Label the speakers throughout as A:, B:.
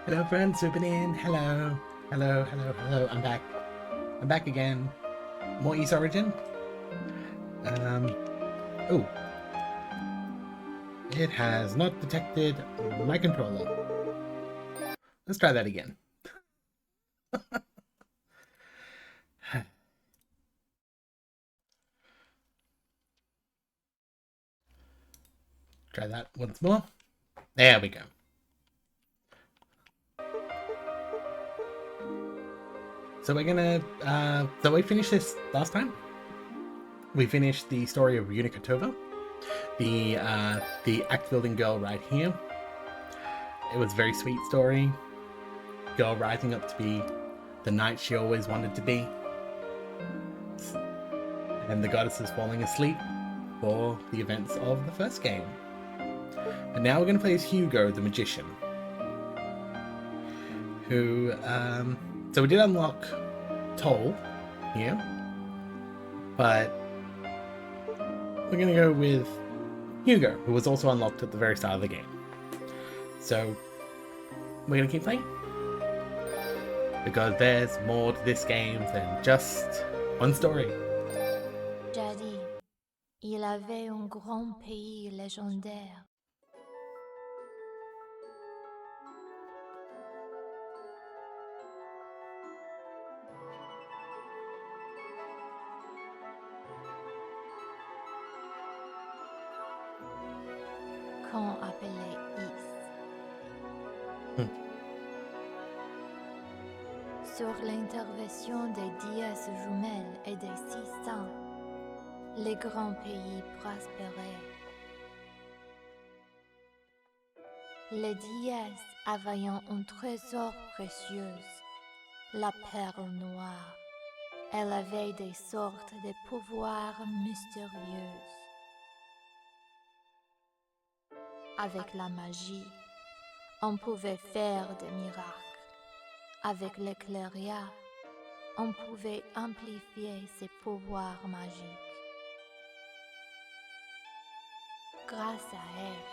A: Hello, friends. Swooping in. Hello. Hello, hello, hello. I'm back. I'm back again. More East Origin. Um. Oh, it has not detected my controller. Let's try that again. Try that once more. There we go. So we're gonna. So we finished this last time. We finished the story of Unikatova, the act building girl right here. It was a very sweet story. Girl rising up to be the knight she always wanted to be, and the goddesses falling asleep for the events of the first game. And now we're going to play as Hugo, the magician, who. So we did unlock Toll here, but we're going to go with Hugo, who was also unlocked at the very start of the game. So we're going to keep playing, because there's more to this game than just one story.
B: Jadis, il avait un grand pays légendaire. Qu'on appelait Is. Sur l'intervention des déesses jumelles et des six saints, les grands pays prospéraient. Les déesses avaient un trésor précieux, la perle noire. Elle avait des sortes de pouvoirs mystérieux. Avec la magie, on pouvait faire des miracles. Avec l'éclairia, on pouvait amplifier ses pouvoirs magiques. Grâce à elle,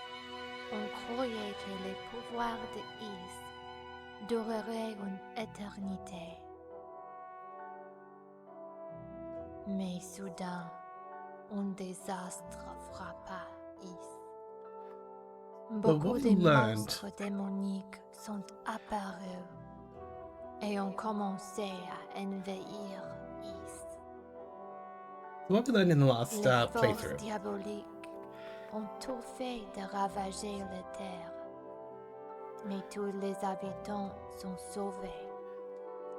B: on croyait que les pouvoirs de Is dureraient une éternité. Mais soudain, un désastre frappa Is. Beaucoup de monstres démoniques sont apparus et ont commencé à envahir Is.
A: What we learned in the last
B: Les forces
A: playthrough.
B: diaboliques ont tout fait de ravager la terre, mais tous les habitants sont sauvés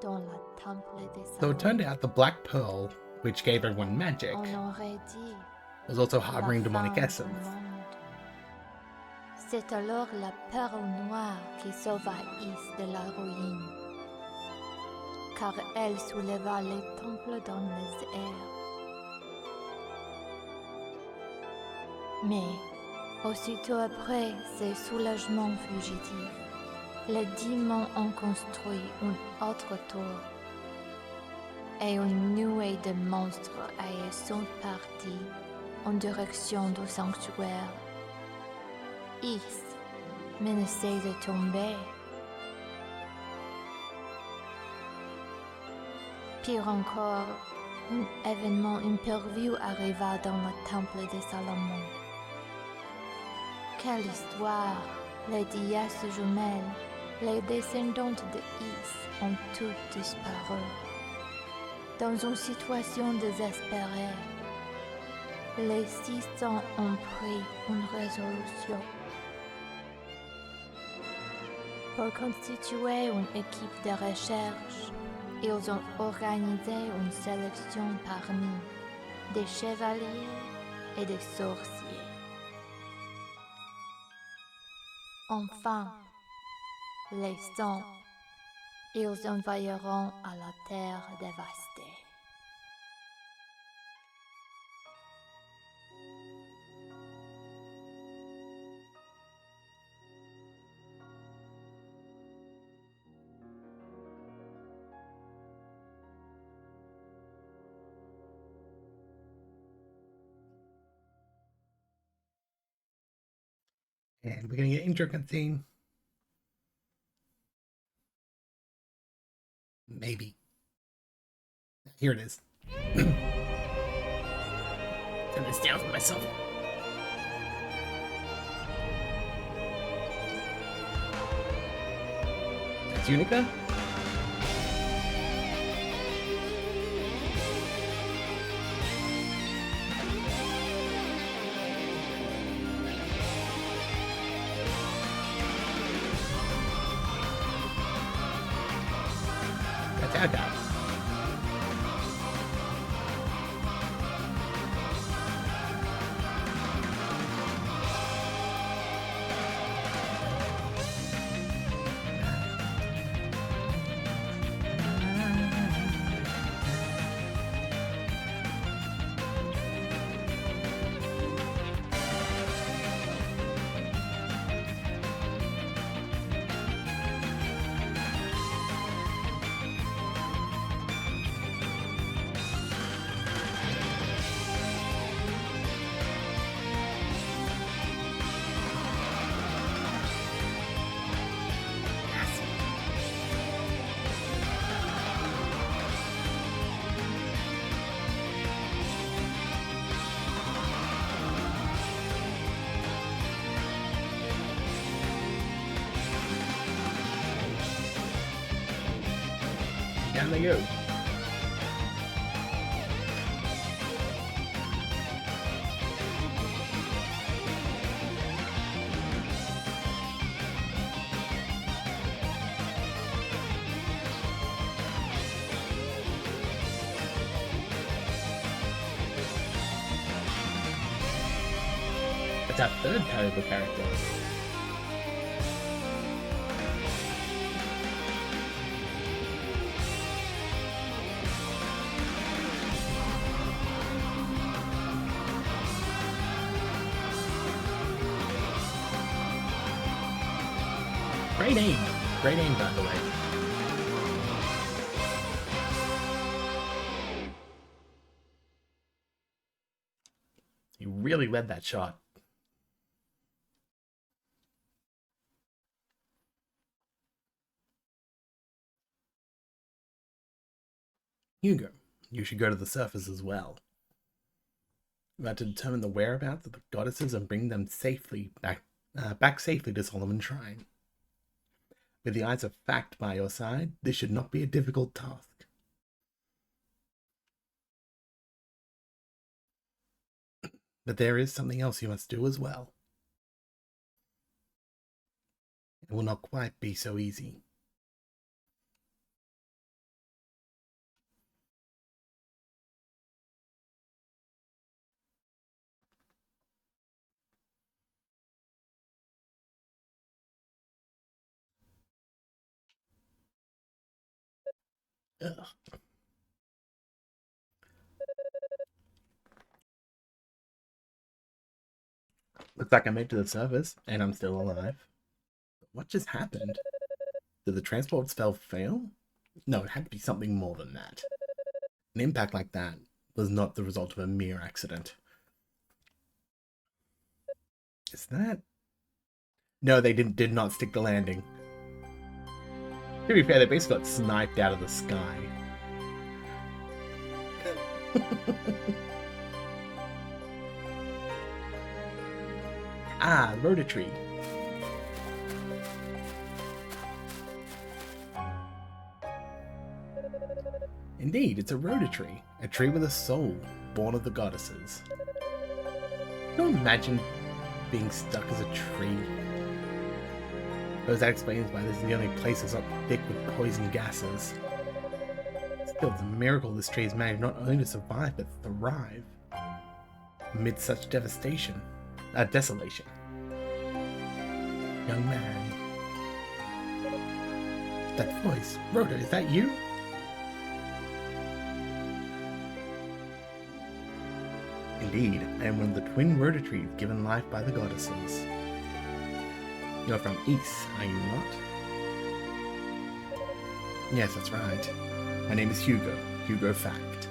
B: dans le temple des
A: So it turned
B: Salomon.
A: out the Black Pearl, which gave everyone magic,
B: On aurait dit
A: was also
B: la
A: harboring demonic
B: fin du
A: essence.
B: monde. C'est alors la perle noire qui sauva Is de la ruine, car elle souleva les temples dans les airs. Mais, aussitôt après ces soulagements fugitifs, les démons ont construit une autre tour, et une nuée de monstres sont partis en direction du sanctuaire. Is menaçait de tomber. Pire encore, un événement imprévu arriva dans le temple de Salomon. Quelle histoire! Les déesses jumelles, les descendantes de Is, ont toutes disparu. Dans une situation désespérée, les 600 ont pris une résolution. Pour constituer une équipe de recherche, ils ont organisé une sélection parmi des chevaliers et des sorciers. Enfin, les 100, ils envahiront à la terre dévastée.
A: And we're going to get intro cutscene. Maybe. Here it is. Turn this down for myself. That's Unica? That's our guy. Down they go. That's our third playable character. Great aim. Great aim, by the way. He really led that shot. Hugo, you should go to the surface as well. We have to determine the whereabouts of the goddesses and bring them safely back safely to Solomon Shrine. With the eyes of fact by your side, this should not be a difficult task. But there is something else you must do as well. It will not quite be so easy. Ugh. Looks like I made it to the surface, and I'm still alive. What just happened? Did the transport spell fail? No, it had to be something more than that. An impact like that was not the result of a mere accident. Is that... No, they did not stick the landing. To be fair, they basically got sniped out of the sky. Ah, Rototree. Indeed, it's a Rototree, a tree with a soul, born of the goddesses. Can you imagine being stuck as a tree? Because that explains why this is the only place that's not thick with poison gases. Still, it's a miracle this tree has managed not only to survive, but thrive amid such desolation. Young man. That voice, Rhoda, is that you? Indeed, I am one of the twin Rototrees given life by the goddesses. You're from East, are you not? Yes, that's right. My name is Hugo, Hugo Fact.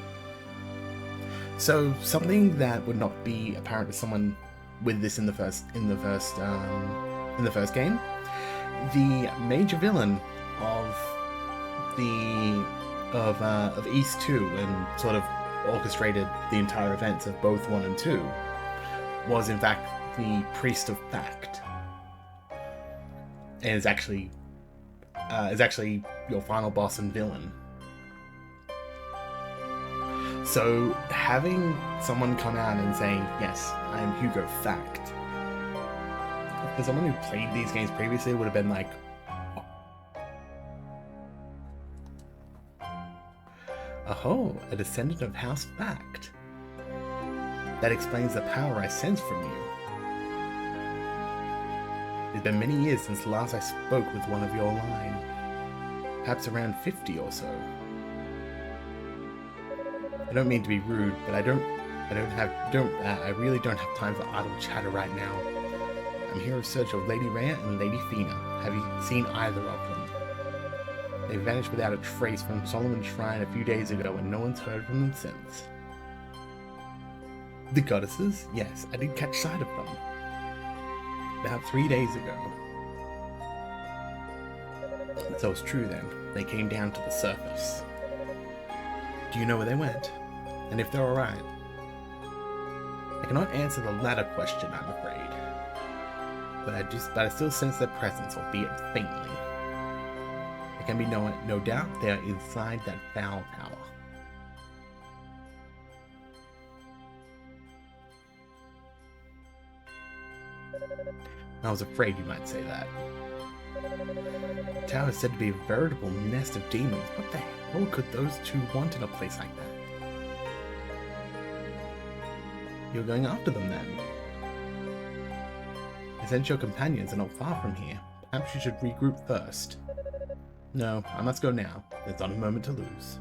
A: So, something that would not be apparent to someone with this in the first game, the major villain of of East 2 and sort of orchestrated the entire events of both 1 and 2 was in fact the Priest of Fact, and is actually your final boss and villain. So having someone come out and saying, yes, I am Hugo Fact, for someone who played these games previously, would have been like, oh, a descendant of House Fact. That explains the power I sense from you. It's been many years since last I spoke with one of your line. Perhaps around 50 or so. I don't mean to be rude, but I really don't have time for idle chatter right now. I'm here in search of Lady Rhea and Lady Fina. Have you seen either of them? They vanished without a trace from Solomon's Shrine a few days ago, and no one's heard from them since. The goddesses? Yes, I did catch sight of them. About 3 days ago. So it's true then. They came down to the surface. Do you know where they went? And if they're alright? I cannot answer the latter question, I'm afraid. But I still sense their presence, albeit faintly. There can be no doubt they are inside that foul tower. I was afraid you might say that. The tower is said to be a veritable nest of demons. What the hell could those two want in a place like that? You're going after them then? I sense your companions are not far from here. Perhaps you should regroup first. No, I must go now. There's not a moment to lose.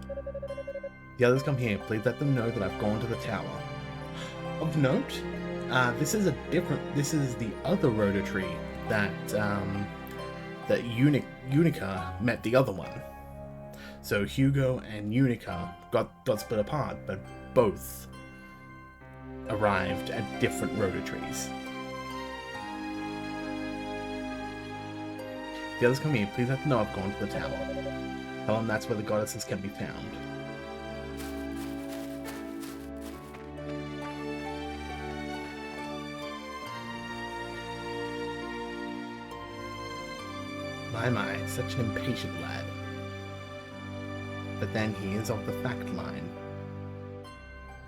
A: The others come here. Please let them know that I've gone to the tower. Of note, this is the other rotatory that Unica met the other one. So Hugo and Unica got split apart, but both arrived at different rotatories. The others come here. Please let them know I've gone to the tower. Tell them that's where the goddesses can be found. My, such an impatient lad. But then he is of the fact line.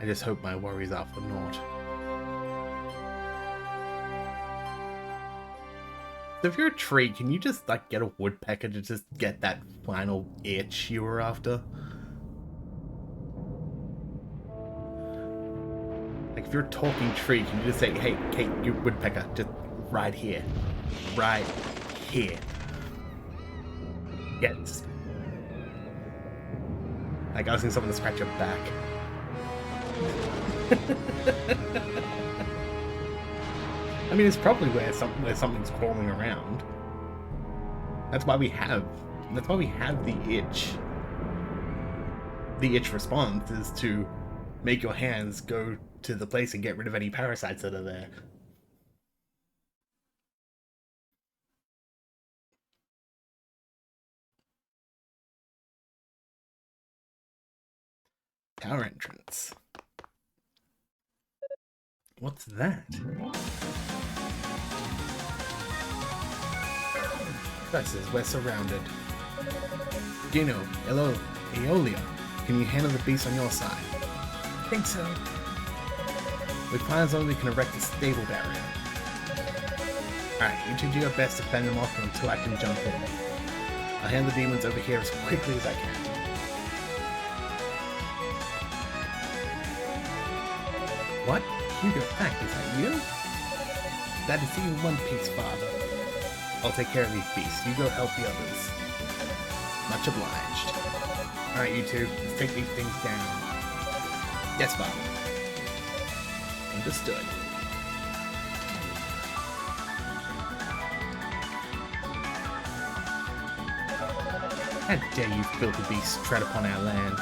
A: I just hope my worries are for naught. So if you're a tree, can you just like get a woodpecker to just get that final itch you were after? Like if you're a talking tree, can you just say, hey, you woodpecker, just right here. Right here. Yes. Like asking someone to scratch your back. I mean, it's probably where something's crawling around. That's why we have the itch. The itch response is to make your hands go to the place and get rid of any parasites that are there. Tower entrance. What's that? Devices, we're surrounded. Dino, hello, Aeolia. Can you handle the beast on your side? I think so. With plans only, we can erect a stable barrier. Alright, you two do your best to fend them off until I can jump in. I'll handle the demons over here as quickly as I can. What? Hugo Fact, is that you? Glad to see you in one piece, Father. I'll take care of these beasts. You go help the others. Much obliged. Alright, you two. Let's take these things down. Yes, Father. Understood. How dare you filthy beasts tread upon our land?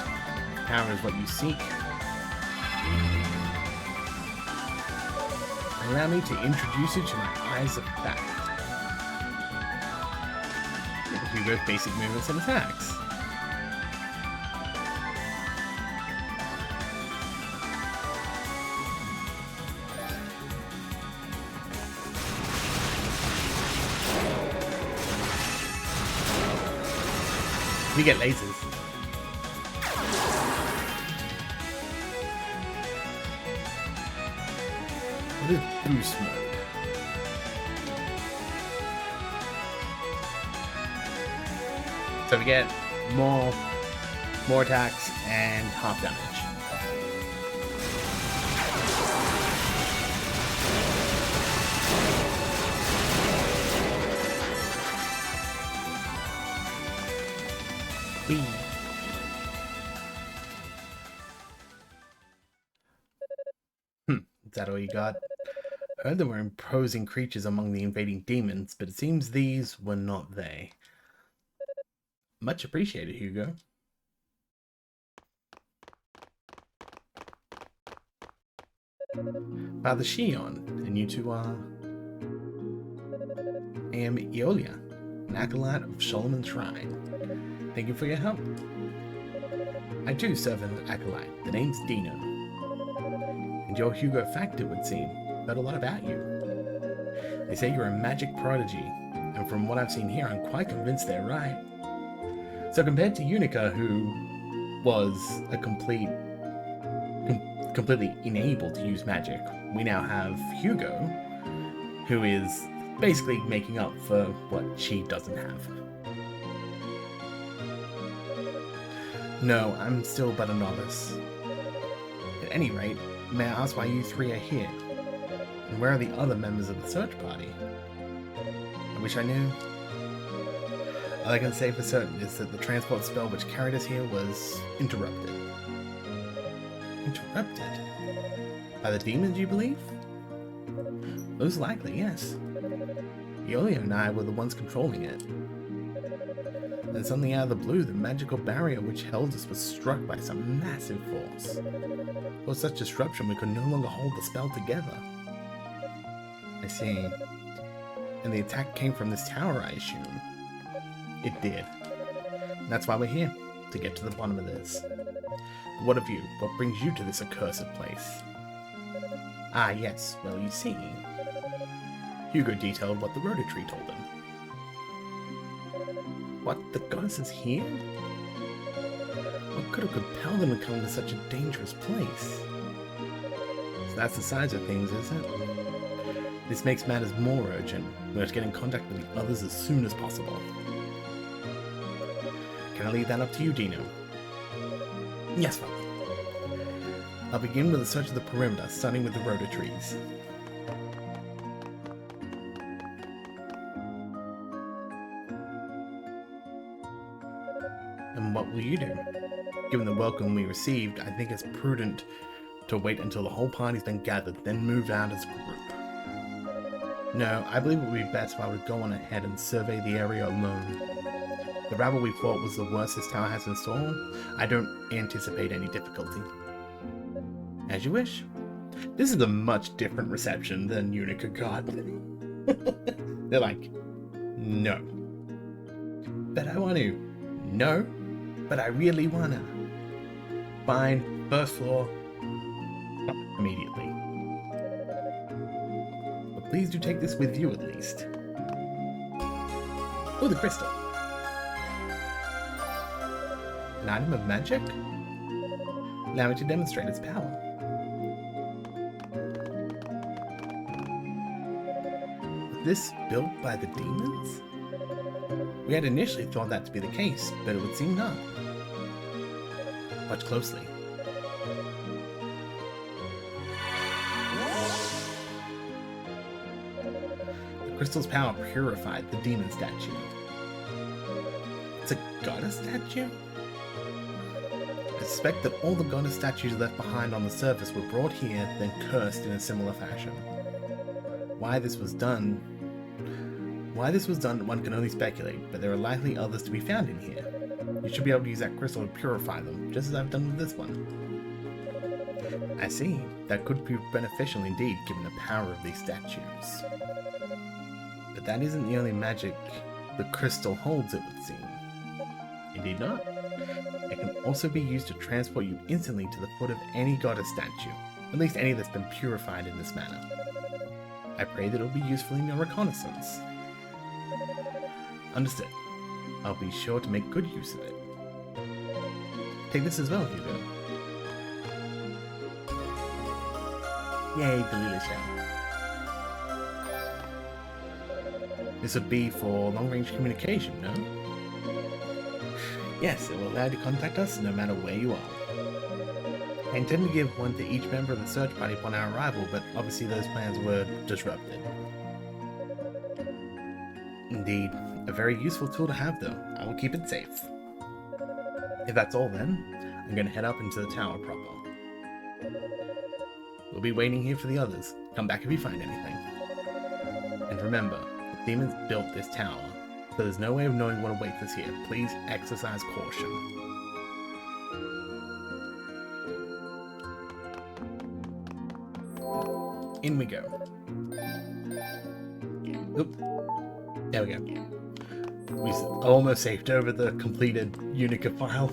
A: Power is what you seek. Allow me to introduce you to my eyes of fact. Hugo's basic movements and attacks. You get lasers. What is boost mode? So we get more attacks and half damage. Whee. Is that all you got? I heard there were imposing creatures among the invading demons, but it seems these were not they. Much appreciated, Hugo. Father Shion, and you two are... I am Eolia, an acolyte of Solomon's Shrine. Thank you for your help. I too serve as an acolyte. The name's Dino. And you're Hugo Fact, it would seem. Heard a lot about you. They say you're a magic prodigy, and from what I've seen here, I'm quite convinced they're right. So compared to Unica, who was a completely unable to use magic, we now have Hugo, who is basically making up for what she doesn't have. No, I'm still but a novice. At any rate, may I ask why you three are here? And where are the other members of the search party? I wish I knew. All I can say for certain is that the transport spell which carried us here was interrupted. Interrupted? By the demons, you believe? Most likely, yes. Eolia and I were the ones controlling it. Then suddenly out of the blue, the magical barrier which held us was struck by some massive force. There was such disruption we could no longer hold the spell together. I see. And the attack came from this tower, I assume. It did. And that's why we're here, to get to the bottom of this. But what of you? What brings you to this accursed place? Ah, yes. Well, you see. Hugo detailed what the Rota Tree told him. What? The goddess is here? What could have compelled them to come to such a dangerous place? So that's the size of things, is it? This makes matters more urgent. We have to get in contact with the others as soon as possible. Can I leave that up to you, Dino? Yes, Father. I'll begin with a search of the perimeter, starting with the Rota trees. And what will you do? Given the welcome we received, I think it's prudent to wait until the whole party's been gathered, then move out as a group. No, I believe it would be best if I would go on ahead and survey the area alone. The rabble we fought was the worst this tower has in store. I don't anticipate any difficulty. As you wish. This is a much different reception than Unica got. They're like, no. But I want to. No, but I really want to. Fine, first floor. Immediately. But please do take this with you at least. Oh, the crystal. An item of magic? Allow me to demonstrate its power. Was this built by the demons? We had initially thought that to be the case, but it would seem not. Watch closely. The crystal's power purified the demon statue. It's a goddess statue? I suspect that all the goddess statues left behind on the surface were brought here, then cursed in a similar fashion. Why this was done, one can only speculate, but there are likely others to be found in here. You should be able to use that crystal to purify them, just as I've done with this one. I see. That could be beneficial indeed, given the power of these statues. But that isn't the only magic the crystal holds, it would seem. Indeed not. It can also be used to transport you instantly to the foot of any goddess statue, at least any that's been purified in this manner. I pray that it will be useful in your reconnaissance. Understood. I'll be sure to make good use of it. Take this as well, Hugo. Yay, the Lily Shell. This would be for long-range communication, no? Yes, it will allow you to contact us no matter where you are. I intend to give one to each member of the search party upon our arrival, but obviously those plans were disrupted. Indeed, a very useful tool to have though. I will keep it safe. If that's all then, I'm going to head up into the tower proper. We'll be waiting here for the others. Come back if you find anything. And remember, the demons built this tower, so there's no way of knowing what awaits us here. Please exercise caution. In we go. Oop. There we go. We almost saved over the completed Unica file.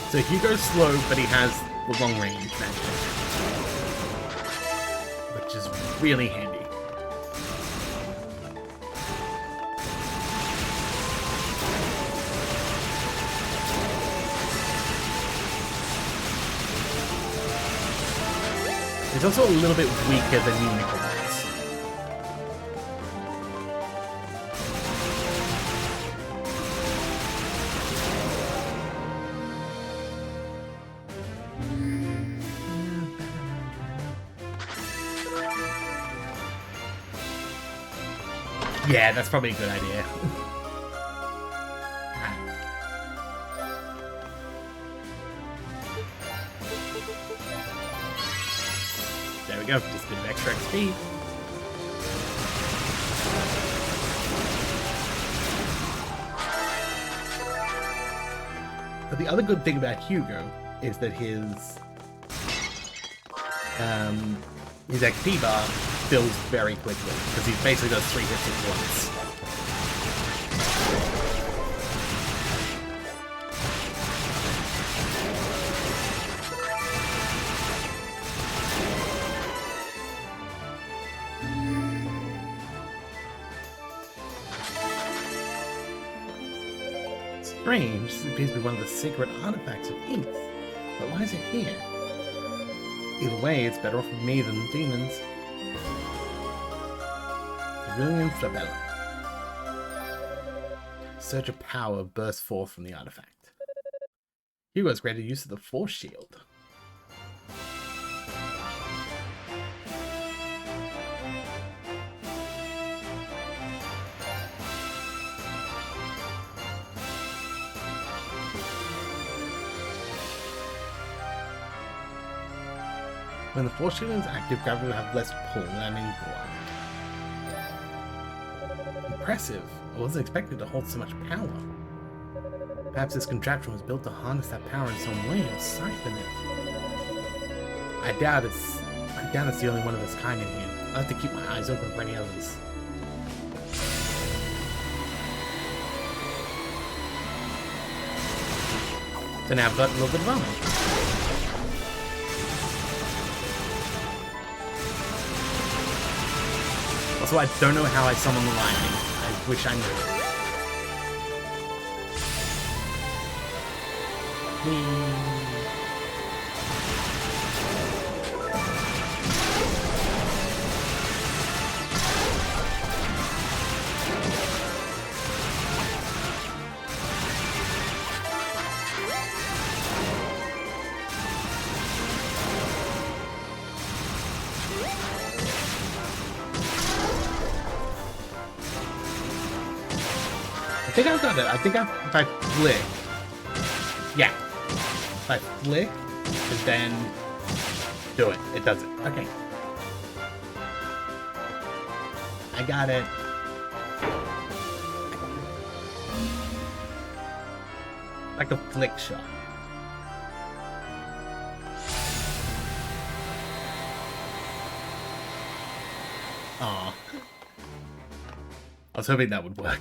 A: So Hugo's slow, but he has the long range magic, which is really handy. He's also a little bit weaker than Unica was. Yeah, that's probably a good idea. There we go, just a bit of extra XP. But the other good thing about Hugo is that his XP bar fills very quickly, because he basically does 3 hits at once. Strange, this appears to be one of the sacred artifacts of Eve. But why is it here? Either way, it's better off with me than the demons. Cerulean Flabella. Surge of power bursts forth from the artifact. Hugo has greater use of the Force Shield. When the Force Shield is active, gravity will have less pull than in ground. Impressive. I wasn't expecting to hold so much power. Perhaps this contraption was built to harness that power in some way or siphon it. I doubt it's the only one of its kind in here. I'll have to keep my eyes open for any others. So now I've got a little bit of armor. Also, I don't know how I summon the lightning. I wish I knew. I think I've got it. I think if I flick. Yeah. If I flick, and then do it. It does it. Okay. I got it. Like a flick shot. Aw. I was hoping that would work.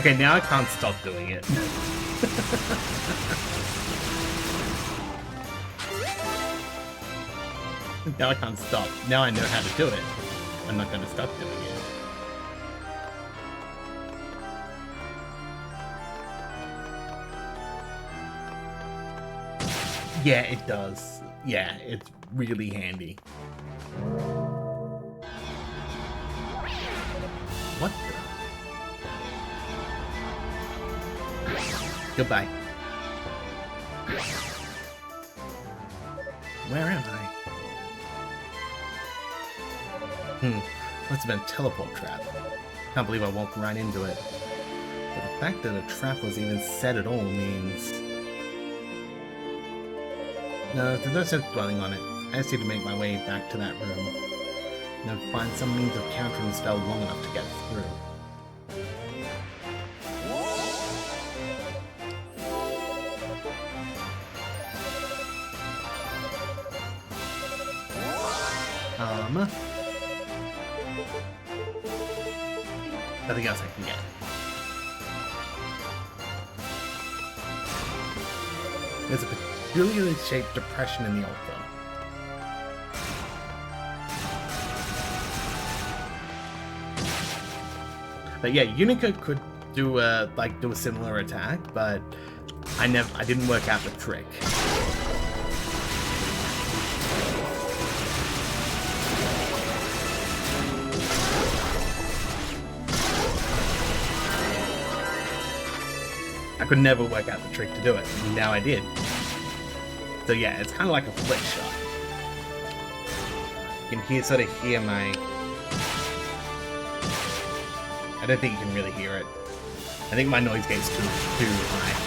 A: Okay, now I can't stop doing it. Now I can't stop. Now I know how to do it. I'm not going to stop doing it. Yeah, it does. Yeah, it's really handy. What the? Goodbye. Where am I? Must have been a teleport trap. Can't believe I walked right into it. But the fact that a trap was even set at all means... No, there's no sense dwelling on it. I just need to make my way back to that room. And then find some means of countering the spell long enough to get through. Nothing else I can get. There's a peculiarly shaped depression in the altar. But yeah, Unica could do a similar attack, but I didn't work out the trick. I could never work out the trick to do it. Now I did. So yeah, it's kind of like a flick shot. You can sort of hear my... I don't think you can really hear it. I think my noise gate's too high.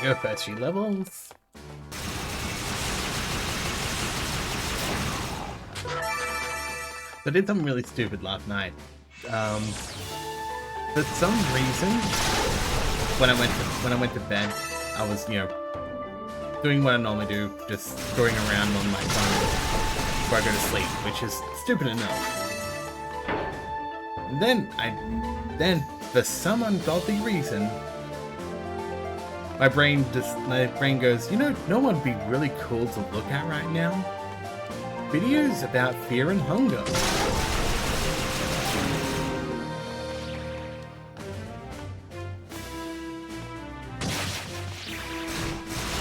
A: Go first few levels. I did something really stupid last night. For some reason, when I went to bed, I was, doing what I normally do, just screwing around on my phone before I go to sleep, which is stupid enough. And then for some ungodly reason, my brain goes, no one would be really cool to look at right now? Videos about fear and hunger.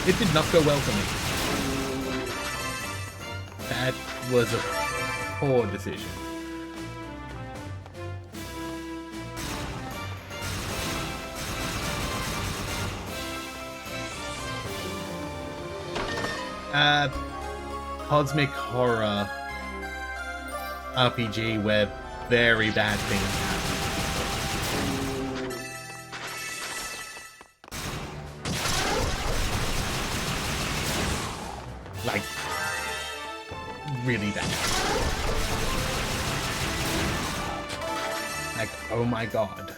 A: It did not go well for me. That was a poor decision. Cosmic horror RPG where very bad things happen. Like, really bad. Like, oh my god.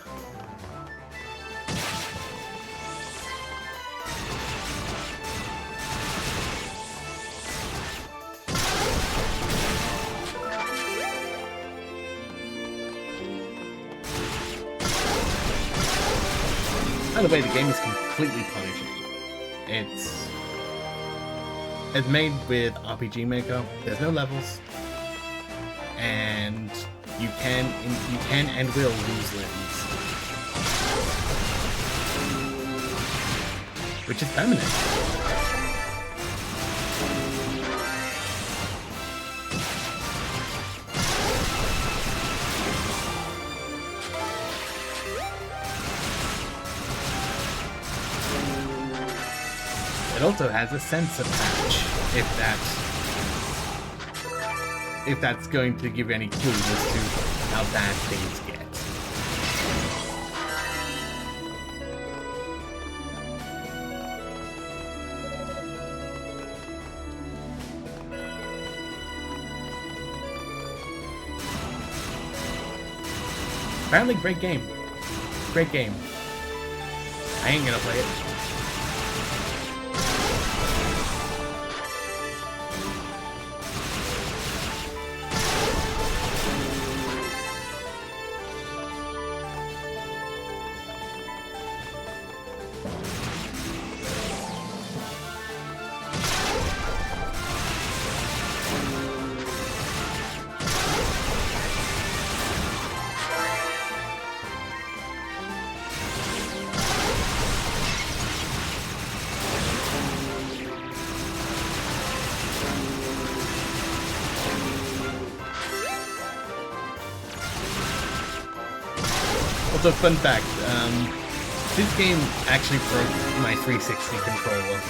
A: By the way, the game is completely punishing. It's made with RPG Maker. There's no levels, and you can and will lose limbs, which is permanent. It also has a sensor patch, if that's going to give you any clues as to how bad things get. Apparently, great game. Great game. I ain't gonna play it. Also, fun fact, this game actually broke my 360 controller.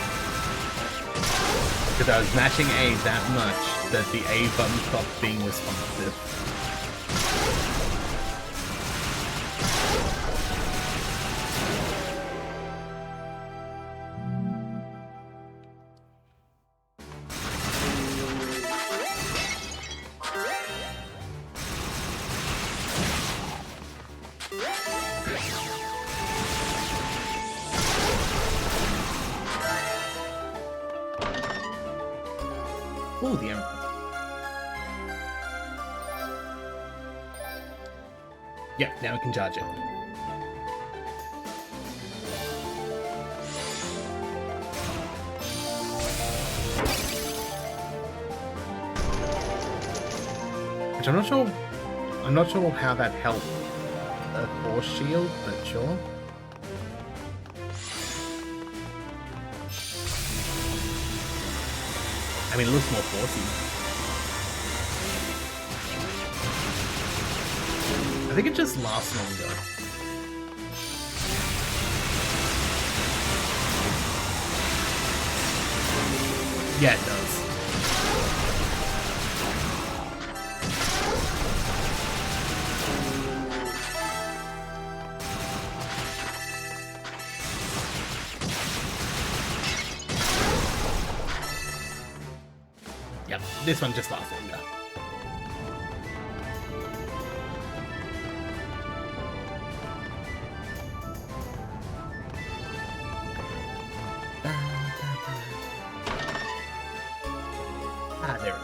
A: Because I was mashing A that much that the A button stopped being responsive. Ooh, the emerald. Yep, now we can charge it. Which I'm not sure how that helped a force shield, but sure. I mean, it looks more forcey. I think it just lasts longer. Yeah, it does. Yep, this one just lasts longer. Ah, there it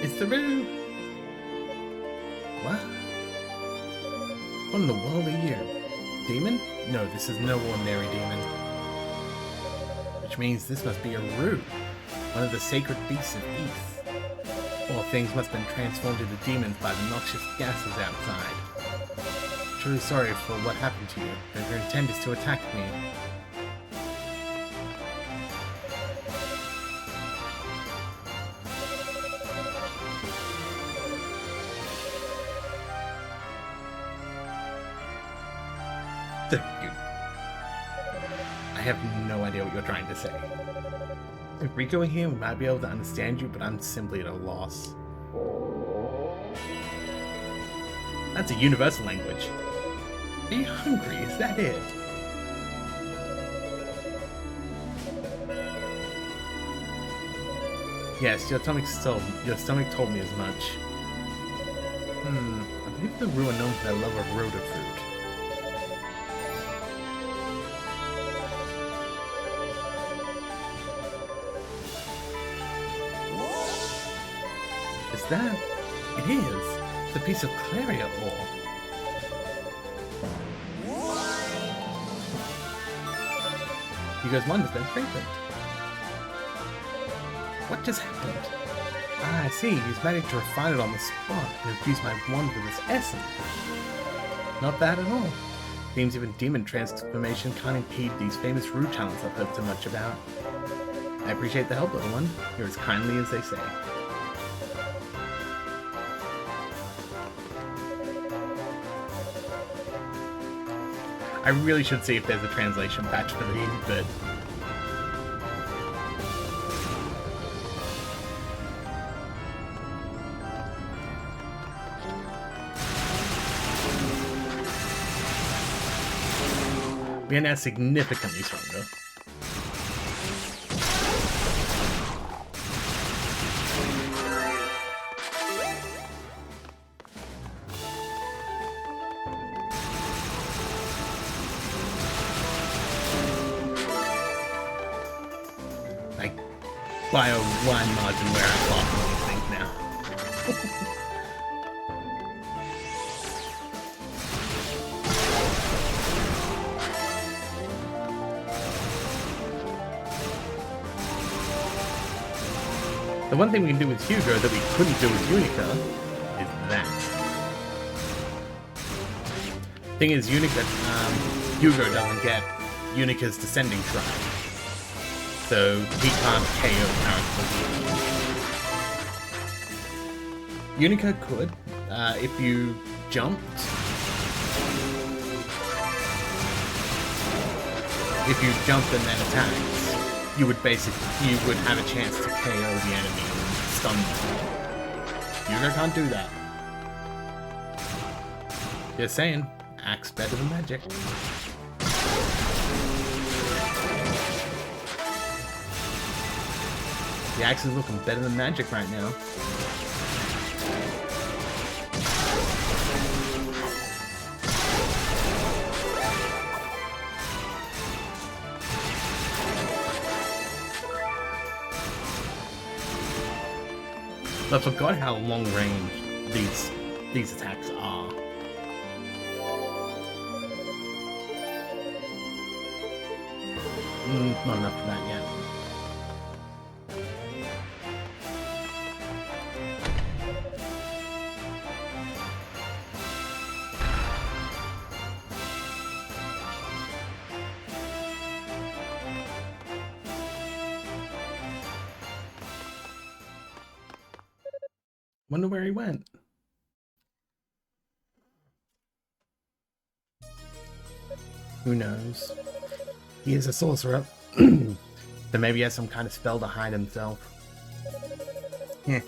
A: is. It's the room. What? What in the world are you? Demon? No, this is no ordinary demon. Which means this must be a Rue, one of the sacred beasts of East. All things must have been transformed into demons by the noxious gases outside. I'm truly sorry for what happened to you, and your intent is to attack me. I have no idea what you're trying to say. If Rico were here, we might be able to understand you, but I'm simply at a loss. That's a universal language. Are you hungry? Is that it? Yes, your stomach told me as much. I believe the Rue are known for their love of rhoda fruit. Is that? It is. It's a piece of clariot ore. Hugo's wand has been strengthened. What just happened? Ah, I see. He's managed to refine it on the spot and infuse my wand with its essence. Not bad at all. Seems even demon transformation can't impede these famous Rue talents I've heard so much about. I appreciate the help, little one. You're as kindly as they say. I really should see if there's a translation patch for these, but... we are now significantly stronger. Like, by a wide margin where I'm blocking these things now. The one thing we can do with Hugo that we couldn't do with Unica is that. Thing is, Hugo doesn't get Unica's Descending Shrine, so he can't KO characters. Unica could, if you jumped. If you jumped and then attacked, you would have a chance to KO the enemy and stun them. Hugo can't do that. Just saying, axe better than magic. The axe is looking better than magic right now. I forgot how long range these attacks are. Not enough for that yet. Wonder where he went. Who knows? He is a sorcerer. Then maybe he has some kind of spell to hide himself. Heh.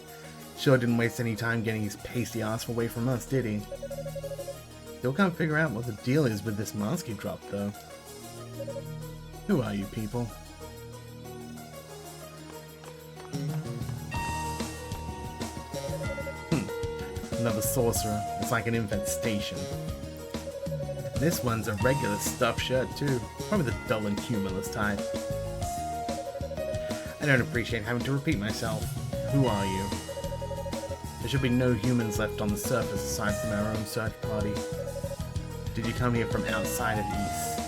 A: Sure didn't waste any time getting his pasty ass away from us, did he? Still can't figure out what the deal is with this mask he dropped, though. Who are you people? Another sorcerer. It's like an infestation. This one's a regular stuffed shirt too. Probably the dull and humorless type. I don't appreciate having to repeat myself. Who are you? There should be no humans left on the surface aside from our own search party. Did you come here from outside of East?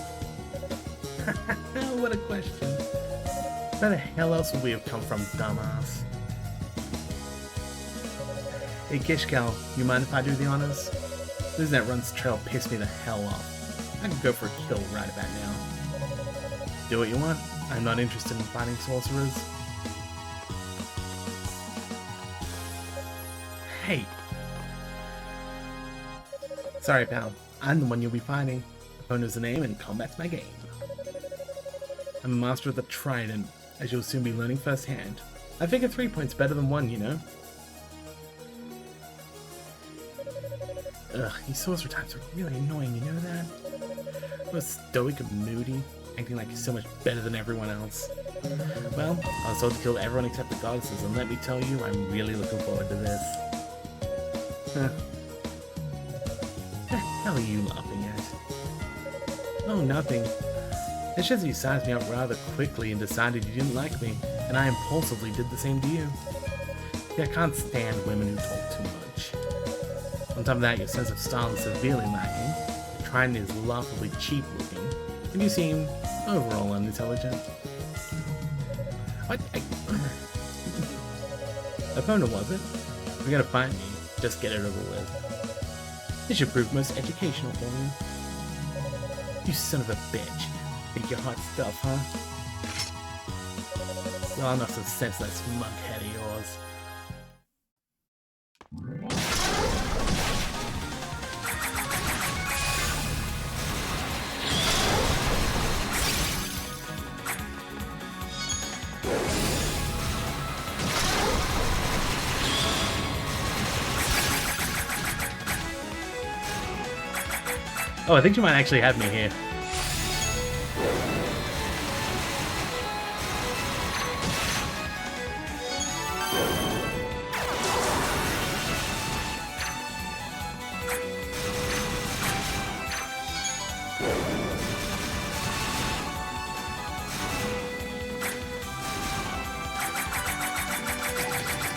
A: What a question. Where the hell else would we have come from, dumbass? Hey Kishkel, you mind if I do the honors? Losing that run's trail pissed me the hell off. I could go for a kill right about now. Do what you want. I'm not interested in fighting sorcerers. Hey! Sorry pal, I'm the one you'll be fighting. Opponent's the name and combat's my game. I'm a master of the trident, as you'll soon be learning firsthand. I figure 3 points better than 1, you know? Ugh, these sorcerer types are really annoying, you know that? Real stoic and moody, acting like you're so much better than everyone else. Well, I was told to kill everyone except the goddesses, and let me tell you, I'm really looking forward to this. Huh. What the hell are you laughing at? Oh, nothing. It's just you sized me up rather quickly and decided you didn't like me, and I impulsively did the same to you. See, I can't stand women who talk too much. On top of that, your sense of style is severely lacking, your trident is laughably cheap looking, and you seem overall unintelligent. What? Opponent, was it? If you're gonna fight me, just get it over with. This should prove most educational for you. You son of a bitch. Think you're hot stuff, huh? Well, I'm not so senseless, mug head of yours. Oh, I think she might actually have me here.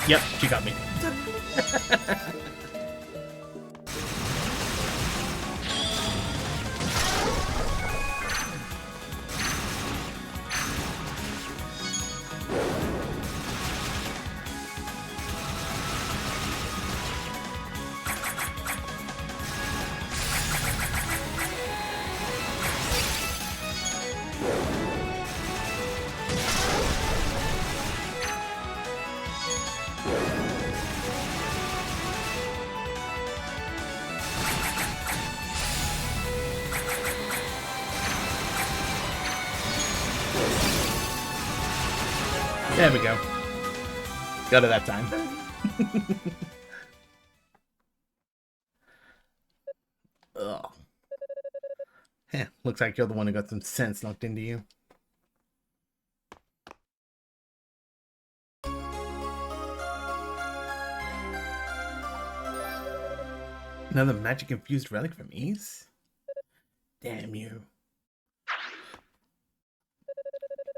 A: Yep, she got me. There we go. Got it that time. Ugh. Heh, looks like you're the one who got some sense knocked into you. Another magic-infused relic from Ease? Damn you.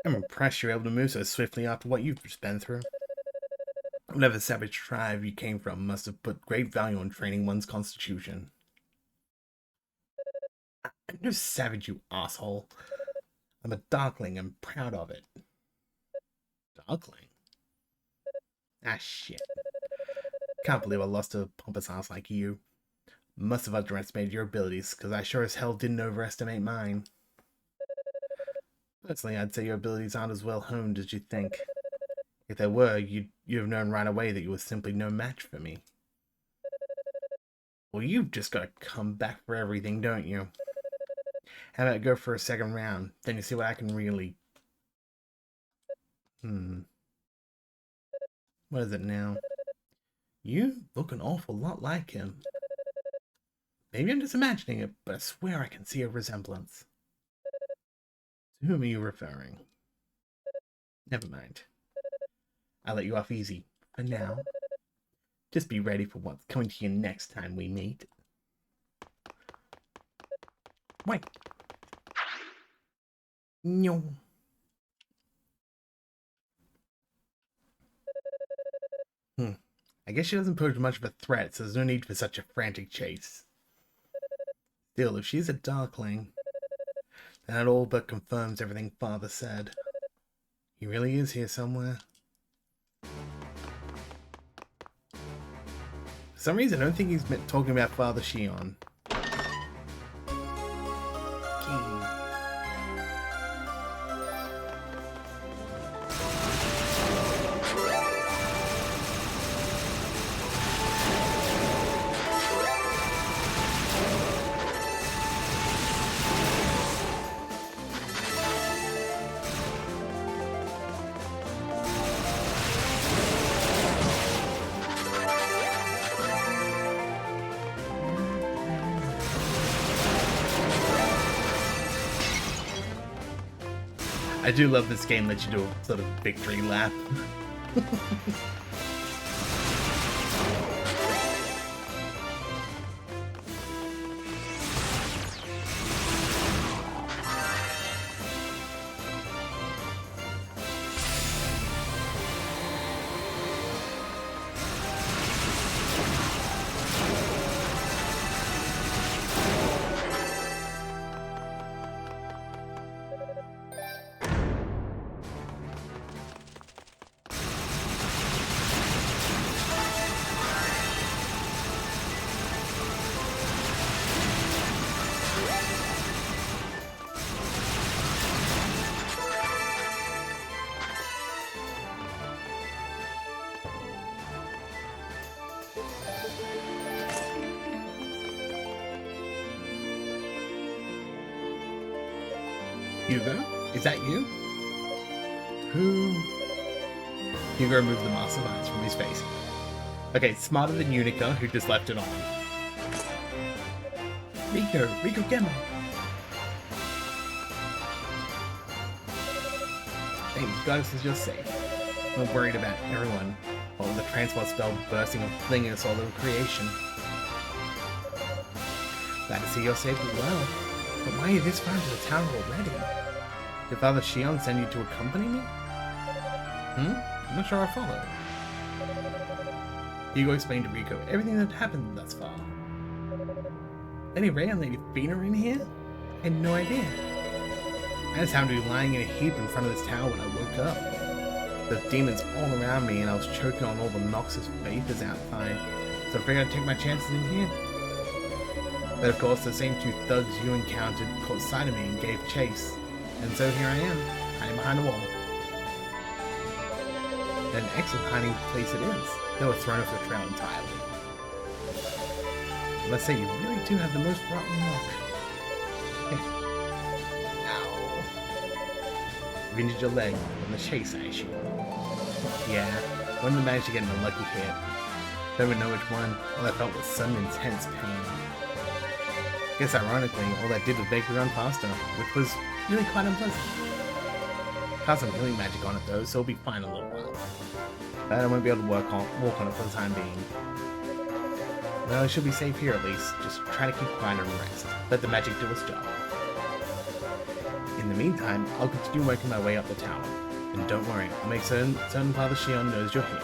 A: I'm impressed you're able to move so swiftly after what you've just been through. Whatever savage tribe you came from must have put great value on training one's constitution. I'm no savage, you asshole. I'm a Darkling. I'm proud of it. Darkling? Ah, shit. Can't believe I lost to a pompous ass like you. Must have underestimated your abilities, because I sure as hell didn't overestimate mine. Personally, I'd say your abilities aren't as well honed as you think. If they were, you'd have known right away that you were simply no match for me. Well, you've just got to come back for everything, don't you? How about go for a second round, then you see what I can really... What is it now? You look an awful lot like him. Maybe I'm just imagining it, but I swear I can see a resemblance. To whom are you referring? Never mind. I'll let you off easy. For now. Just be ready for what's coming to you next time we meet. Wait. No. I guess she doesn't pose much of a threat, so there's no need for such a frantic chase. Still, if she's a Darkling, that all but confirms everything Father said. He really is here somewhere. For some reason, I don't think he's talking about Father Shion. I do love this game lets you do a sort of victory lap. Hugo? Is that you? Who? Hugo removed the mask of ice from his face. Okay, smarter than Unica, who just left it on. Rico, get me! Thank goddesses you're safe. I'm not worried about everyone. Or the transport spell bursting and flinging us all over creation. Glad to see you're safe as well. But why are you this far into the tower already? Did Father Shion send you to accompany me? I'm not sure I followed. Hugo explained to Rico everything that happened thus far. Lady Ray and Lady Fina are in here? I had no idea. I just happened to be lying in a heap in front of this tower when I woke up. There were demons all around me and I was choking on all the noxious vapors outside, so I figured I'd take my chances in here. But of course, the same two thugs you encountered caught sight of me and gave chase. And so here I am, hiding behind a wall. An excellent hiding place it is. They were thrown off the trail entirely. Let's say you really do have the most rotten luck. Ow. You injured your leg from the chase, I assume. Yeah, one of them managed to get an unlucky hit. Don't even know which one. All I felt was sudden intense pain. Guess ironically, all that did was make me run faster, which was really quite unpleasant. Got some healing magic on it though, so it'll be fine in a little while. But I won't be able to walk on it for the time being. Well, I should be safe here at least. Just try to keep quiet and rest. Let the magic do its job. In the meantime, I'll continue working my way up the tower. And don't worry, I'll make certain Father Shion knows you're here.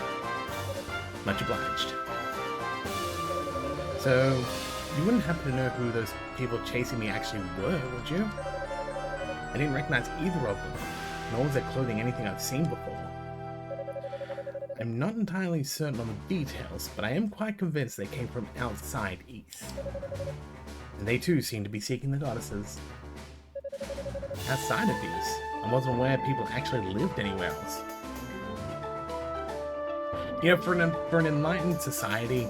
A: Much obliged. So, you wouldn't happen to know who those people chasing me actually were, would you? I didn't recognize either of them, nor was their clothing anything I've seen before. I'm not entirely certain on the details, but I am quite convinced they came from outside East. And they too seem to be seeking the goddesses. Outside of these, I wasn't aware people actually lived anywhere else. You know, for an enlightened society,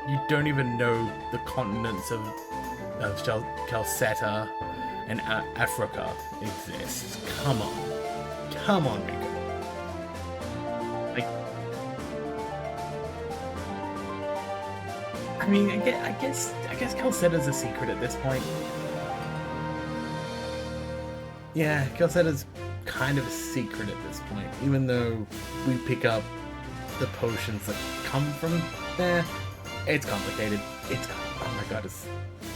A: you don't even know the continents of Calceta and Africa exist. Come on. Come on, Rico. Like, I mean, I guess Calceta's a secret at this point. Yeah, Calceta's kind of a secret at this point, even though we pick up the potions that come from there. It's complicated. Oh my god, this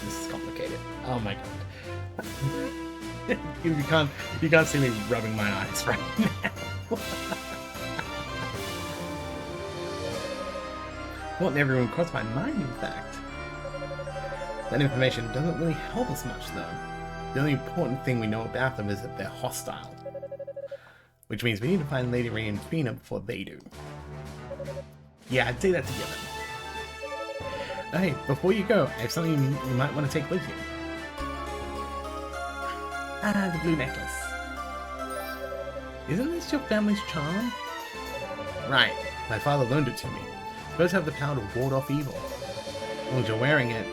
A: is complicated. Oh my god. you can't see me rubbing my eyes right now. What never even crossed my mind, in fact. That information doesn't really help us much, though. The only important thing we know about them is that they're hostile. Which means we need to find Lady Ray and Fina before they do. Yeah, I'd say that's a given. Hey, before you go, I have something you might want to take with you. Ah, the blue necklace. Isn't this your family's charm? Right, my father loaned it to me. Supposed to have the power to ward off evil. As long as you're wearing it,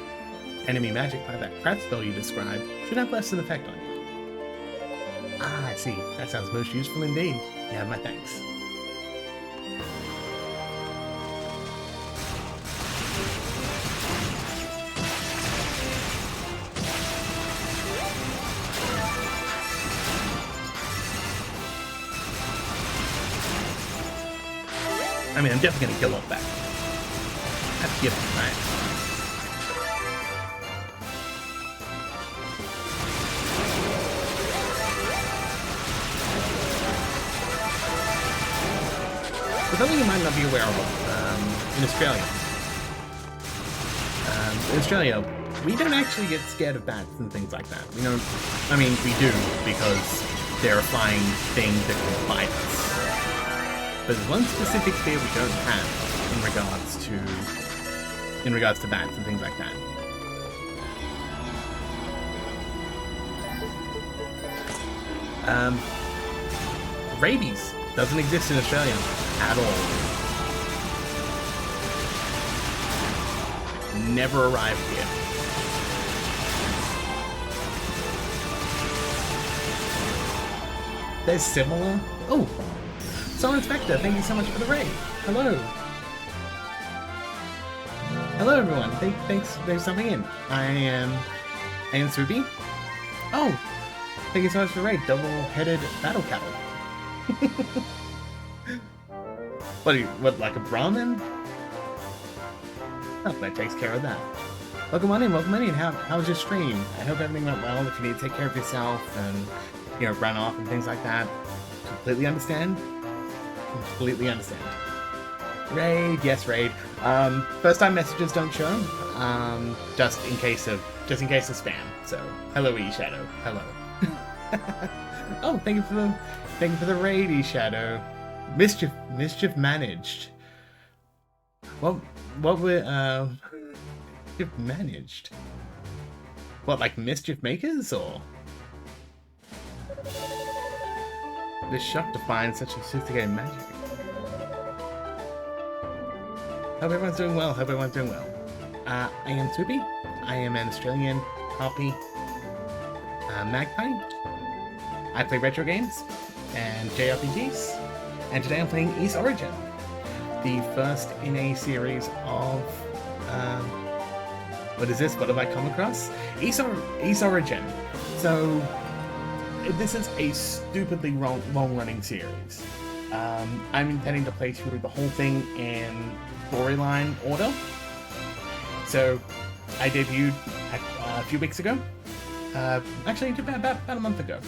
A: enemy magic like that crap spell you described should have less of an effect on you. Ah, I see. That sounds most useful indeed. You have my thanks. I mean, I'm definitely gonna kill off that. That's a given, right? So something you might not be aware of in Australia, we don't actually get scared of bats and things like that. We don't. I mean, we do because they're a flying thing that can bite us. But there's one specific fear we don't have in regards to bats and things like that. Rabies doesn't exist in Australia at all. Never arrived here. They're similar. Oh, Summer Inspector, thank you so much for the raid. Hello. Hello everyone. Thanks for stopping in. I am Swoopy. Oh, thank you so much for the raid. Double-headed battle cattle. What, like a Brahmin? Oh, that takes care of that. Welcome on in. How was your stream? I hope everything went well. If you need to take care of yourself and, you know, run off and things like that, completely understand. Completely understand. Raid, yes, raid. First time messages don't show. Just in case of spam. So, hello, E-Shadow. Hello. Oh, thank you for the raid, E-Shadow. Mischief managed. What were mischief managed? What, like mischief makers or? Just shocked to find such a sophisticated magic. Hope everyone's doing well. I am Swoopy. I am an Australian Harpy magpie. I play retro games and JRPGs. And today I'm playing Ys Origin, the first in a series of what is this? What have I come across? Ys Origin. So this is a stupidly long-running series. I'm intending to play through the whole thing in storyline order. So I debuted a few weeks ago. Actually, about a month ago.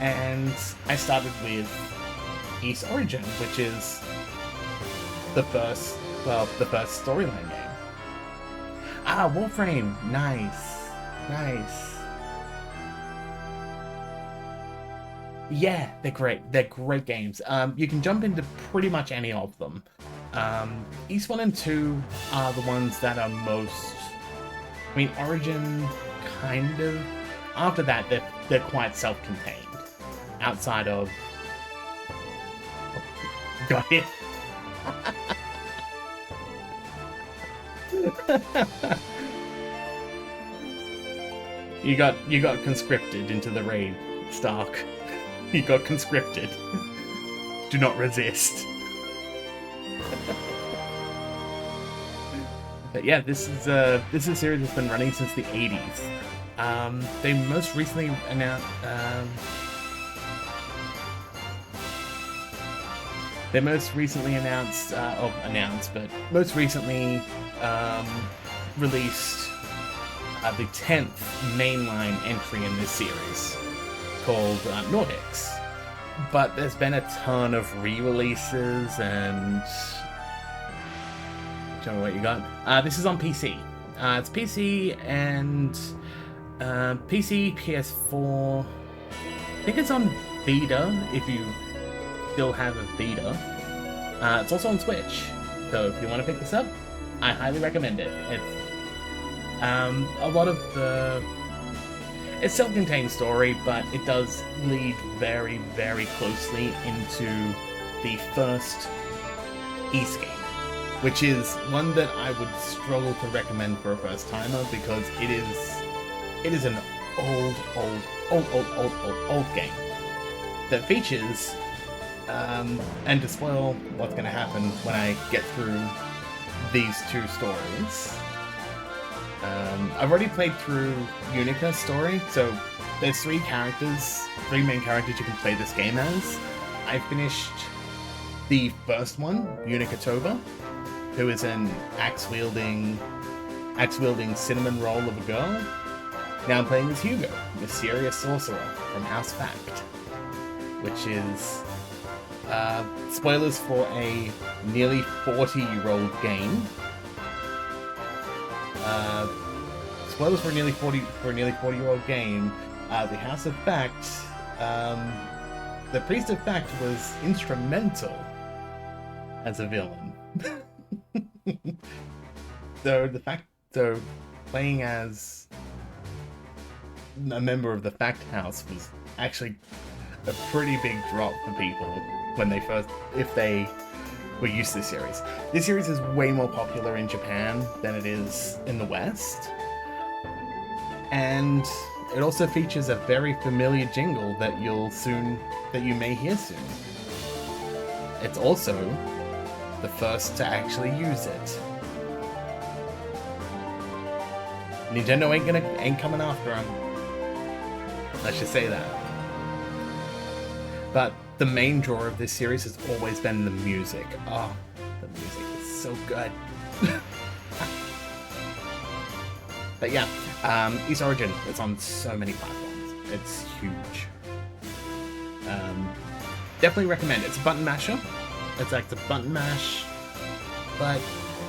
A: And I started with Ys Origin, which is the first storyline game. Ah, Warframe, nice. Yeah, they're great. They're great games. You can jump into pretty much any of them. Ys 1 and 2 are the ones that are most... I mean, Origin, kind of... After that, they're quite self-contained. Outside of... Got it. You got conscripted into the raid, Stark. You got conscripted. Do not resist. But yeah, this is a series that's been running since the 80s. They most recently announced. They most recently released the 10th mainline entry in this series, called Nordics. But there's been a ton of re-releases and... Tell me what you got. This is on PC. It's PC and... PC, PS4... I think it's on Vita, if you still have a Vita. It's also on Switch, so if you want to pick this up, I highly recommend it. It's a lot of the... It's a self-contained story, but it does lead very, very closely into the first Ys game, which is one that I would struggle to recommend for a first-timer because it is an old game that features, and to spoil what's going to happen when I get through these two stories, I've already played through Unica's story, so there's three main characters you can play this game as. I finished the first one, Unica Toba, who is an axe-wielding cinnamon roll of a girl. Now I'm playing as Hugo, mysterious sorcerer from House Fact, which is spoilers for a nearly 40-year-old game. Spoilers for a nearly 40-year-old game. The House of Fact, the Priest of Fact was instrumental as a villain. So playing as a member of the Fact House was actually a pretty big drop for people when if they were used to this series. This series is way more popular in Japan than it is in the West. And it also features a very familiar jingle that you may hear soon. It's also the first to actually use it. Nintendo ain't coming after him. Let's just say that. But the main draw of this series has always been the music. Oh, the music is so good. But yeah, Ys Origin, it's on so many platforms. It's huge. Definitely recommend it. It's a button masher. It's like the button mash, but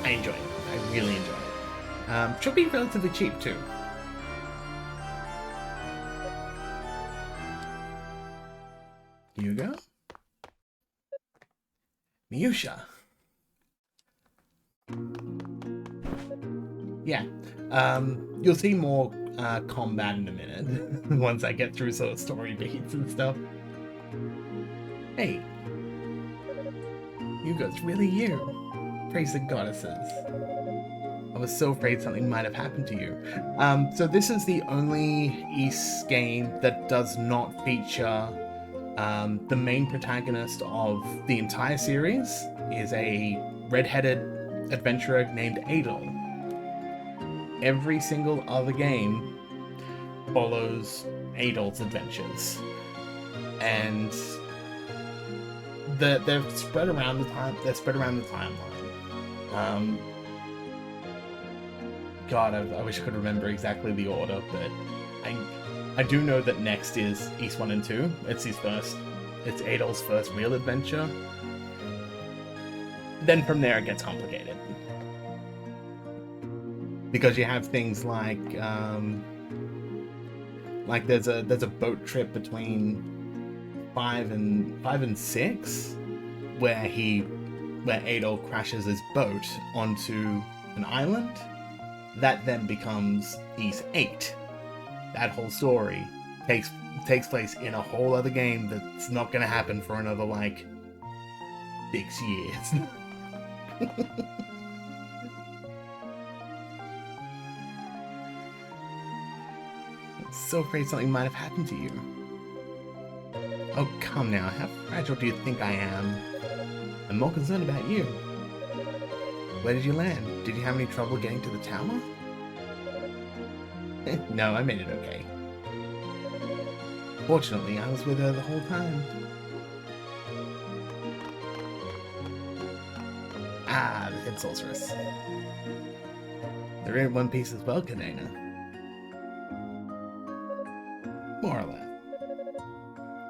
A: I enjoy it. I really enjoy it. Should be relatively cheap too. Hugo? Miusha. Yeah. You'll see more combat in a minute once I get through sort of story beats and stuff. Hey. Hugo, it's really you. Praise the goddesses. I was so afraid something might have happened to you. So this is the only Ys game that does not feature the main protagonist of the entire series is a red-headed adventurer named Adol. Every single other game follows Adol's adventures, and they're spread around the time. They're spread around the timeline. God, I wish I could remember exactly the order, but I do know that next is Ys 1 and 2. It's Adol's first real adventure. Then from there it gets complicated. Because you have things like there's a boat trip between 5 and 6 where Adol crashes his boat onto an island. That then becomes Ys 8. That whole story takes place in a whole other game that's not going to happen for another, 6 years. I'm so afraid something might have happened to you. Oh, come now. How fragile do you think I am? I'm more concerned about you. Where did you land? Did you have any trouble getting to the tower? No, I made it okay. Fortunately, I was with her the whole time. Ah, the head sorceress. They're in one piece as well, Kanena. More or less.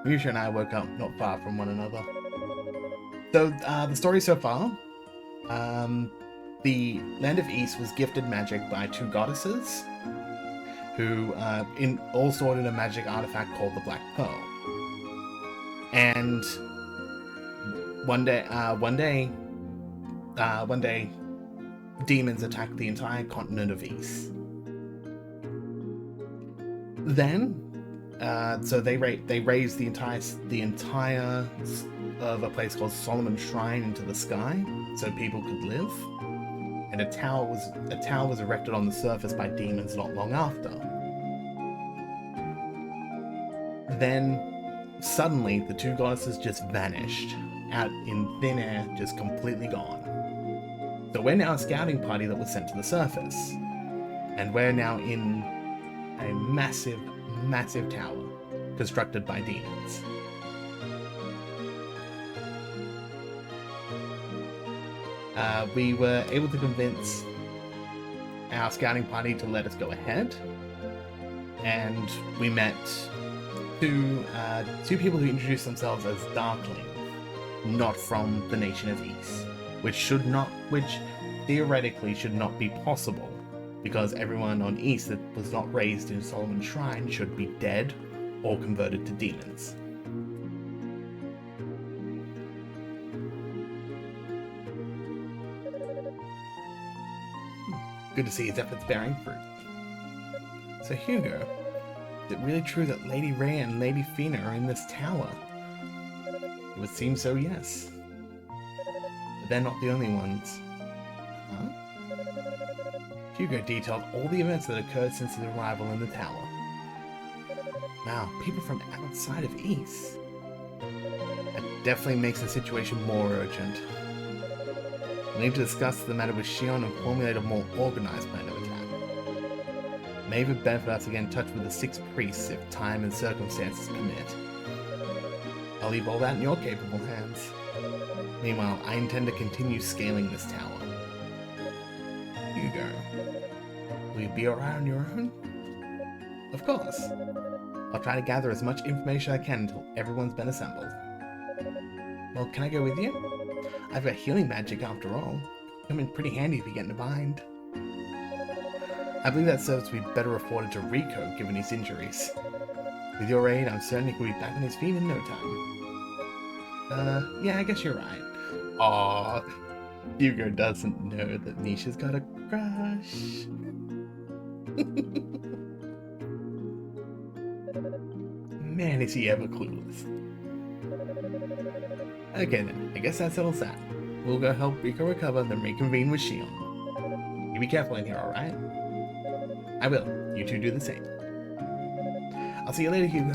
A: Miusha and I woke up not far from one another. So, the story so far, the land of Ys was gifted magic by 2 goddesses, who all stored in a magic artifact called the Black Pearl. And one day, demons attacked the entire continent of Ys. Then, so they raised the entire of a place called Solomon's Shrine into the sky, so people could live. And a tower was erected on the surface by demons not long after. Then, suddenly, the 2 goddesses just vanished, out in thin air, just completely gone. So we're now a scouting party that was sent to the surface. And we're now in a massive, massive tower, constructed by demons. We were able to convince our scouting party to let us go ahead, and we met two people who introduced themselves as Darklings, not from the nation of Ys, which theoretically should not be possible, because everyone on Ys that was not raised in Solomon's Shrine should be dead or converted to demons. Good to see his efforts bearing fruit. So Hugo, is it really true that Lady Rhea and Lady Fina are in this tower? It would seem so, yes. But they're not the only ones. Huh? Hugo detailed all the events that occurred since his arrival in the tower. Wow, people from outside of Ys. That definitely makes the situation more urgent. We need to discuss the matter with Shion and formulate a more organized plan of attack. May even benefit us to get in touch with the 6 priests if time and circumstances permit. I'll leave all that in your capable hands. Meanwhile, I intend to continue scaling this tower. Hugo, will you be alright on your own? Of course. I'll try to gather as much information I can until everyone's been assembled. Well, can I go with you? I've got healing magic after all. Come in pretty handy if you get in a bind. I believe that service will be better afforded to Rico given his injuries. With your aid, I'm certain he could be back on his feet in no time. Yeah, I guess you're right. Aww, Hugo doesn't know that Nisha's got a crush. Man, is he ever clueless. Okay then, I guess that settles that. We'll go help Rico recover, then reconvene with Shion. You be careful in here, alright? I will. You two do the same. I'll see you later, Hugo.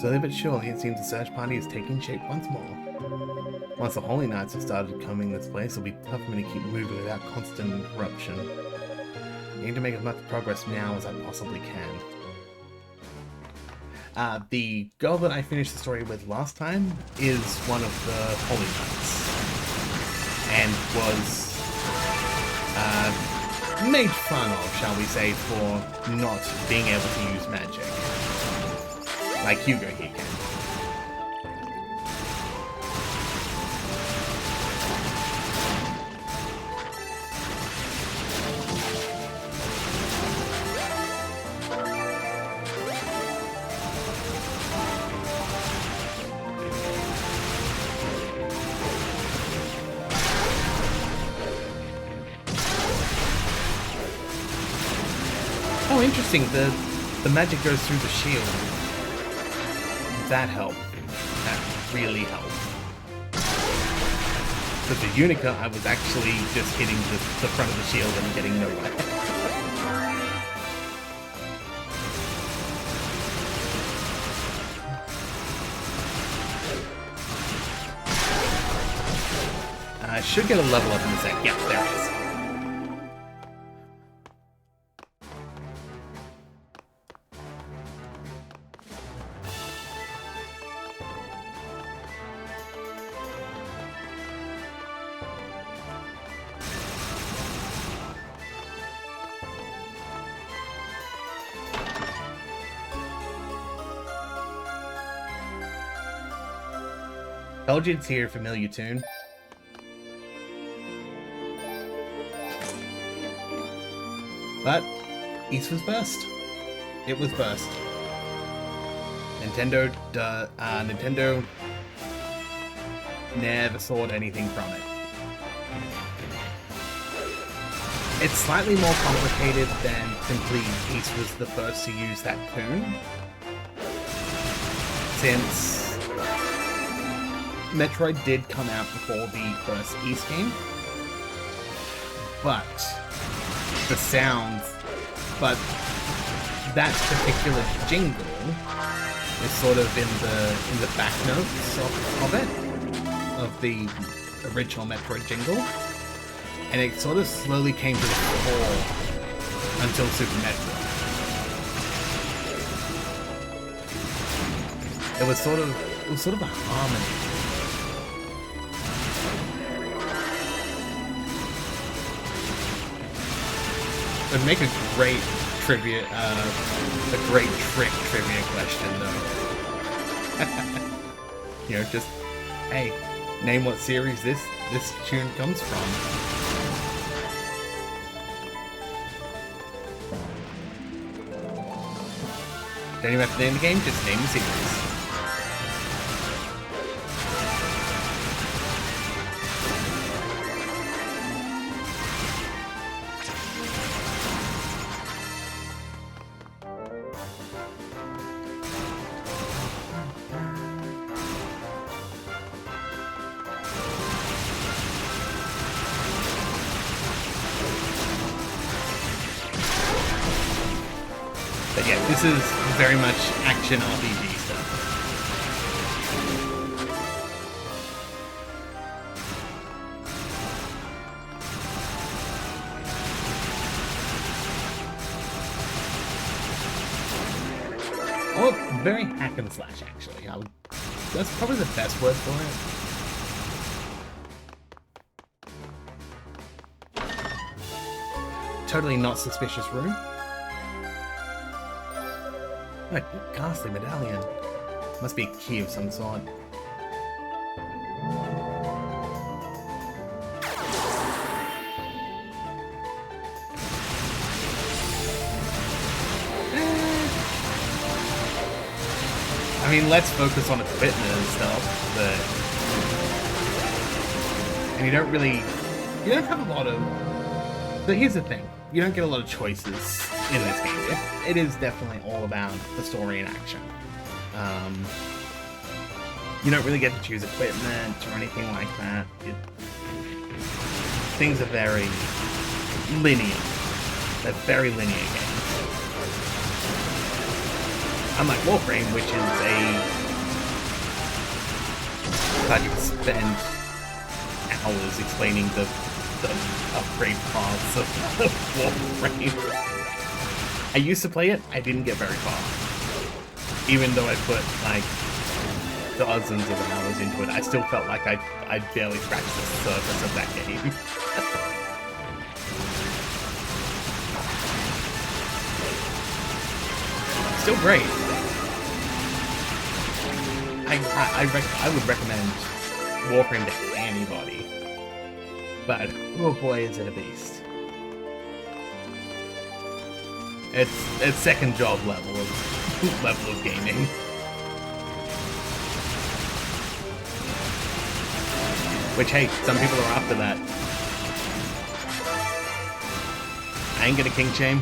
A: Slowly but surely, it seems the search party is taking shape once more. Once the Holy Knights have started coming this place, it'll be tough for me to keep moving without constant interruption. I need to make as much progress now as I possibly can. The girl that I finished the story with last time is one of the Holy Knights, and was made fun of, shall we say, for not being able to use magic. Like Hugo here can. Oh, interesting. The magic goes through the shield. That helped. That really helped. With the Unica, I was actually just hitting the front of the shield and getting nowhere. I should get a level up in a sec. Yeah, there it is. Told you to hear a familiar tune. But East was burst. It was burst. Nintendo never thought anything from it. It's slightly more complicated than simply East was the first to use that tune, since Metroid did come out before the first East game, but the sounds, but that particular jingle is sort of in the back notes of it, of the original Metroid jingle, and it sort of slowly came to the fore until Super Metroid. It was sort of a harmony. It would make a great trivia, a great trick trivia question, though. You know, just, hey, name what series this tune comes from. Don't even have to name the game, just name the series. But yeah, this is very much action RPG stuff. very hack and slash, actually. That's probably the best word for it. Totally not suspicious room. A ghastly medallion. Must be a key of some sort. I mean, let's focus on equipment and stuff, but... And you don't have a lot of... But here's the thing, you don't get a lot of choices in this game. It is definitely all about the story and action. You don't really get to choose equipment or anything like that. Things are very linear. They're very linear games. Unlike Warframe, which is glad you can spend hours explaining the upgrade paths of Warframe. I used to play it, I didn't get very far. Even though I put like dozens of hours into it, I still felt like I barely scratched the surface of that game. Still great. I would recommend Warframe to anybody, but oh boy, is it a beast! It's second job level of gaming. Which, hey, some people are after that. I ain't gonna king shame.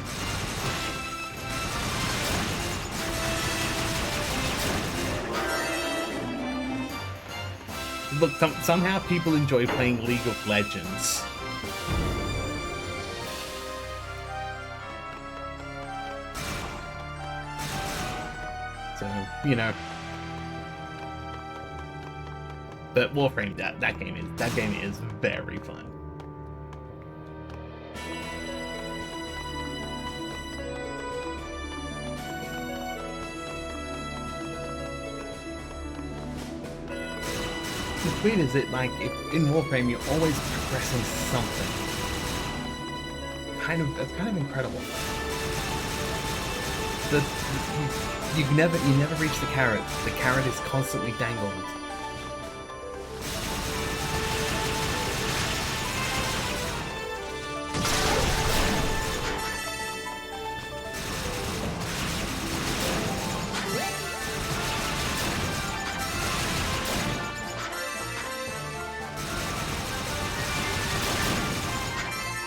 A: Look, somehow people enjoy playing League of Legends. So, you know. But Warframe, that game is very fun. What's weird is that, like, in Warframe, you're always progressing something. It's kind of incredible. You never reach the carrot. The carrot is constantly dangled.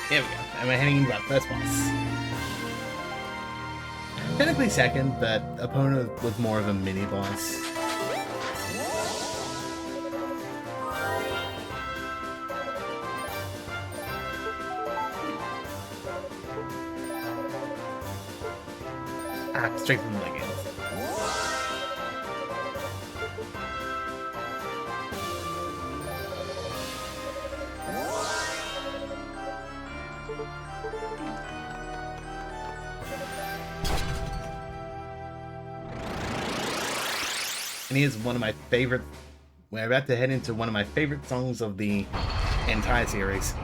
A: There we go, and we're heading into our first boss. Technically second, but opponent was more of a mini-boss. Straight from the leggings. And here's one of my favorite... We're about to head into one of my favorite songs of the entire series.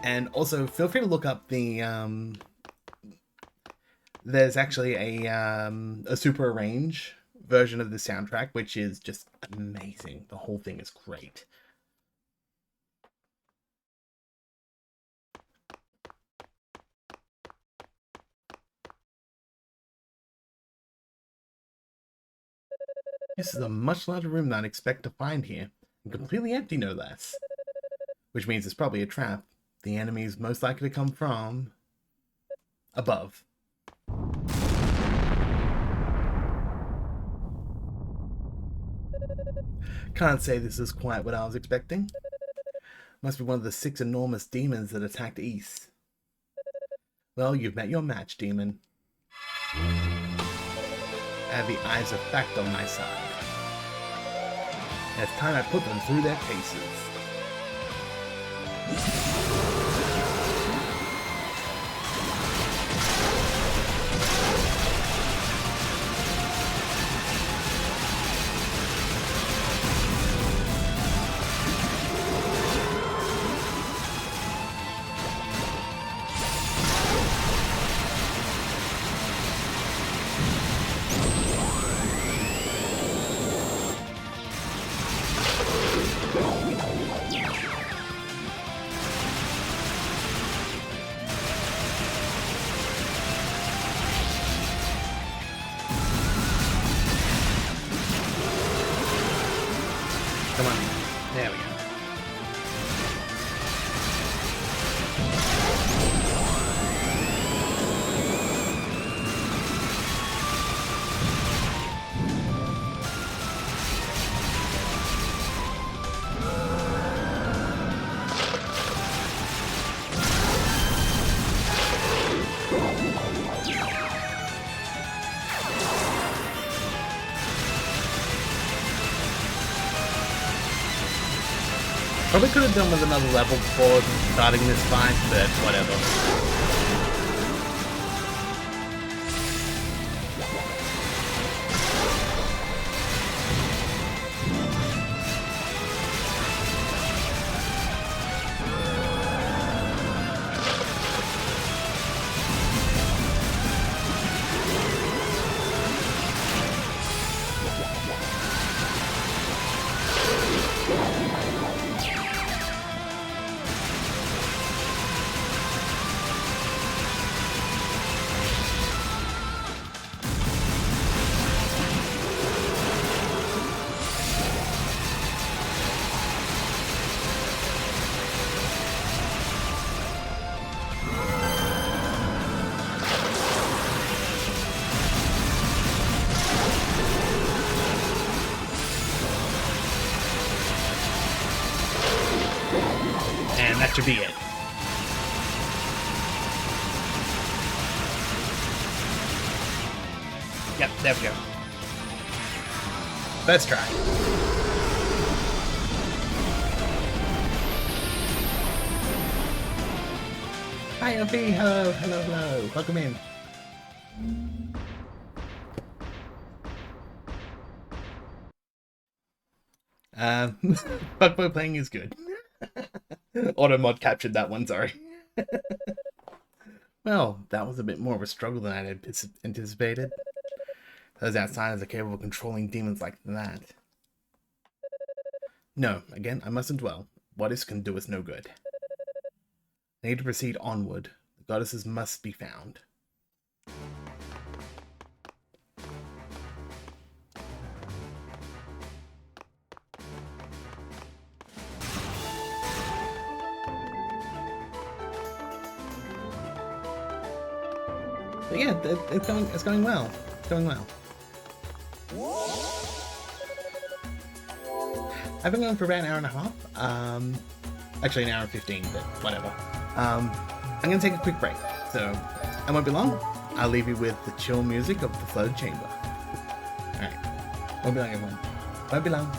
A: And also, feel free to look up the... There's actually a super arrange version of the soundtrack, which is just amazing. The whole thing is great. This is a much larger room than I'd expect to find here, and completely empty no less. Which means it's probably a trap. The enemy's most likely to come from... above. Can't say this is quite what I was expecting. Must be one of the 6 enormous demons that attacked East. Well, you've met your match, demon. I have the eyes of fact on my side. And it's time I put them through their paces. There we go. Probably could have done with another level before starting this fight, but whatever. And that should be it. Yep, there we go. First try. Hi, Opie. Hello, hello, hello. Welcome in. Bugbo playing is good. Auto mod captured that one, sorry. Well, that was a bit more of a struggle than I had anticipated. Those outsiders are capable of controlling demons like that. No, again, I mustn't dwell. What is can do us no good. I need to proceed onward. The goddesses must be found. But yeah, it's going well. It's going well. I've been going for about an hour and a half. Actually an hour and 15, but whatever. I'm gonna take a quick break, so I won't be long. I'll leave you with the chill music of the flooded chamber. Alright. Won't be long, everyone. Won't be long.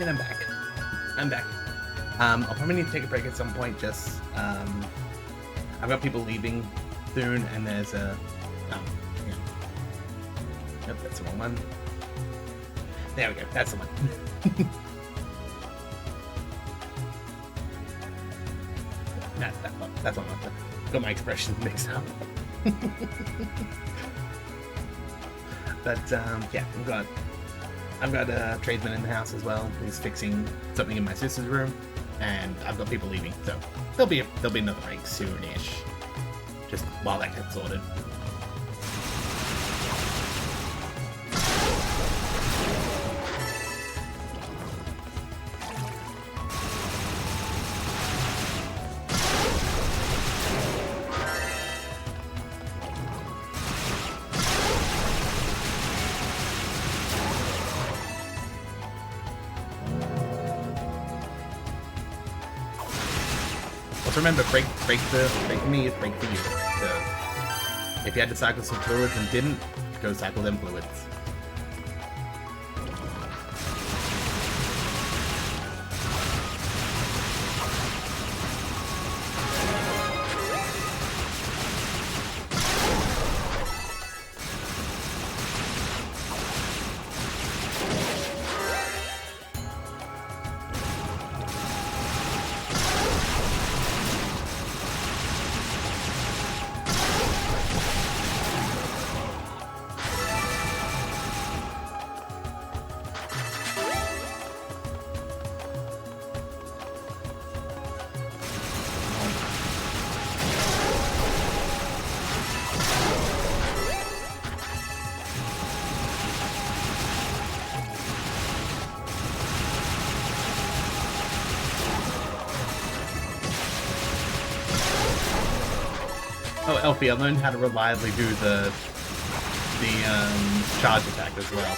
A: And I'm back. I'll probably need to take a break at some point. Just I've got people leaving soon, and there's a yeah. Yep, that's the wrong one. There we go. That's the one. That's one. Got my expressions mixed up. But yeah, I've got a tradesman in the house as well who's fixing something in my sister's room, and I've got people leaving, so there'll be another break soonish, just while that gets sorted. Also remember, break for me is break for you. So if you had to cycle some fluids and didn't, go cycle them fluids. Oh, Elfie, I learned how to reliably do the charge attack as well.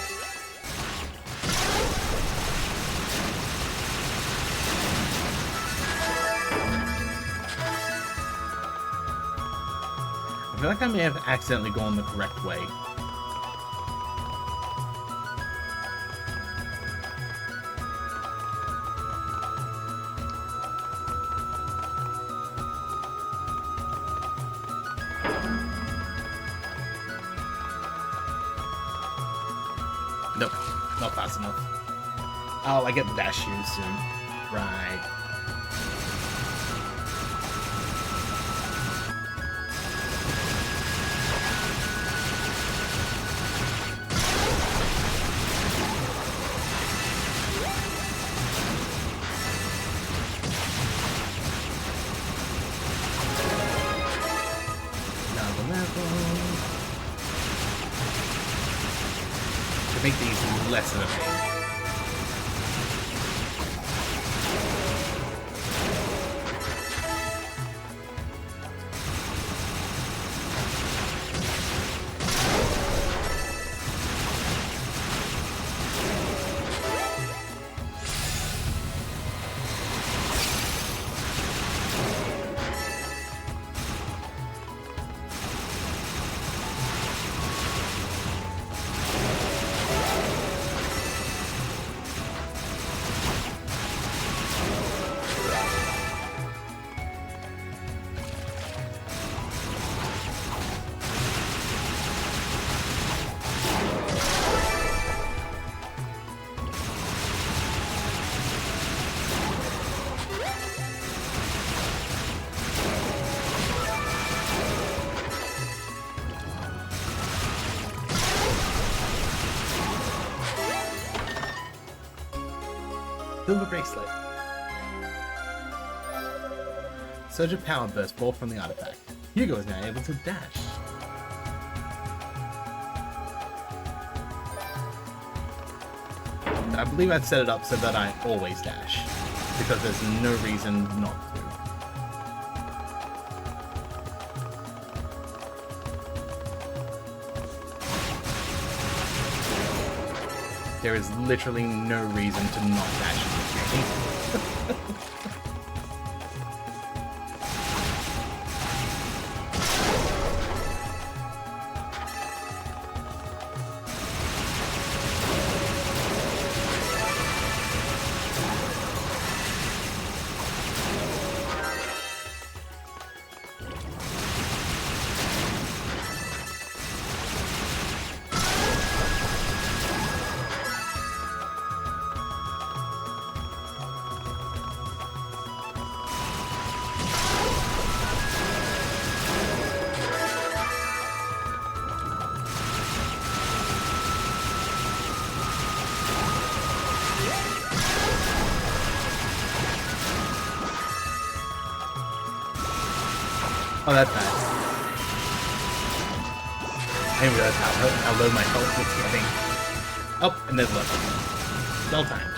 A: I feel like I may have accidentally gone the correct way. Nope, not fast enough. Oh, I get the dash shoes soon. Right. Another level. To make these less of a pain. Silver bracelet. Surge of power burst forth from the artifact. Hugo is now able to dash. I believe I've set it up so that I always dash, because there's no reason not to. There is literally no reason to not dash in this game. Oh, that's nice. I didn't realize how low my health was getting. Oh, and there's level. Well timed.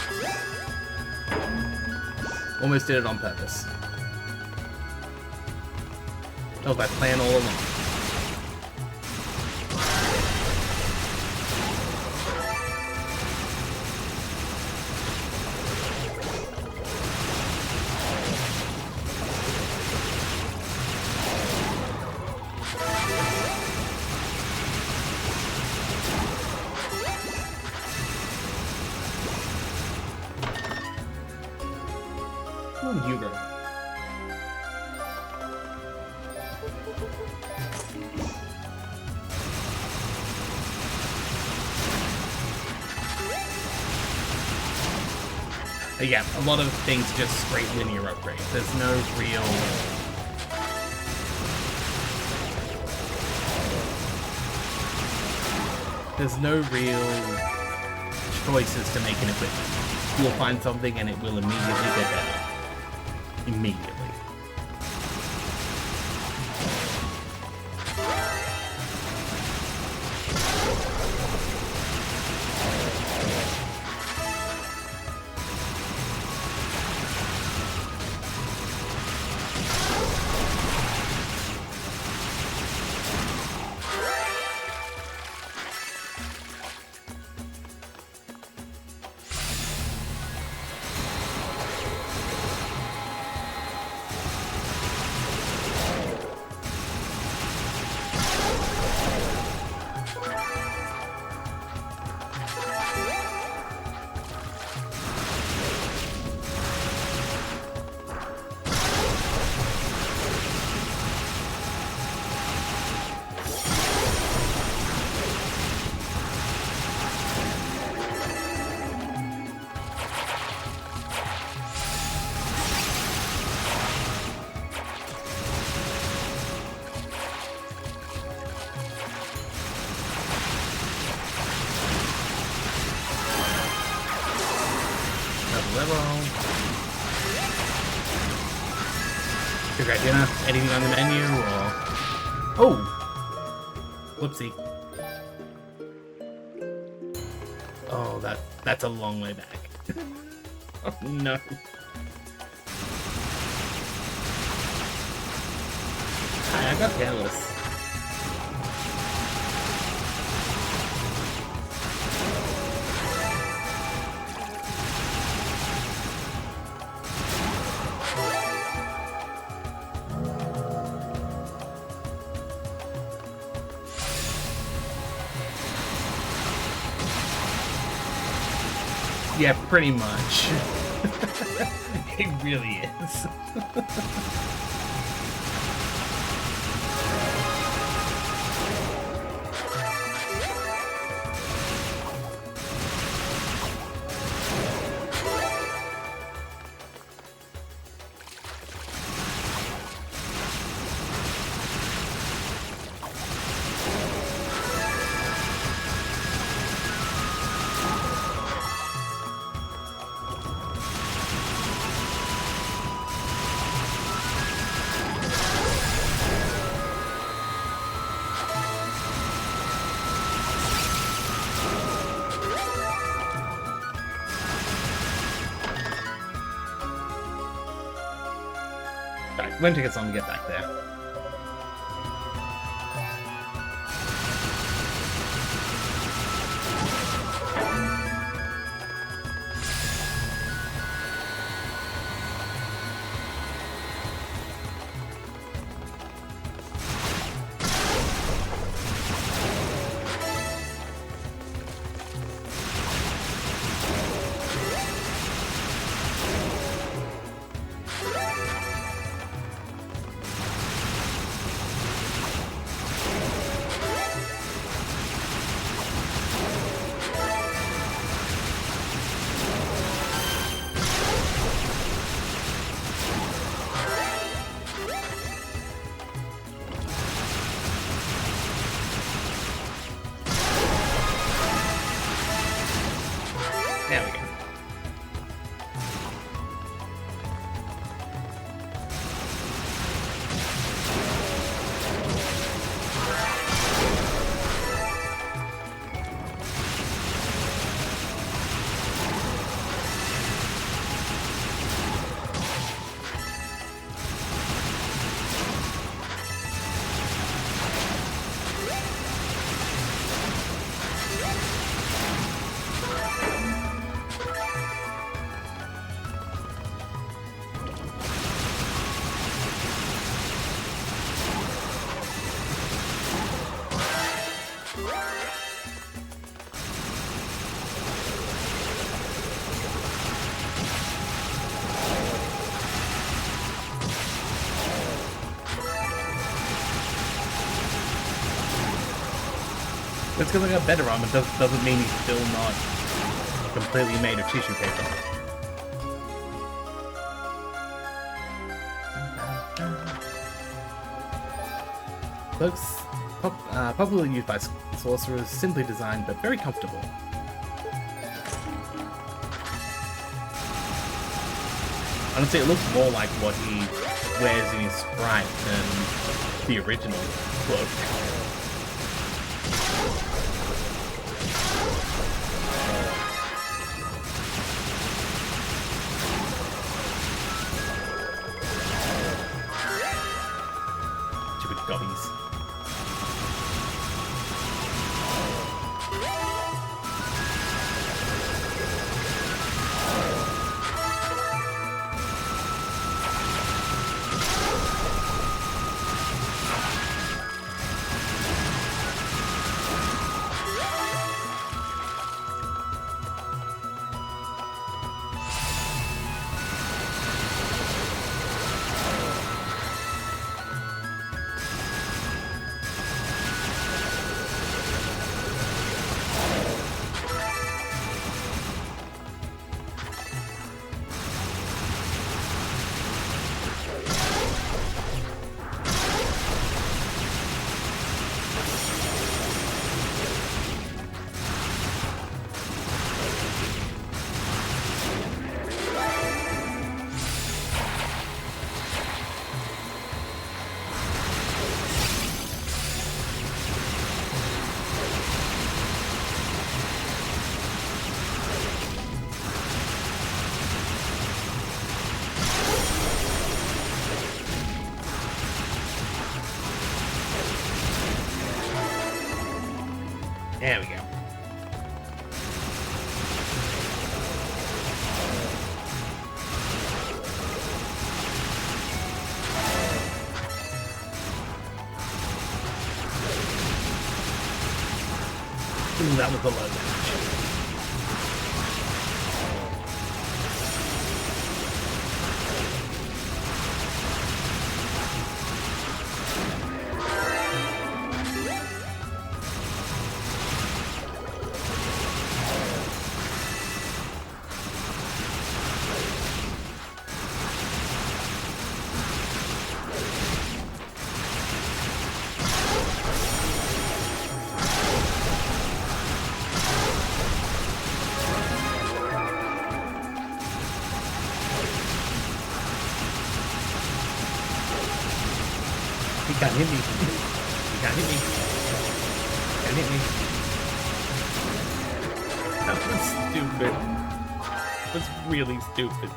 A: Almost did it on purpose. That was my plan all along. Hugo. Yeah, a lot of things just straight linear upgrades. There's no real... There's no real choices to make an equipment. You'll find something and it will immediately get better. Immediately. Figure out dinner, anything on the menu, or... Oh! Whoopsie. Oh, that's a long way back. Oh, no. Hi, I got careless. Yeah, pretty much. It really is. It won't take us long to get back there. There we go. Just because I got better armor doesn't mean he's still not completely made of tissue paper. Cloaks, popularly used by sorcerers, simply designed but very comfortable. Honestly, it looks more like what he wears in his Sprite than the original cloak. Stupid gobbies. There we go. Ooh, that was a low damage. He can't hit me. He can't hit me. He can't hit me. That was stupid. That was really stupid.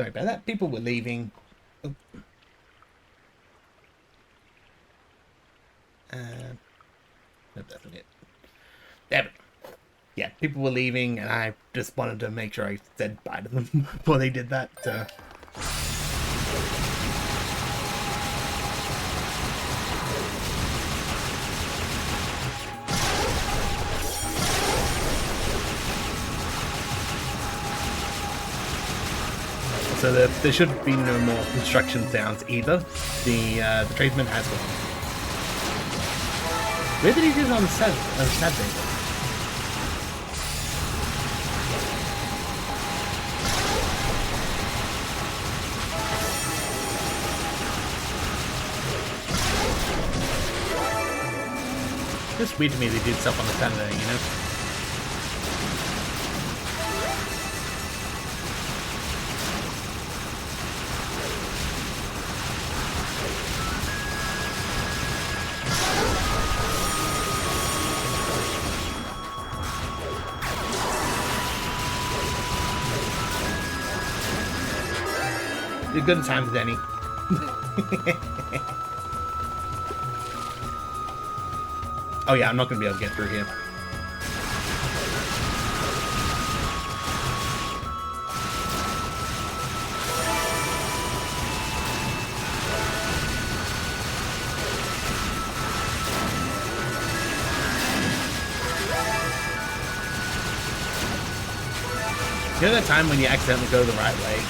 A: Sorry about that. People were leaving. Oh. No, that's not it. Damn it. Yeah, people were leaving, and I just wanted to make sure I said bye to them before they did that. So there should be no more construction sounds either. The tradesman has gone. Where did he do it on Saturday? It's weird to me they did stuff on a Saturday, you know? You're good at times, Danny. Oh yeah, I'm not gonna be able to get through here. You know that time when you accidentally go the right way?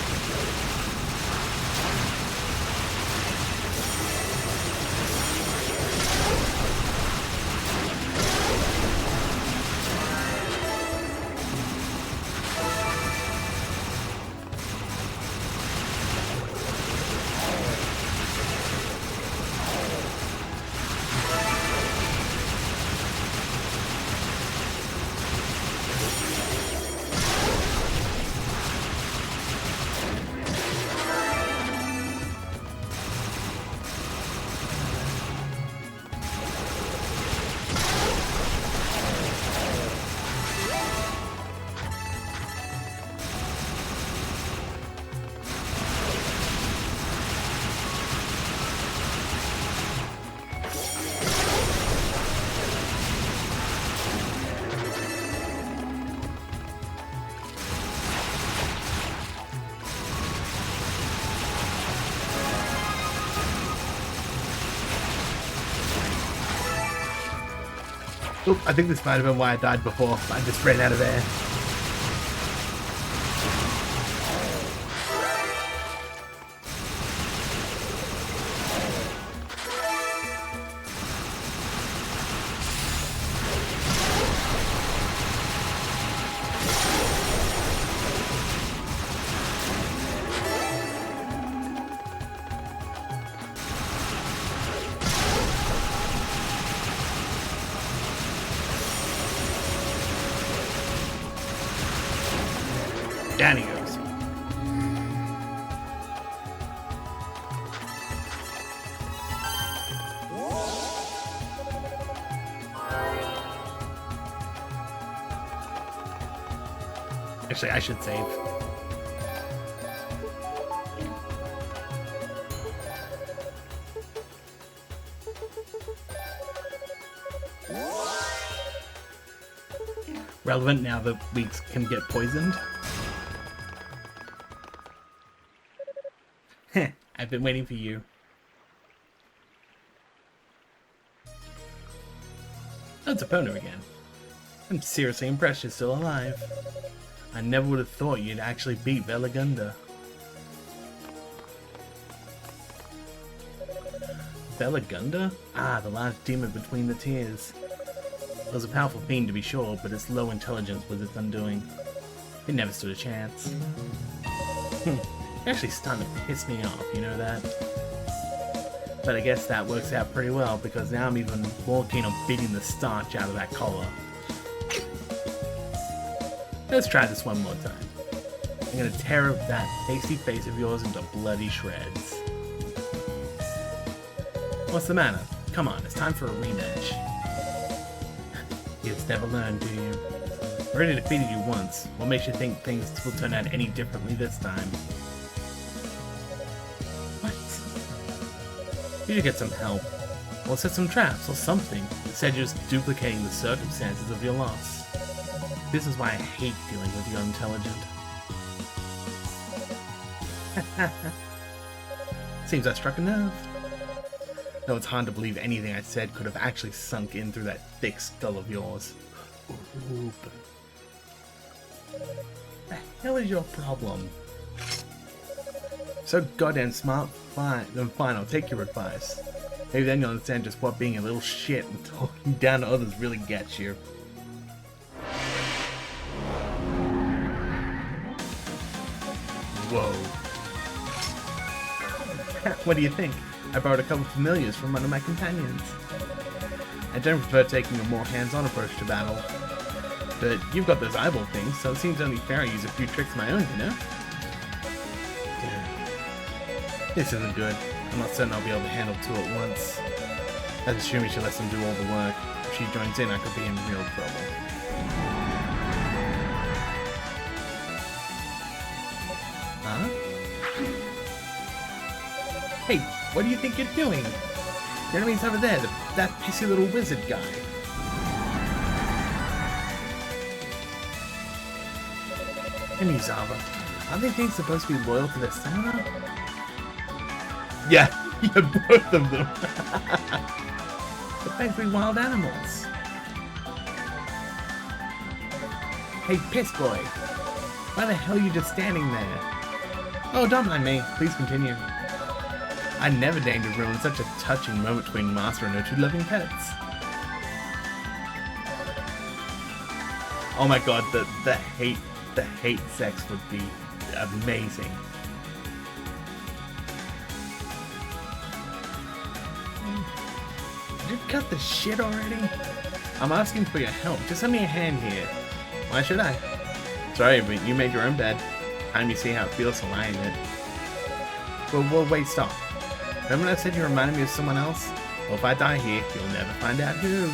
A: Oop, I think this might have been why I died before. I just ran out of air. Down he goes. Actually, I should save. Relevant now that we can get poisoned. I've been waiting for you. Oh, it's Epona again. I'm seriously impressed you're still alive. I never would have thought you'd actually beat Velagunda. Velagunda? Ah, the last demon between the tears. It was a powerful fiend to be sure, but its low intelligence was its undoing. It never stood a chance. You're actually starting to piss me off, you know that? But I guess that works out pretty well, because now I'm even more keen on beating the starch out of that collar. Let's try this one more time. I'm gonna tear that pasty face of yours into bloody shreds. What's the matter? Come on, it's time for a rematch. You just never learn, do you? I already defeated you once. What makes you think things will turn out any differently this time? You should get some help. Or set some traps or something, instead of just duplicating the circumstances of your loss. This is why I hate dealing with the unintelligent. Seems I struck a nerve. Though it's hard to believe anything I said could have actually sunk in through that thick skull of yours. Oop. The hell is your problem? So goddamn smart, fine, then fine, I'll take your advice. Maybe then you'll understand just what being a little shit and talking down to others really gets you. Whoa. What do you think? I borrowed a couple familiars from one of my companions. I don't prefer taking a more hands-on approach to battle. But you've got those eyeball things, so it seems only fair I use a few tricks of my own, you know? This isn't good. I'm not certain I'll be able to handle two at once. That's assuming she lets them do all the work. If she joins in, I could be in real trouble. Huh? Hey, what do you think you're doing? Your enemy's over there, that pissy little wizard guy. Hey, Mizawa, aren't they things supposed to be loyal to their stamina? Yeah, both of them. They're basically wild animals. Hey, piss boy. Why the hell are you just standing there? Oh, don't mind me. Please continue. I never deigned to ruin such a touching moment between master and her two loving pets. Oh my god, the hate sex would be amazing. Did you cut the shit already? I'm asking for your help. Just lend me a hand here. Why should I? Sorry, but you made your own bed. Time you see how it feels to lie in it. Well, wait, stop. Remember when I said you reminded me of someone else? Well, if I die here, you'll never find out who.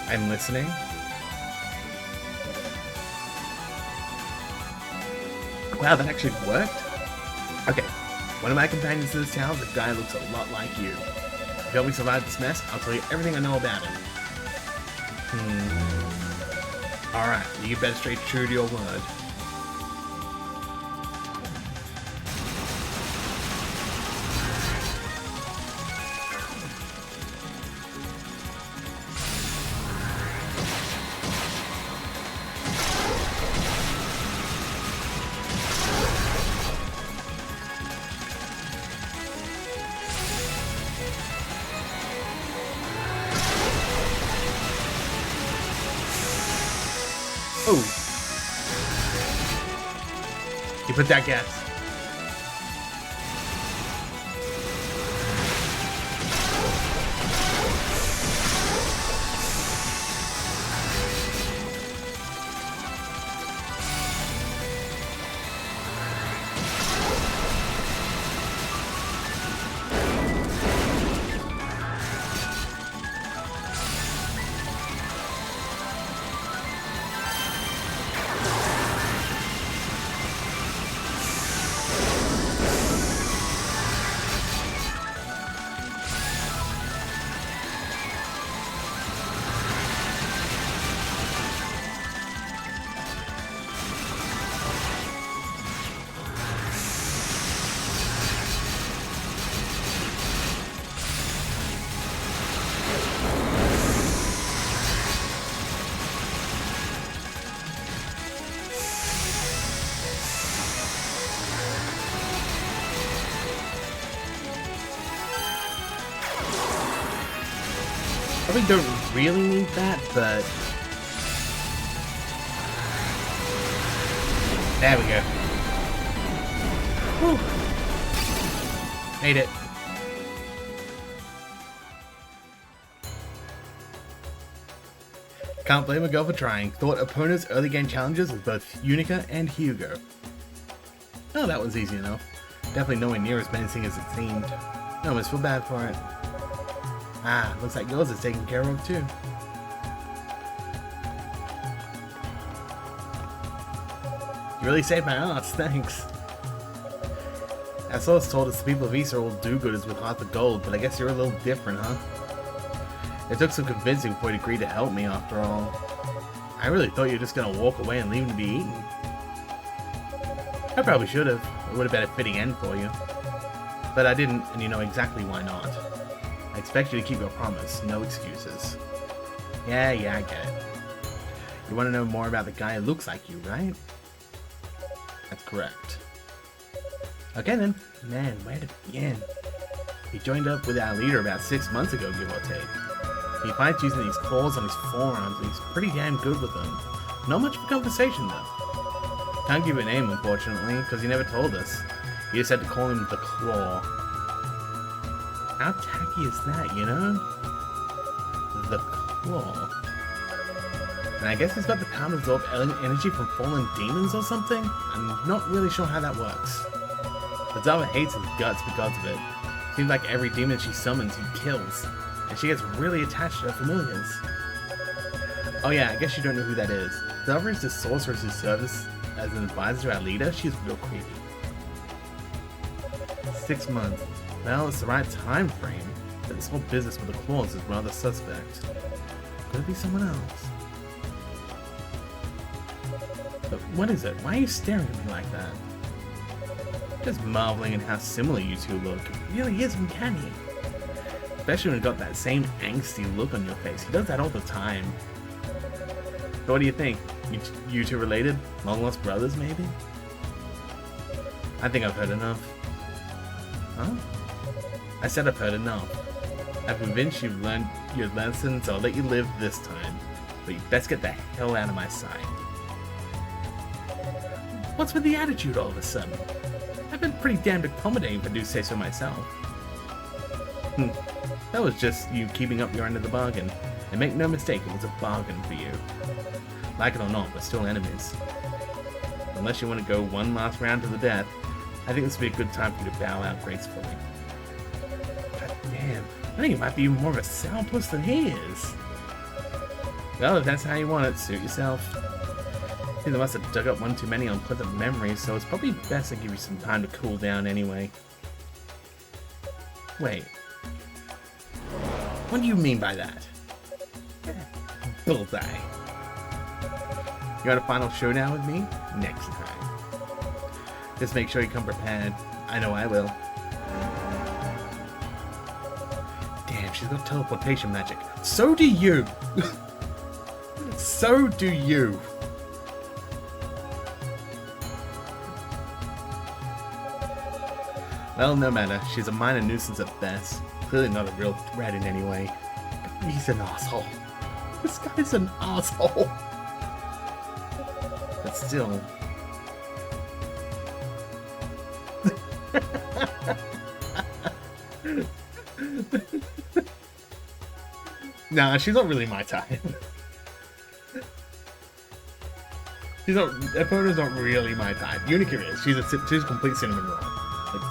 A: I'm listening. Wow, that actually worked? Okay, one of my companions in this town is a guy who looks a lot like you. If you help me survive this mess, I'll tell you everything I know about him. Alright, you better stay true to your word. Oh! You put that gas. Probably don't really need that, but... There we go. Whew. Made it. Can't blame a girl for trying. Thought opponents' early game challenges with both Unica and Hugo. Oh, that was easy enough. Definitely nowhere near as menacing as it seemed. I almost feel bad for it. Ah, looks like yours is taken care of too. You really saved my ass, thanks. I saw us told us the people of East are all do-gooders with hearts of gold, but I guess you're a little different, huh? It took some convincing before you agreed to help me, after all. I really thought you were just gonna walk away and leave him to be eaten. I probably should have. It would have been a fitting end for you. But I didn't, and you know exactly why not. I expect you to keep your promise, no excuses. Yeah, I get it. You want to know more about the guy who looks like you, right? That's correct. Okay then. Man, where to begin? He joined up with our leader about 6 months ago, give or take. He fights using these claws on his forearms, and he's pretty damn good with them. Not much of a conversation, though. Can't give you a name, unfortunately, because he never told us. He just had to call him the Claw. How tacky is that, you know? The Claw. And I guess he's got the power to absorb energy from fallen demons or something? I'm not really sure how that works. But Zava hates his guts because of it. Seems like every demon she summons, he kills. And she gets really attached to her familiars. Oh yeah, I guess you don't know who that is. Zava is the sorceress who serves as an advisor to our leader. She's real creepy. 6 months. Well, it's the right time frame. But this whole business with the claws is rather suspect. Could it be someone else? But what is it? Why are you staring at me like that? Just marveling at how similar you two look. It really is uncanny. Especially when you've got that same angsty look on your face. He does that all the time. So what do you think? You two related? Long lost brothers, maybe? I think I've heard enough. Huh? I said I've heard enough. I'm convinced you've learned your lesson, so I'll let you live this time. But you best get the hell out of my sight. What's with the attitude all of a sudden? I've been pretty damned accommodating, if I do say so myself. That was just you keeping up your end of the bargain. And make no mistake, it was a bargain for you. Like it or not, we're still enemies. Unless you want to go one last round to the death, I think this would be a good time for you to bow out gracefully. God damn, I think you might be even more of a sourpuss than he is. Well, if that's how you want it, suit yourself. I think they must have dug up one too many unpleasant memories, so it's probably best to give you some time to cool down anyway. Wait. What do you mean by that? Bullseye. You want a final showdown with me? Next time. Just make sure you come prepared. I know I will. Damn, she's got teleportation magic. So do you! So do you! Well, no matter. She's a minor nuisance at best. Clearly not a real threat in any way. He's an asshole. This guy's an asshole. But still. Nah, she's not really my type. Epona's not really my type. Unica is. She's a complete cinnamon roll.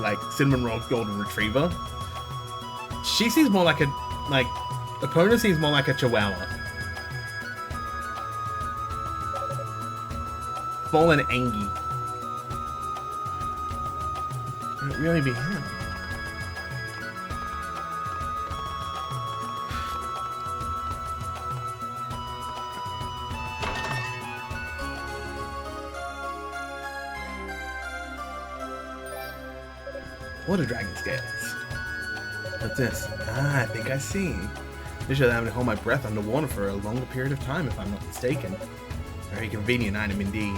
A: Like cinnamon roll golden retriever. She seems more like Epona seems more like a chihuahua. Fallen Angie. Can it really be him? Water dragon scales. What's this? Ah, I think I see. This should allow me to hold my breath underwater for a longer period of time, if I'm not mistaken. Very convenient item indeed.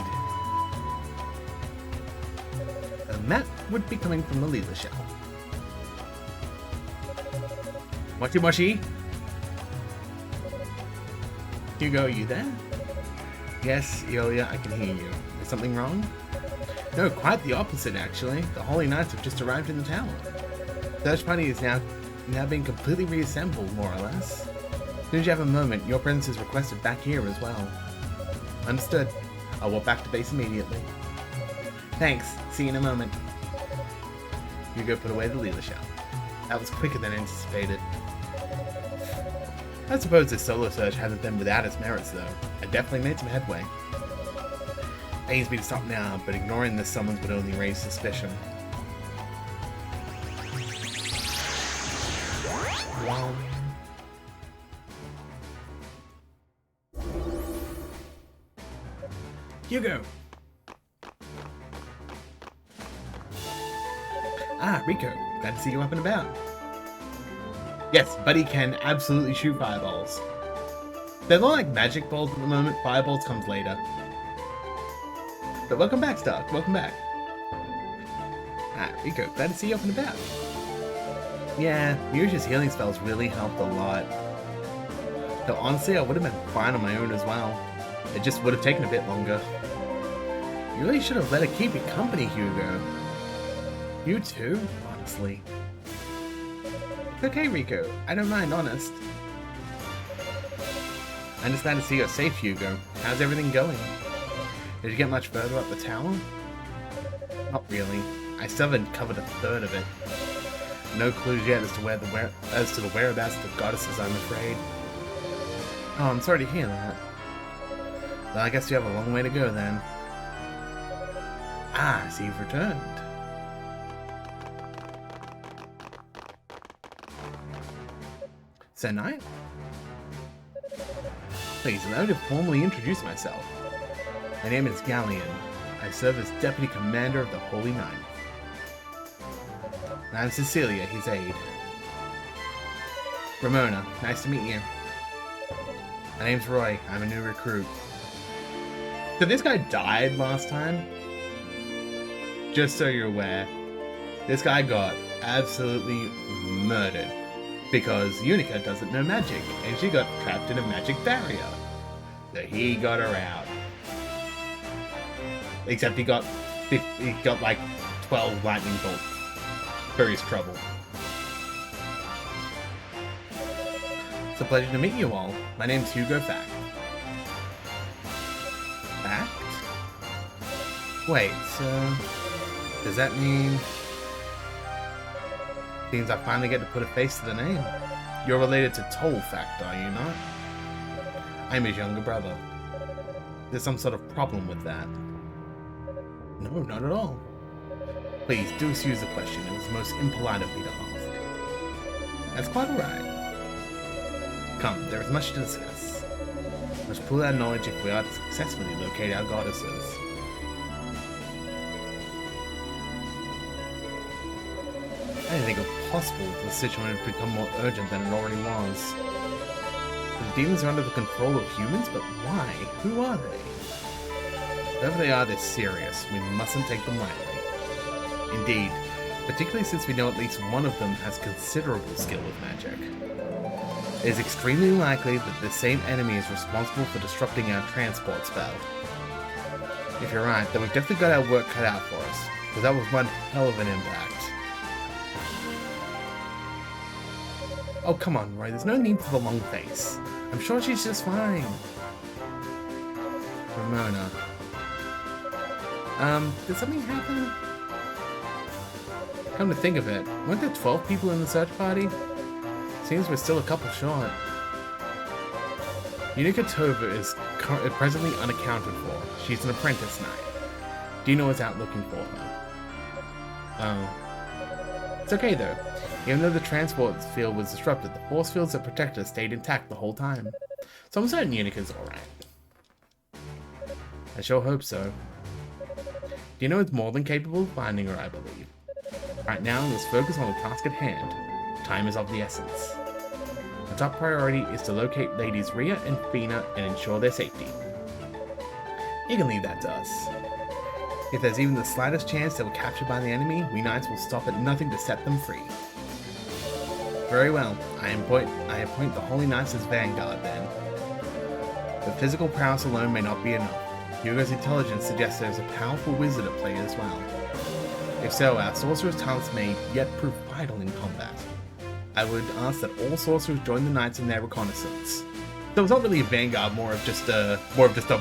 A: And that would be coming from the Leela shell. Mochi Mochi? Hugo, are you there? Yes, Eolia, I can hear you. Is something wrong? No, quite the opposite, actually. The Holy Knights have just arrived in the tower. The search party is now being completely reassembled, more or less. As soon as you have a moment, your presence is requested back here as well. Understood. I'll walk back to base immediately. Thanks. See you in a moment. Hugo put away the Leela shell. That was quicker than anticipated. I suppose this solo search hasn't been without its merits, though. I definitely made some headway. Pains me to stop now, but ignoring this summons would only raise suspicion. Hugo! Ah, Rico. Glad to see you up and about. Yes, Buddy can absolutely shoot fireballs. They're not like magic balls at the moment. Fireballs comes later. But welcome back, Stark. Welcome back. Ah, Rico. Glad to see you up and about. Yeah, Muriel's healing spells really helped a lot. Though honestly, I would have been fine on my own as well. It just would have taken a bit longer. You really should have let her keep you company, Hugo. You too, honestly. Okay, Rico. I don't mind, honest. I'm just glad to see you're safe, Hugo. How's everything going? Did you get much further up the tower? Not really. I still haven't covered a third of it. No clues yet as to the whereabouts of the goddesses, I'm afraid. Oh, I'm sorry to hear that. Well, I guess you have a long way to go then. Ah, I see you've returned. Sir Knight? Please allow me to formally introduce myself. My name is Galleon. I serve as Deputy Commander of the Holy Ninth. And I'm Cecilia, his aide. Ramona, nice to meet you. My name's Roy. I'm a new recruit. So this guy died last time? Just so you're aware, this guy got absolutely murdered because Unica doesn't know magic and she got trapped in a magic barrier. So he got her out. Except he got like 12 lightning bolts for his trouble. It's a pleasure to meet you all. My name's Hugo Fact. Fact? Wait, so does that mean... Seems I finally get to put a face to the name. You're related to Toll Fact, are you not? I'm his younger brother. There's some sort of problem with that. No, not at all. Please, do excuse the question. It was most impolite of me to ask. That's quite alright. Come, there is much to discuss. Let's pool our knowledge if we are to successfully locate our goddesses. I didn't think it was possible for the situation to become more urgent than it already was. The demons are under the control of humans, but why? Who are they? Whoever they are, they're serious. We mustn't take them lightly. Indeed, particularly since we know at least one of them has considerable skill with magic. It is extremely likely that the same enemy is responsible for disrupting our transport spell. If you're right, then we've definitely got our work cut out for us, because that was one hell of an impact. Oh, come on, Roy, there's no need for the long face. I'm sure she's just fine. Ramona. Did something happen? Come to think of it, weren't there 12 people in the search party? Seems we're still a couple short. Unica Tova is presently unaccounted for. She's an apprentice knight. Dino is out looking for her. Oh. It's okay though. Even though the transport field was disrupted, the force fields that protect us stayed intact the whole time. So I'm certain Unica's alright. I sure hope so. Dino is more than capable of finding her, I believe. Right now, let's focus on the task at hand. Time is of the essence. Our top priority is to locate ladies Rhea and Fina and ensure their safety. You can leave that to us. If there's even the slightest chance they were captured by the enemy, we knights will stop at nothing to set them free. Very well, I appoint the Holy Knights as vanguard then. But physical prowess alone may not be enough. Hugo's intelligence suggests there's a powerful wizard at play as well. If so, our sorcerer's talents may yet prove vital in combat. I would ask that all sorcerers join the knights in their reconnaissance. So it's not really a vanguard, more of just a blob, just a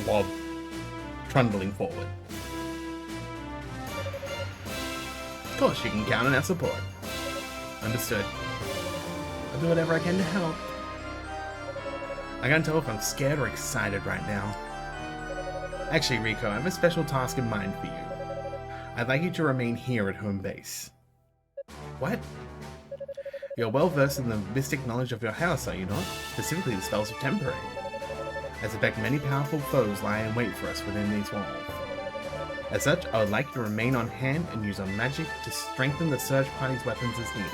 A: blob trundling forward. Of course, you can count on our support. Understood. I'll do whatever I can to help. I can't tell if I'm scared or excited right now. Actually, Rico, I have a special task in mind for you. I'd like you to remain here at home base. What? You're well versed in the mystic knowledge of your house, are you not? Specifically the spells of tempering. I suspect many powerful foes lie in wait for us within these walls. As such, I would like you to remain on hand and use our magic to strengthen the search party's weapons as needed.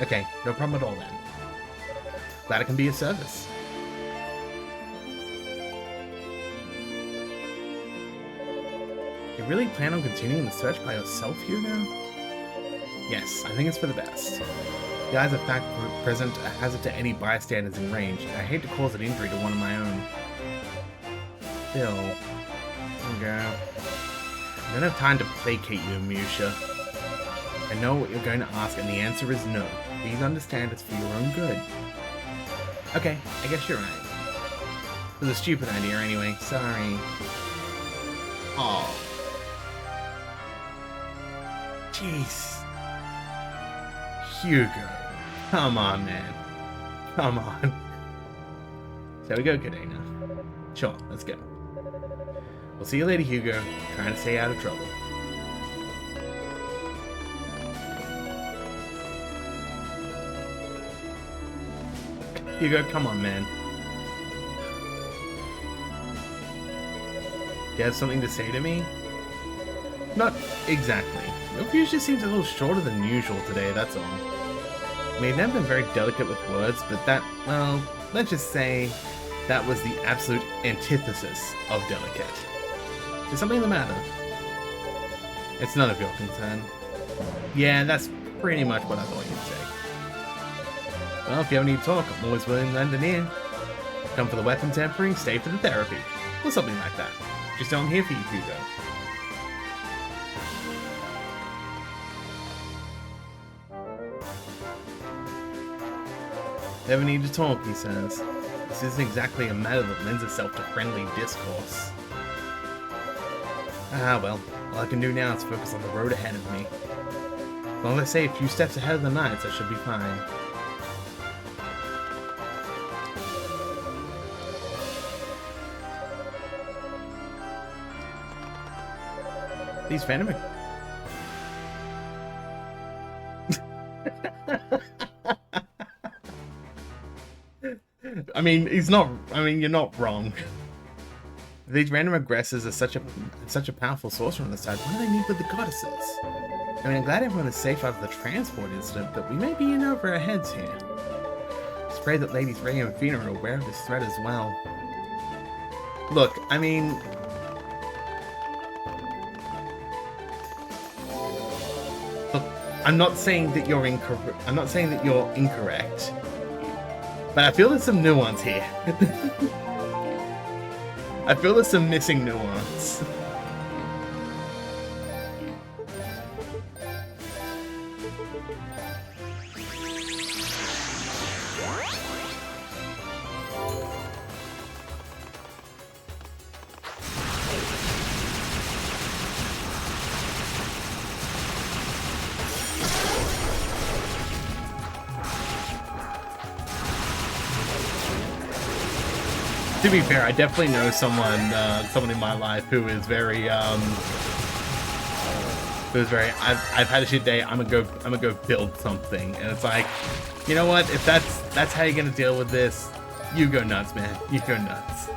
A: Okay, no problem at all then. Glad I can be of service. You really plan on continuing the search by yourself, Hugo? Yes, I think it's for the best. The eyes of fact present a hazard to any bystanders in range, and I hate to cause an injury to one of my own. Still, Hugo, I don't have time to placate you, Musha. I know what you're going to ask, and the answer is no. Please understand it's for your own good. Okay, I guess you're right. It was a stupid idea anyway, sorry. Oh. Jeez. Hugo. Come on, man. Come on. Shall we go, Kadena? Sure, let's go. We'll see you later, Hugo. Trying to stay out of trouble. Hugo, come on, man. You have something to say to me? Not exactly. Your view just seems a little shorter than usual today, that's all. I mean, I've never been very delicate with words, but that, well, let's just say that was the absolute antithesis of delicate. Is something the matter? It's none of your concern. Yeah, that's pretty much what I thought you'd say. Well, if you ever need to talk, I'm always willing to lend an ear. Come for the weapon tampering, stay for the therapy. Or something like that. Just don't hear for you, Hugo. Never need to talk, he says. This isn't exactly a matter that lends itself to friendly discourse. Ah, well, all I can do now is focus on the road ahead of me. As long as I stay a few steps ahead of the knights, I should be fine. These random... I mean, you're not wrong. These random aggressors are such a powerful sorcerer on the side. What do they need with the goddesses? I mean, I'm glad everyone is safe out of the transport incident, but we may be in over our heads here. Just pray that Ladies Ray and Fina are aware of this threat as well. Look, I mean... Look, I'm not saying that you're incorrect. I'm not saying that you're incorrect. But I feel there's some nuance here. I feel there's some missing nuance. To be fair, I definitely know someone in my life who is very, I've had a shit day. I'm gonna go build something, and it's like, you know what? If that's how you're gonna deal with this, you go nuts, man. You go nuts.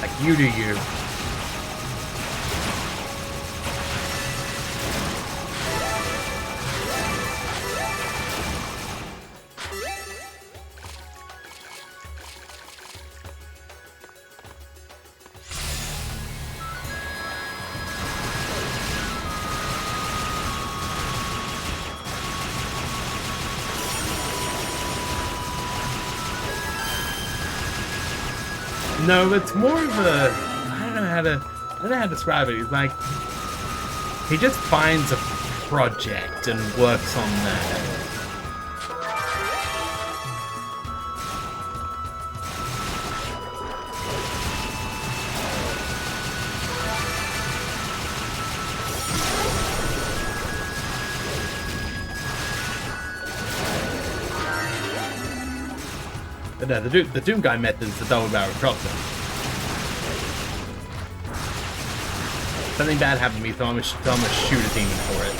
A: Like you do you. No, it's more of a, I don't know how to describe it. He's like, he just finds a project and works on that. But no, the Doom Guy method is the double barrel shotgun. Something bad happened to me, so I'm gonna shoot a demon for it.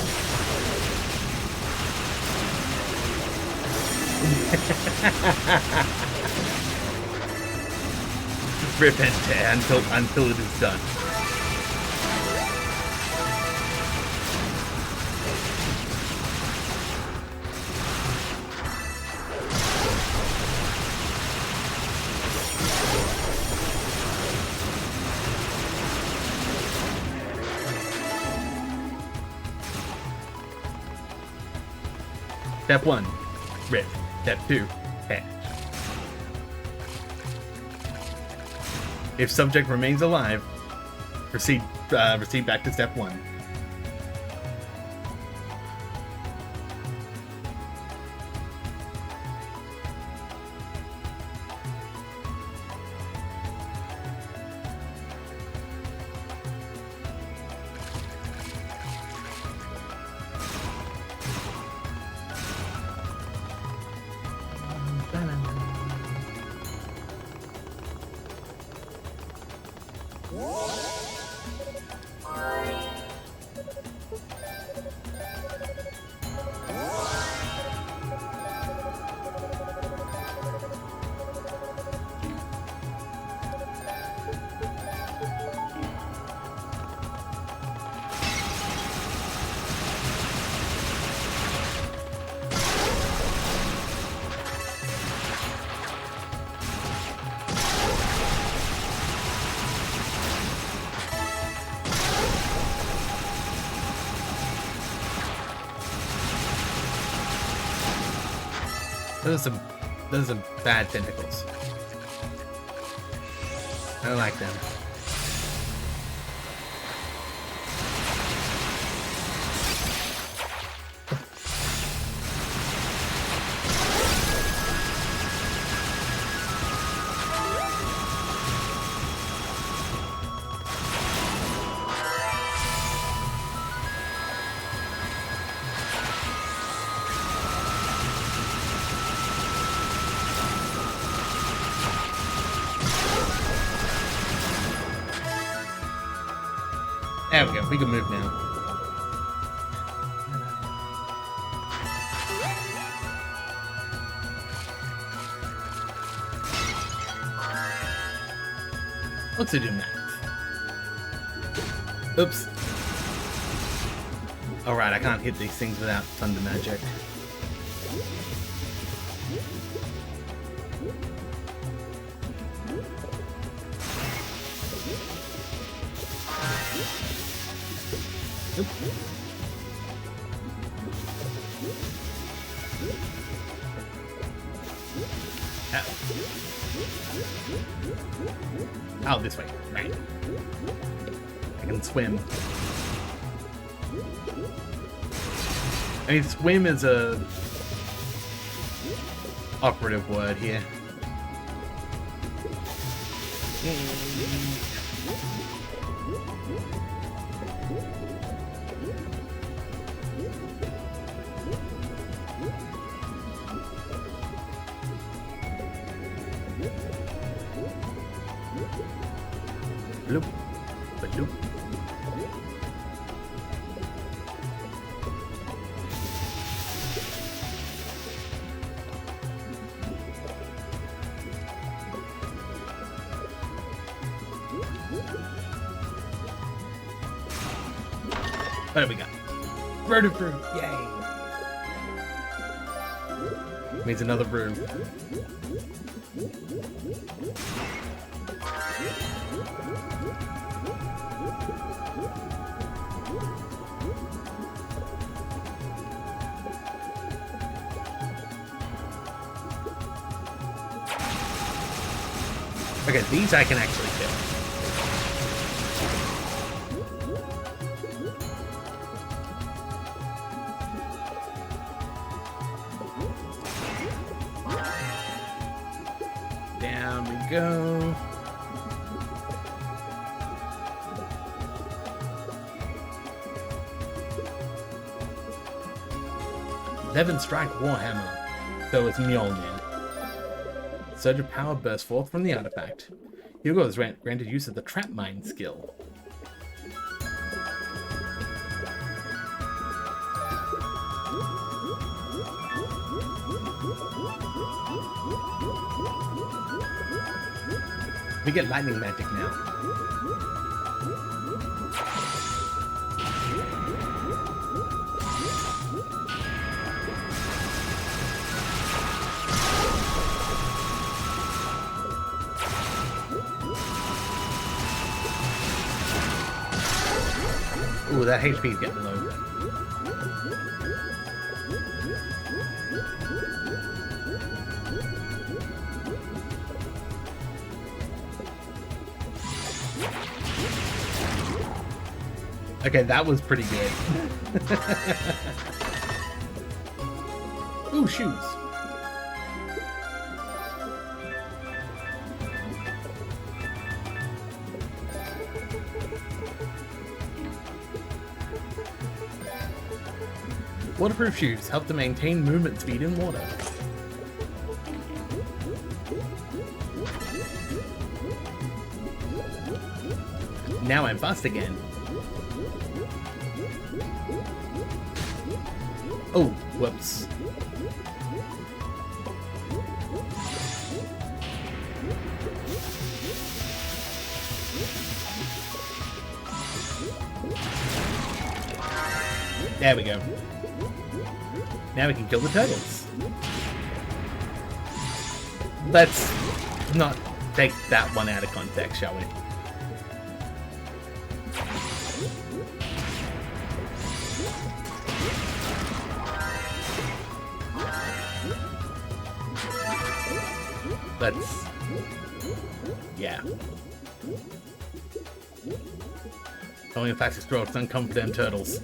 A: Rip and tear until it is done. Step 1, rip. Step 2, tear. If subject remains alive, proceed back to step 1. Those are bad tentacles. I don't like them. There we go, we can move now. Let's do math. Oops. Alright, I can't hit these things without thunder magic. Oop. Oh, this way. Right. I can swim. I mean, swim is a operative word here. Bloop, bloop. There we go. Road brew, yay! Means another brew. Okay, these I can actually kill. Down we go. Levin Strike Warhammer. So it's Mjolnir. surge of power bursts forth from the artifact. Hugo is granted use of the trap mine skill. We get lightning magic now. Ooh, that HP is getting low. Okay, that was pretty good. Ooh, shoes. Waterproof shoes help to maintain movement speed in water. Now I'm fast again. Oh, whoops. There we go. Now we can kill the turtles. Let's not take that one out of context, shall we? Let's... yeah. Only the fastest strokes don't come for them turtles.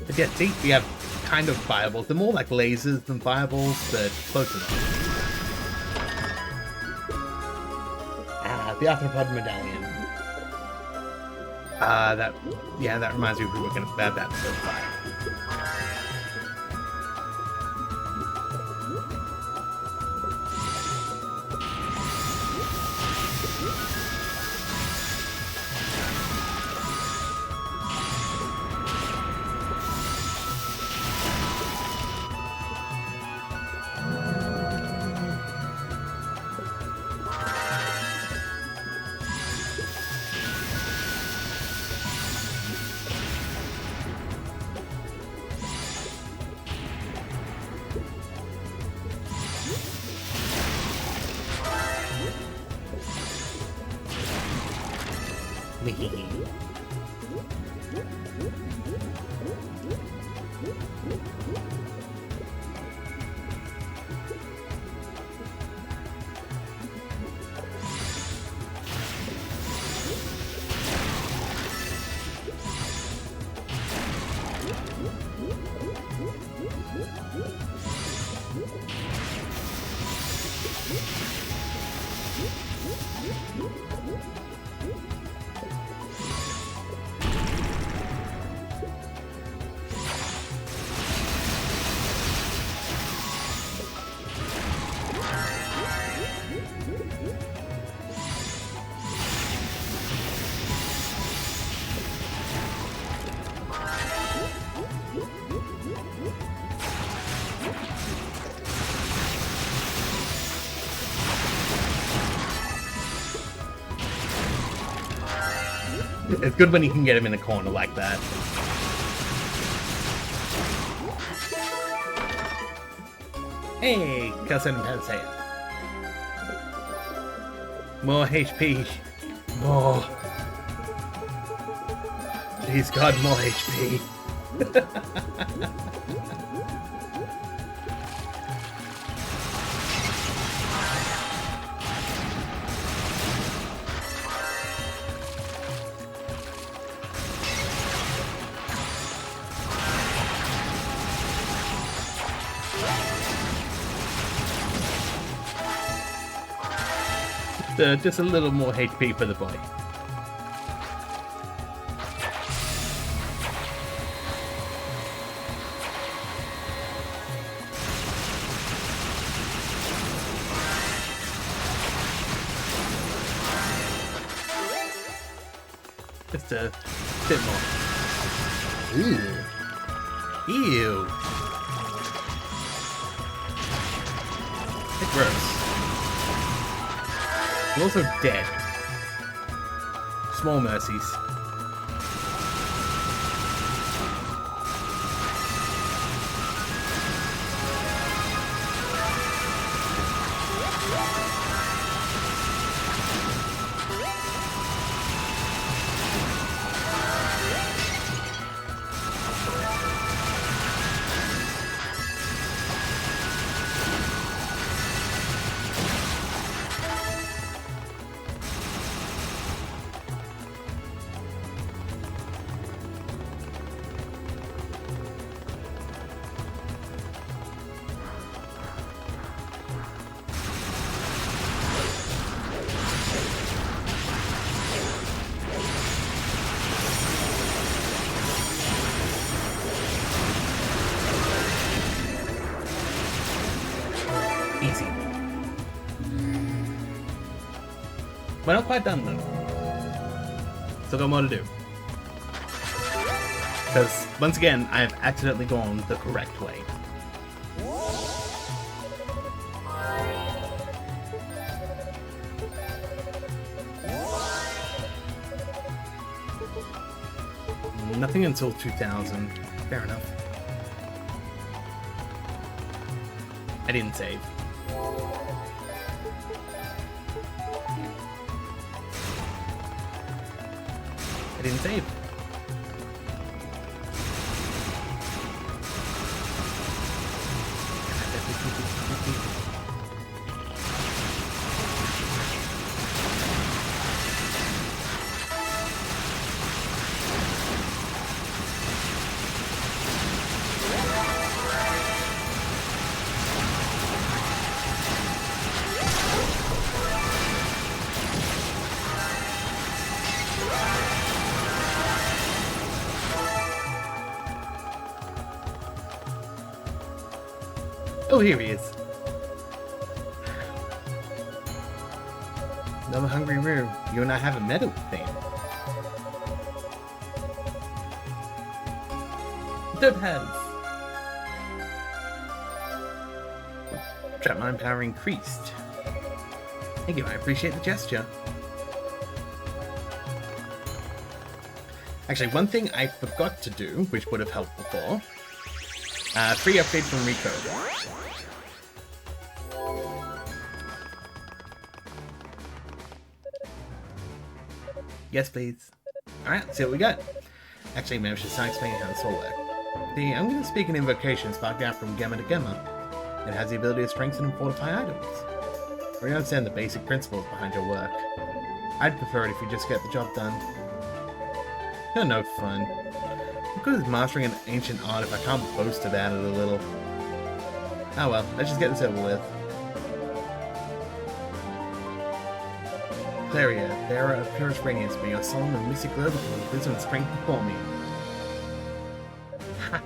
A: But yeah, see, we have kind of fireballs. They're more like lasers than fireballs, but close enough. Ah, the arthropod medallion. That reminds me we were going to grab that so far. It's good when you can get him in a corner like that. Hey, Cousin Panacea. More HP. More. Please God, more HP. Just a little more HP for the boy. Just a bit more. Ooh. Ew. It's gross. You're also dead. Small mercies. Easy. We're not quite done though. Still got more to do. Because, once again, I have accidentally gone the correct way. Nothing until 2000. Fair enough. I didn't save. I didn't save. Oh, here he is. Another hungry room. You and I haven't met a thing. Dope has. Trap mine power increased. Thank you, I appreciate the gesture. Actually, one thing I forgot to do, which would have helped before. Free upgrade from Rico. Yes, please. Alright, let's see what we got. Actually, maybe I should start explaining how this will work. I'm going to speak an invocation sparked out from Gemma to Gemma. It has the ability to strengthen and fortify items. We understand the basic principles behind your work. I'd prefer it if you just get the job done. You're no fun. What good is mastering an ancient art if I can't boast about it a little? Oh well, let's just get this over with. Claria, bearer of purest radiance, may your solemn and mystic glow become a wisdom and strength before me. Ha!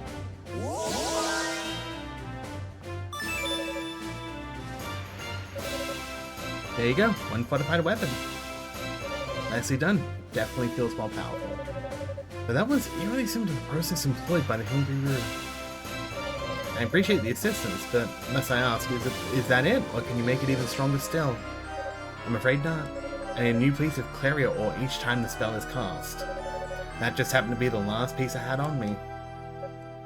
A: There you go, one fortified weapon. Nicely done. Definitely feels more powerful. But that was eerily similar to the process employed by the Hungry Room. I appreciate the assistance, but unless I ask, is that it? Or can you make it even stronger still? I'm afraid not. I need a new piece of Claria ore each time the spell is cast. That just happened to be the last piece I had on me.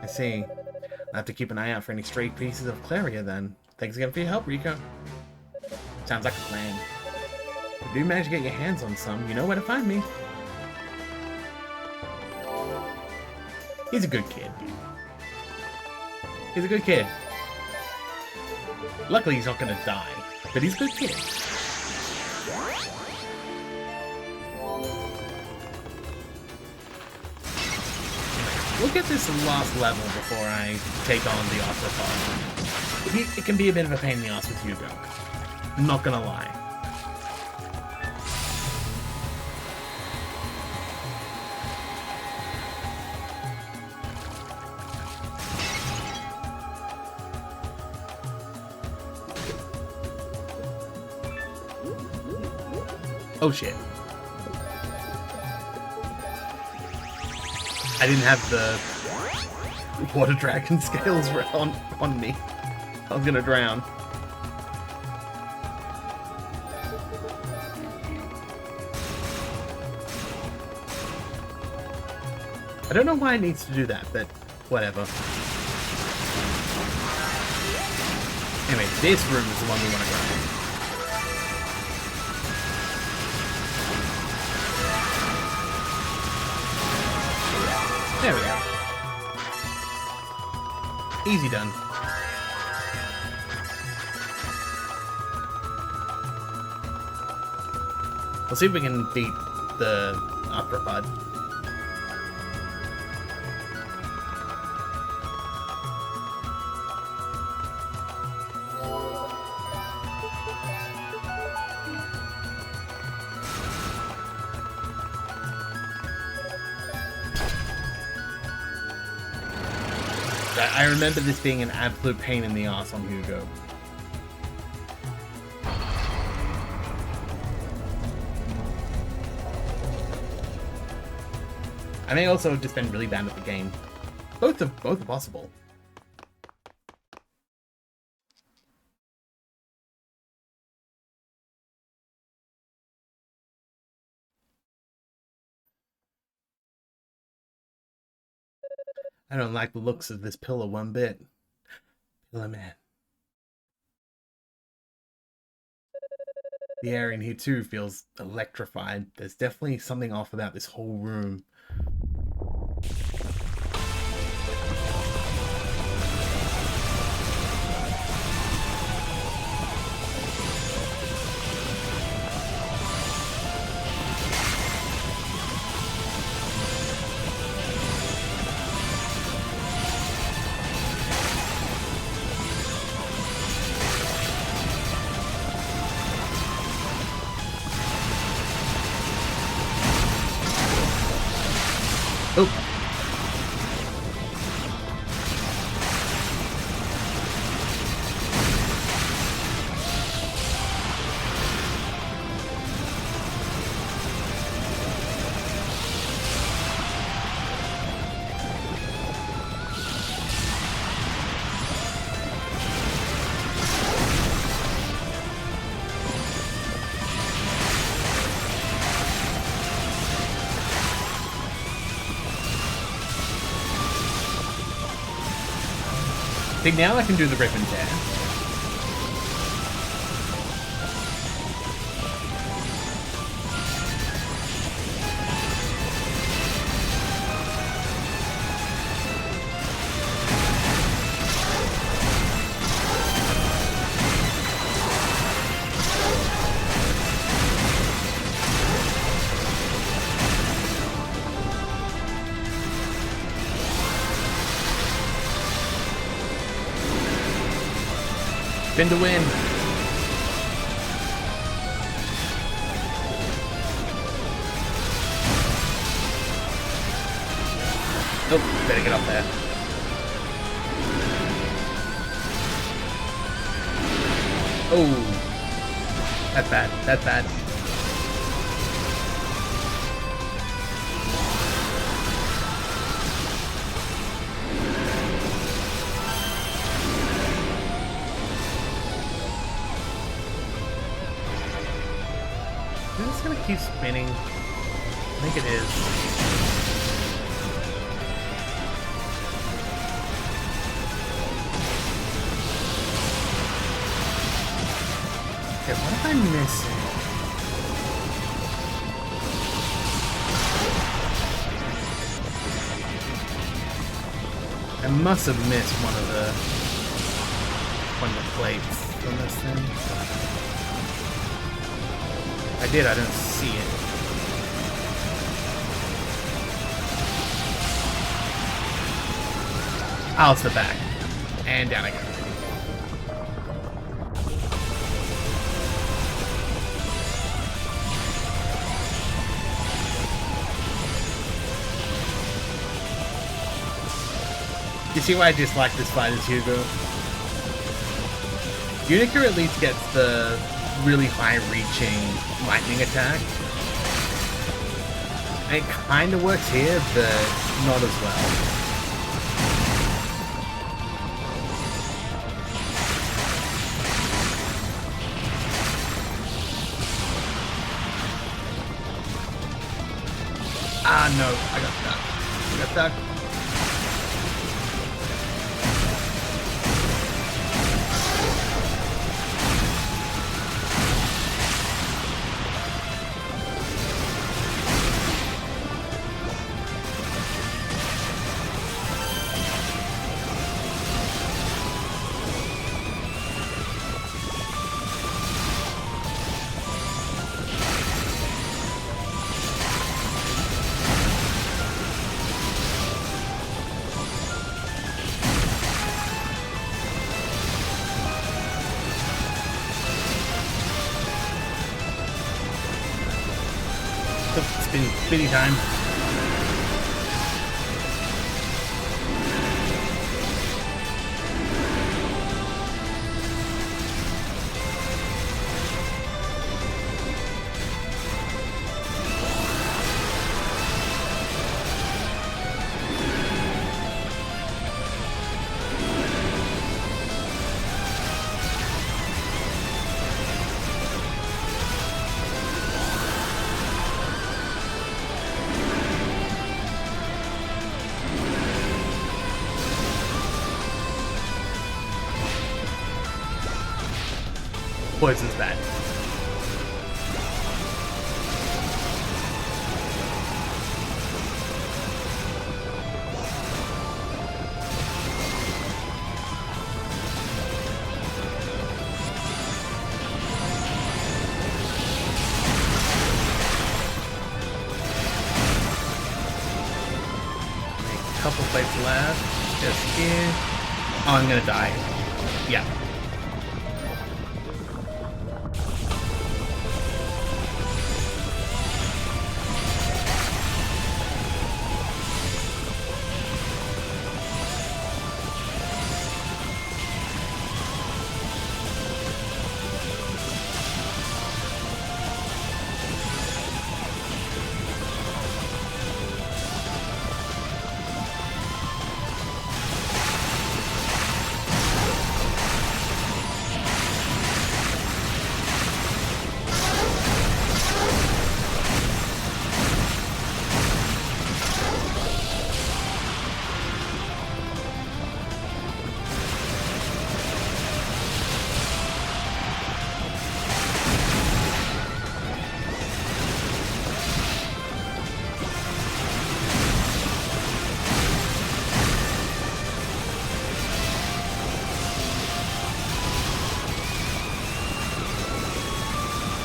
A: I see. I'll have to keep an eye out for any stray pieces of Claria then. Thanks again for your help, Rico. Sounds like a plan. If you do manage to get your hands on some, you know where to find me. He's a good kid. He's a good kid. Luckily, he's not gonna die, but he's a good kid. We'll get this last level before I take on the Arthropod. It can be a bit of a pain in the ass with Hugo. I'm not gonna lie. Oh shit. I didn't have the water dragon scales on me. I was gonna drown. I don't know why it needs to do that, but whatever. Anyway, this room is the one we want to go. There we go. Easy done. We'll see if we can beat the Arthropod. I remember this being an absolute pain in the ass on Hugo. I may also have just been really bad at the game. Both are possible. I don't like the looks of this pillar one bit. Pillar man. The air in here too feels electrified. There's definitely something off about this whole room. Oh. See, now I can do the rip and tear. Spin to win. Oh, better get up there. Oh, that's bad. That's bad. Is this gonna keep spinning? I think it is. Okay, what am I missing? must have missed one of the plates on this thing. I did, I don't see it. Oh, it's the back. And down I go. You see why I dislike this fight as Hugo? Unica at least gets the really high-reaching lightning attack. And it kind of works here, but not as well. Ah, no, I got stuck. I got stuck. Spinny time. Poison's bad. A couple plates left. Just here. Oh, I'm gonna die. Yeah.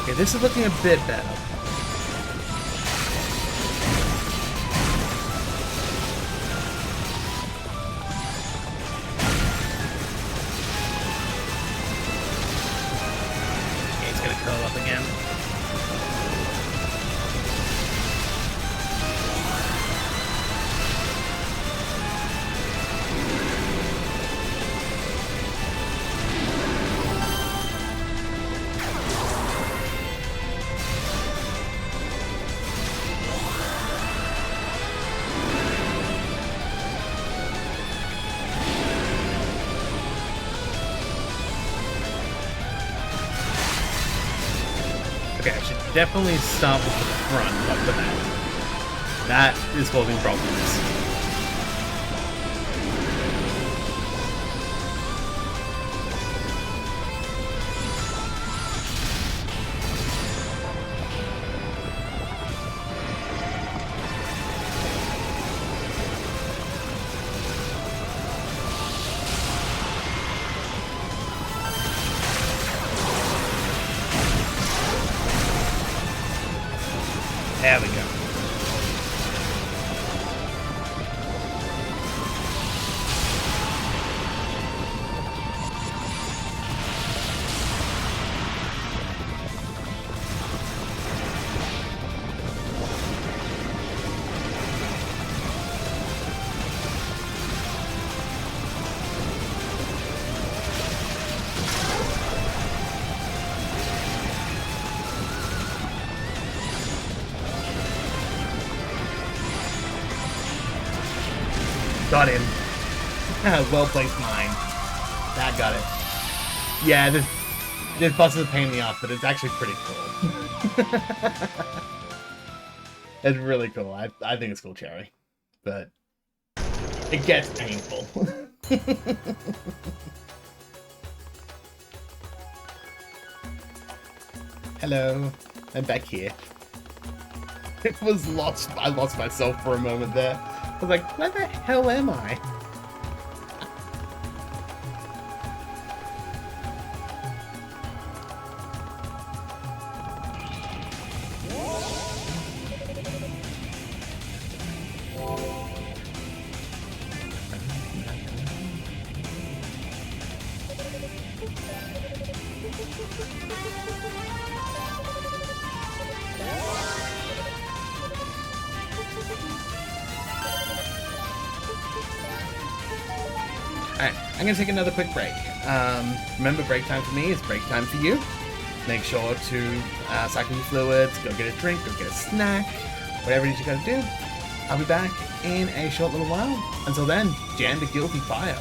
A: Okay, this is looking a bit better. Okay, he's gonna curl up again. Okay, I should definitely start with the front, not the back. That is causing problems. Got him. Well-placed mine. That got it. Yeah, this boss is a pain in the ass, but it's actually pretty cool. It's really cool. I think it's cool, Cherry. But it gets painful. Hello. I'm back here. It was lost. I lost myself for a moment there. I was like, where the hell am I? Alright, I'm going to take another quick break. Remember, break time for me is break time for you. Make sure to cycle your fluids, go get a drink, go get a snack, whatever it is you got to do. I'll be back in a short little while. Until then, jam the guilty fire.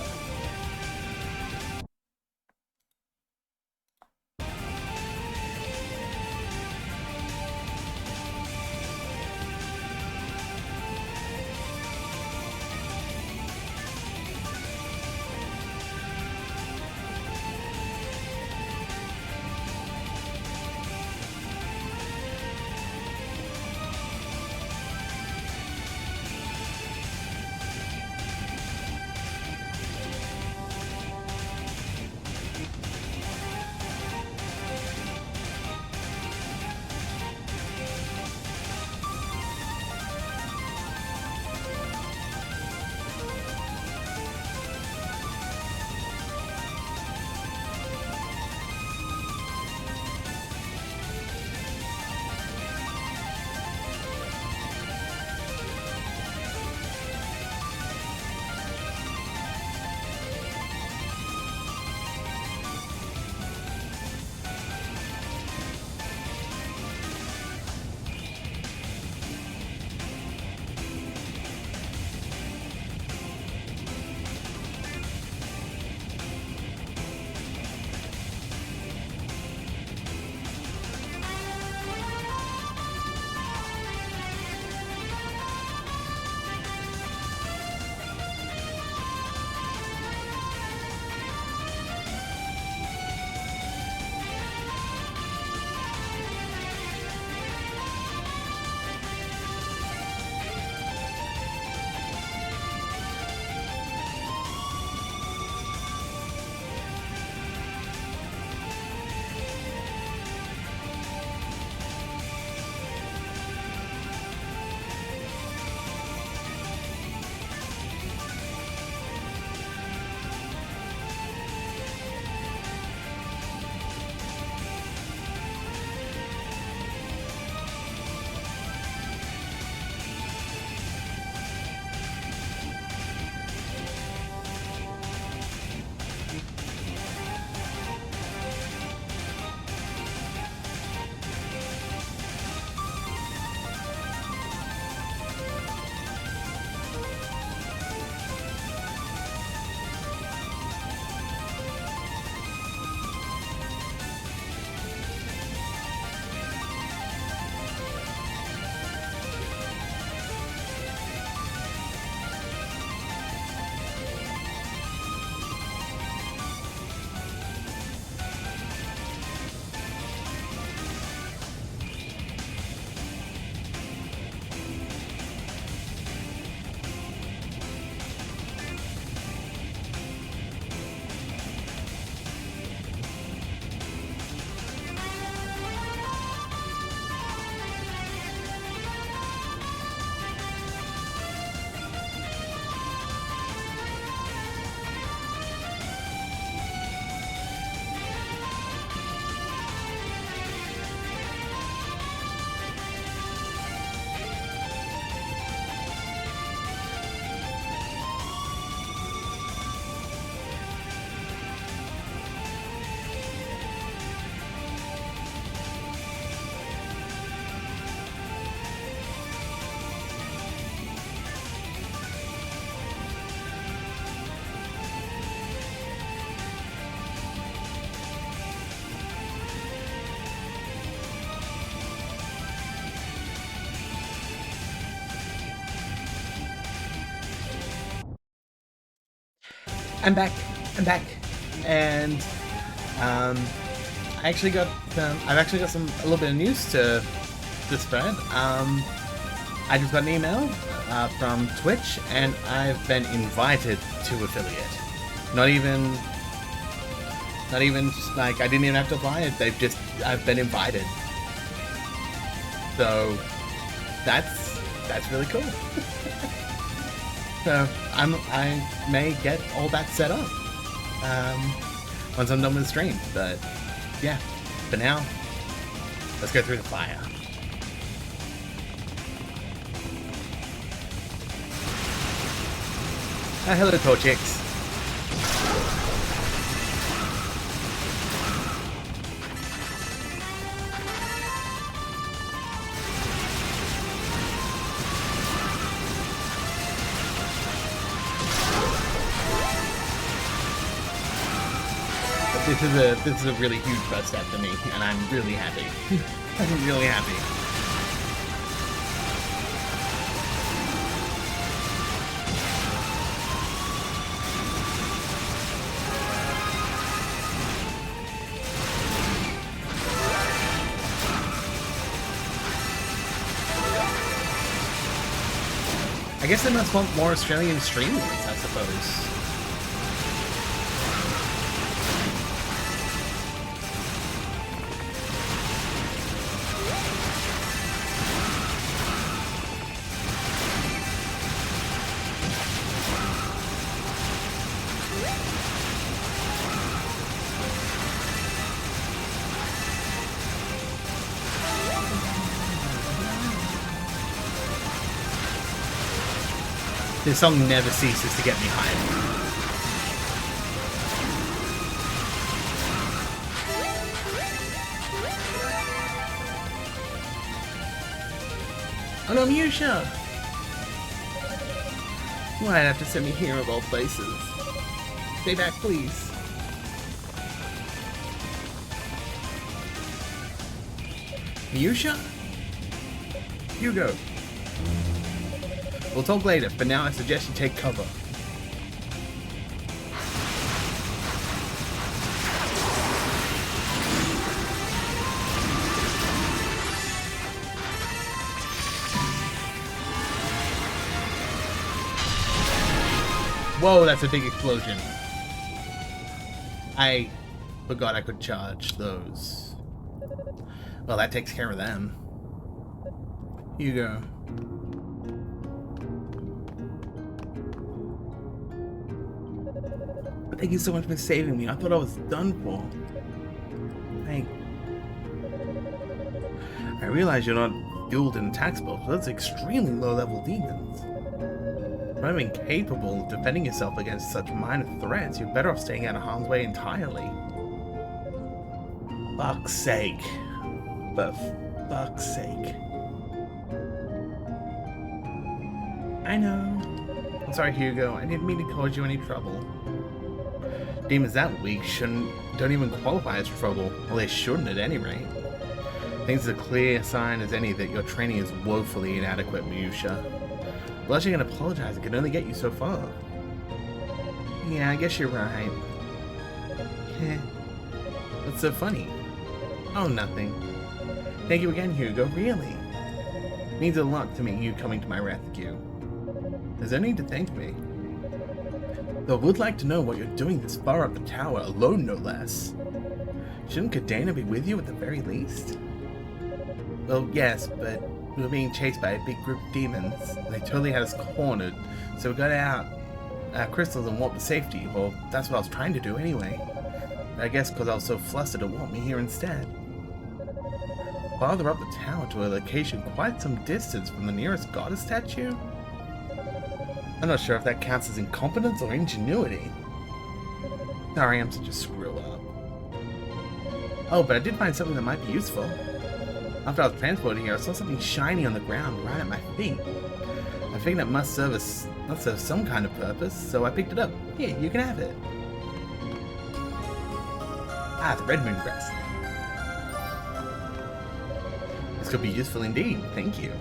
A: I'm back. And I've actually got a little bit of news to spread. I just got an email from Twitch, and I've been invited to affiliate. Not even just like I didn't even have to apply it. I've been invited. So that's really cool. So I may get all that set up once I'm done with the stream. But yeah, for now, let's go through the fire. Hello, Torchix. This is a really huge first step for me, and I'm really happy. I'm really happy. I guess they must want more Australian streamers, I suppose. This song never ceases to get me hyped. Oh no, Musha! Why'd have to send me here of all places? Stay back, please. Musha? Hugo. We'll talk later, but now I suggest you take cover. Whoa, that's a big explosion. I forgot I could charge those. Well, that takes care of them. Hugo. Thank you so much for saving me. I thought I was done for. I realize you're not skilled in attack spells, but that's extremely low-level demons. Not even capable of defending yourself against such minor threats, you're better off staying out of harm's way entirely. Fuck's sake. For fuck's sake. I know. I'm sorry, Hugo. I didn't mean to cause you any trouble. Demons that weak don't even qualify as trouble. Well, they shouldn't at any rate. I think it's a clear sign as any that your training is woefully inadequate, Musha. Blushing and apologizing can only get you so far. Yeah, I guess you're right. Heh. What's so funny? Oh, nothing. Thank you again, Hugo, really. It means a lot to me, you coming to my rescue. There's no need to thank me. Though I would like to know what you're doing this far up the tower, alone no less. Shouldn't Kadena be with you at the very least? Well, yes, but we were being chased by a big group of demons. They totally had us cornered, so we got out our crystals and walked to safety. Well, that's what I was trying to do anyway. I guess because I was so flustered it walked me here instead. Farther up the tower to a location quite some distance from the nearest goddess statue? I'm not sure if that counts as incompetence or ingenuity. Sorry, I'm such a screw-up. Oh, but I did find something that might be useful. After I was transported here, I saw something shiny on the ground right at my feet. I figured it must serve some kind of purpose, so I picked it up. Here, you can have it. Ah, the red moon crest. This could be useful indeed, thank you.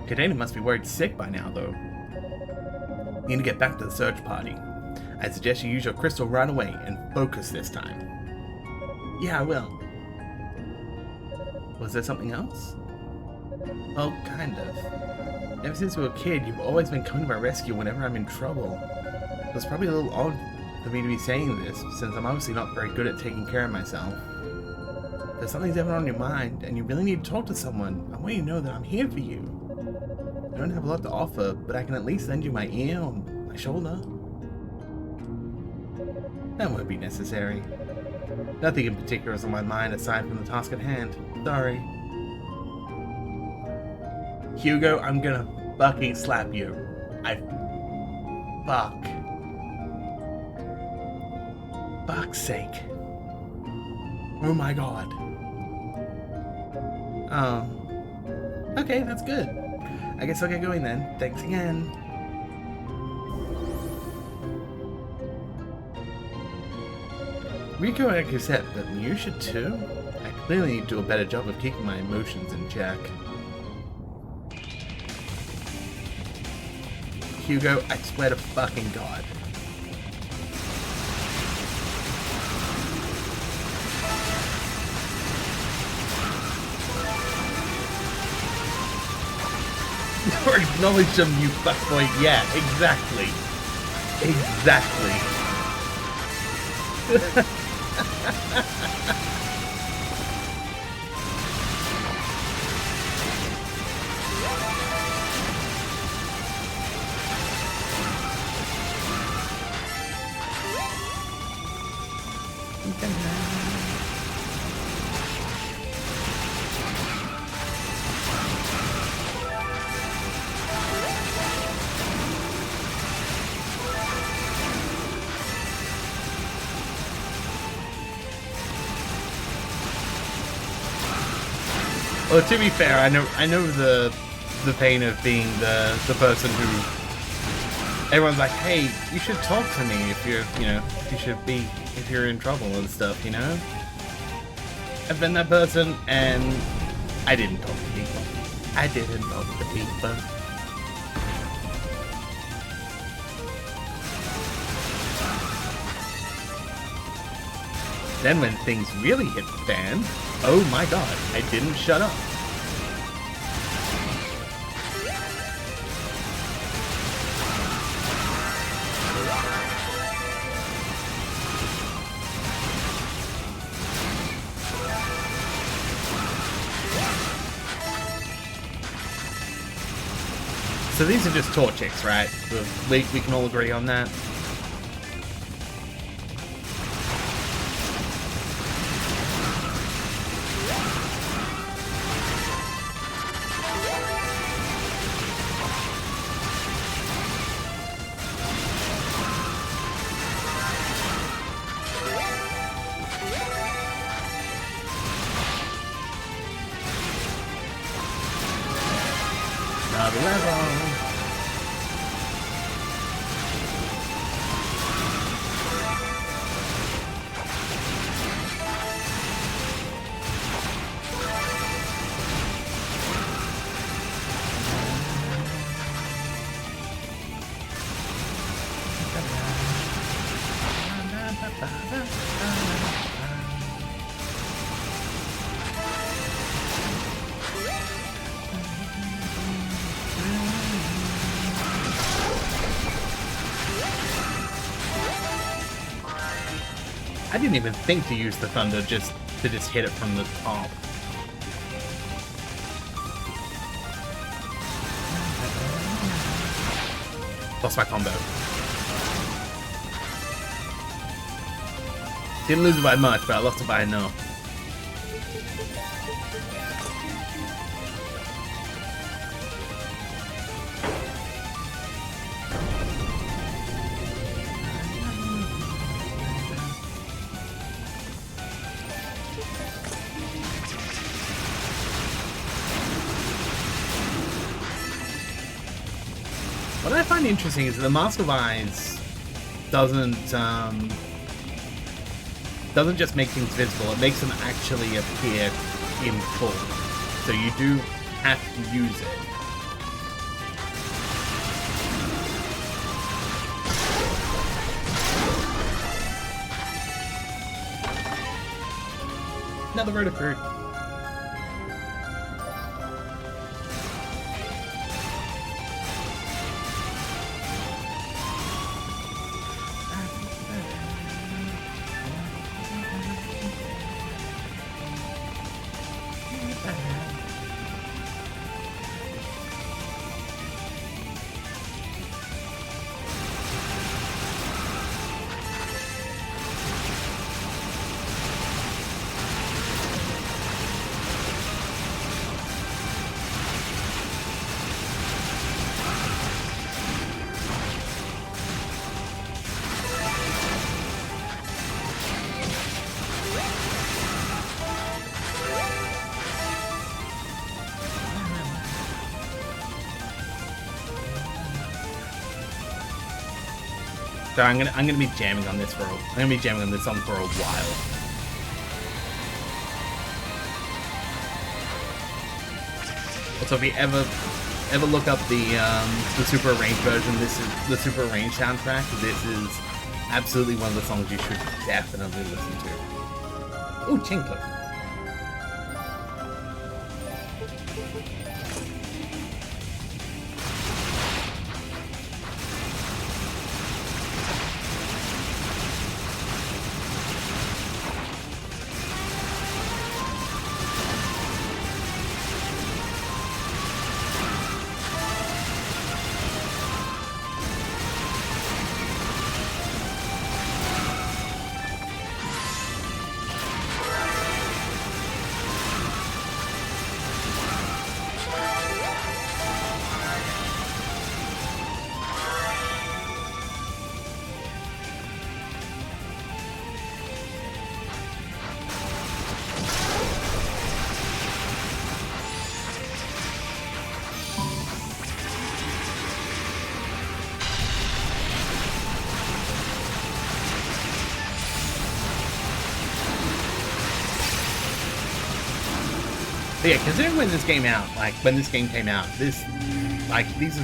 A: Kadena must be worried sick by now, though. You need to get back to the search party. I suggest you use your crystal right away and focus this time. Yeah, I will. Was there something else? Well, kind of. Ever since we were a kid, you've always been coming to my rescue whenever I'm in trouble. It's probably a little odd for me to be saying this, since I'm obviously not very good at taking care of myself. If something's ever on your mind, and you really need to talk to someone, I want you to know that I'm here for you. I don't have a lot to offer, but I can at least lend you my ear or my shoulder. That won't be necessary. Nothing in particular is on my mind aside from the task at hand. Sorry. Hugo, I'm gonna fucking slap you. Fuck. Fuck's sake. Oh my god. Okay, that's good. I guess I'll get going then. Thanks again. Rico I can accept, but you should too? I clearly need to do a better job of keeping my emotions in check. Hugo, I swear to fucking God. Or acknowledge them, you fuckboy. Yeah, exactly. Exactly. Well, to be fair, I know the pain of being the person who everyone's like, hey, you should talk to me if you're, if you're in trouble and stuff, you know? I've been that person, and I didn't talk to people. I didn't talk to people. Then when things really hit the fan, oh my god, I didn't shut up. So these are just Torchics, right? We can all agree on that. Another level. I didn't even think to use the thunder just to hit it from the top. Lost my combo. Didn't lose it by much, but I lost it by enough. What I find interesting is that the Mask of Eyes doesn't just make things visible, it makes them actually appear in full. So you do have to use it. Another road of fruit. So I'm gonna be jamming on this song for a while. Also, if you ever look up the Super Arranged version, this is the Super Arranged soundtrack. This is absolutely one of the songs you should definitely listen to. Ooh, chain cloak. But yeah, considering when this game came out, these are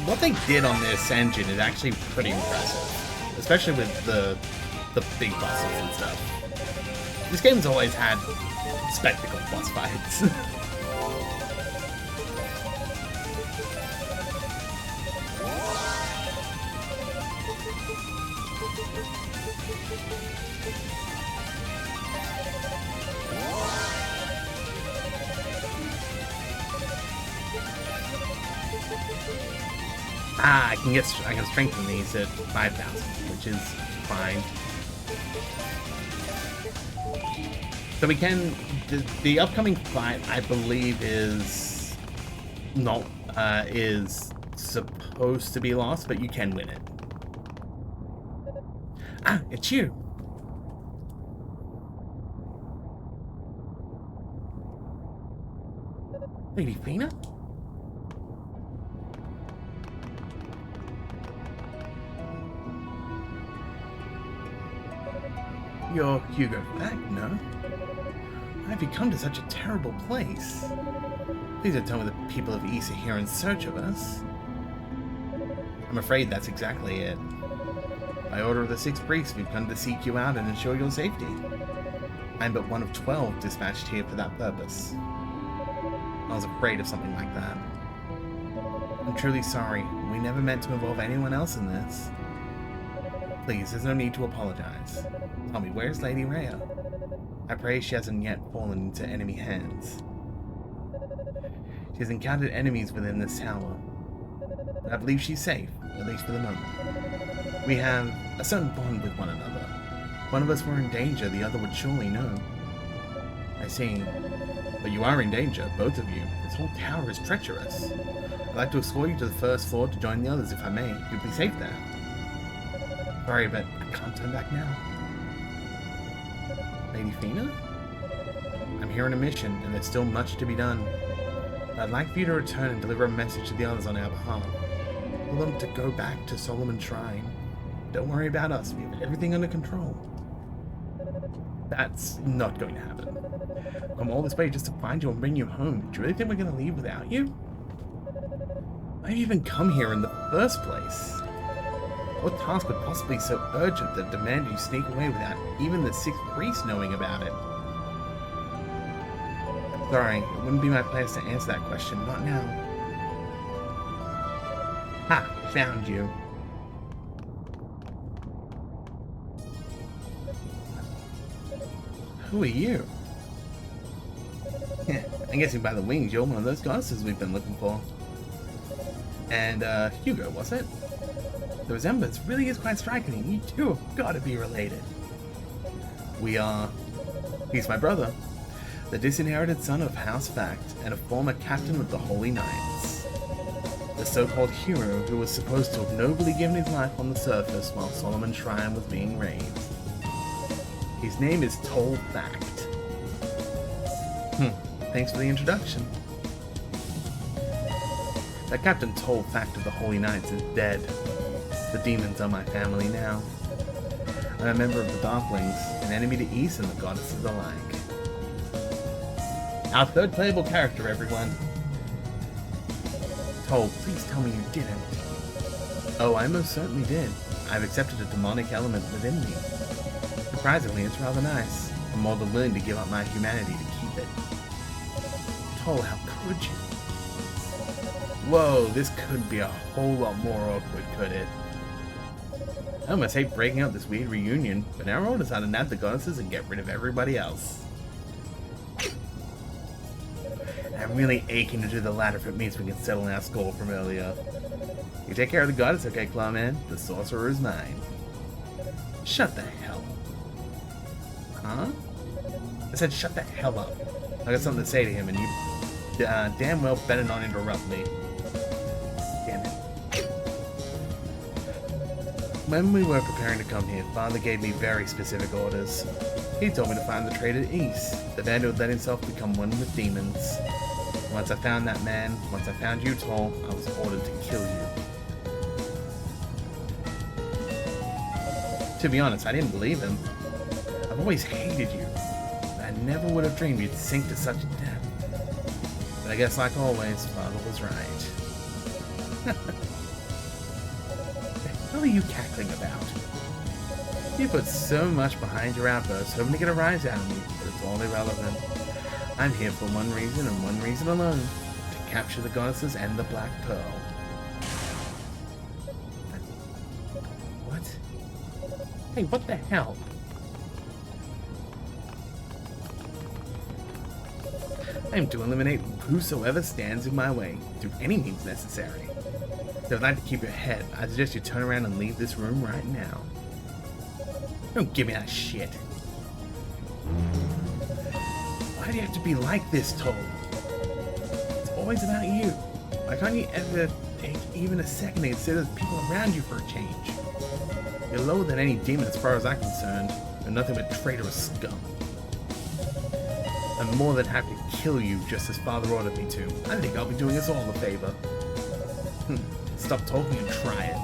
A: what they did on this engine is actually pretty impressive, especially with the big bosses and stuff. This game's always had spectacle boss fights. I can strengthen these at 5,000, which is fine. So we can the upcoming fight, I believe, is not is supposed to be lost, but you can win it. Ah, it's you. Lady Fina? You're Hugo back, no? Why have you come to such a terrible place? Please don't tell me the people of East are here in search of us. I'm afraid that's exactly it. By order of the 6 priests, we've come to seek you out and ensure your safety. I'm but one of 12 dispatched here for that purpose. I was afraid of something like that. I'm truly sorry. We never meant to involve anyone else in this. Please, there's no need to apologize. Tell me, where's Lady Rhea? I pray she hasn't yet fallen into enemy hands. She has encountered enemies within this tower, but I believe she's safe, at least for the moment. We have a certain bond with one another. One of us were in danger, the other would surely know. I see. But you are in danger, both of you. This whole tower is treacherous. I'd like to escort you to the first floor to join the others if I may. You'll be safe there. Sorry, but I can't turn back now. Lady Fina? I'm here on a mission, and there's still much to be done. But I'd like for you to return and deliver a message to the others on our behalf. Tell them to go back to Solomon's Shrine. Don't worry about us, we have everything under control. That's not going to happen. I've come all this way just to find you and bring you home. Do you really think we're going to leave without you? Why have you even come here in the first place? What task would possibly be so urgent that demanded you sneak away without even the sixth priest knowing about it? Sorry, it wouldn't be my place to answer that question, not now. Ha! Found you. Who are you? I'm guessing by the wings, you're one of those goddesses we've been looking for. And, Hugo, was it? The resemblance really is quite striking. You two have got to be related. We are... He's my brother, the disinherited son of House Fact and a former captain of the Holy Knights. The so-called hero who was supposed to have nobly given his life on the surface while Solomon's Shrine was being raised. His name is Toll Fact. Thanks for the introduction. That Captain Toll Fact of the Holy Knights is dead. The demons are my family now. I'm a member of the Darklings, an enemy to East and the goddesses alike. Our third playable character, everyone. Toll, please tell me you didn't. Oh, I most certainly did. I've accepted a demonic element within me. Surprisingly, it's rather nice. I'm more than willing to give up my humanity to keep it. Toll, how could you? Whoa, this could be a whole lot more awkward, could it? I almost hate breaking up this weird reunion, but now we'll decide to nab the goddesses and get rid of everybody else. I'm really aching to do the latter if it means we can settle our score from earlier. You take care of the goddess, okay, Clawman? The sorcerer is mine. Shut the hell up. Huh? I said shut the hell up. I got something to say to him, and you damn well better not interrupt me. Damn it. When we were preparing to come here, Father gave me very specific orders. He told me to find the traitor East, the man who had let himself become one with demons. Once I found that man, once I found you, Toll, I was ordered to kill you. To be honest, I didn't believe him. I've always hated you. I never would have dreamed you'd sink to such a depth. But I guess, like always, Father was right. What are you cackling about? You put so much behind your outburst, hoping to get a rise out of me, but it's all irrelevant. I'm here for one reason and one reason alone, to capture the goddesses and the Black Pearl. What? Hey, what the hell? I am to eliminate whosoever stands in my way, through any means necessary. So I'd like to keep your head. I suggest you turn around and leave this room right now. Don't give me that shit. Why do you have to be like this, Toll? It's always about you. Why can't you ever take even a second to consider the people around you for a change? You're lower than any demon as far as I'm concerned. You're nothing but traitorous scum. I'm more than happy to kill you just as Father ordered me to. I think I'll be doing us all a favor. Stop talking and try it.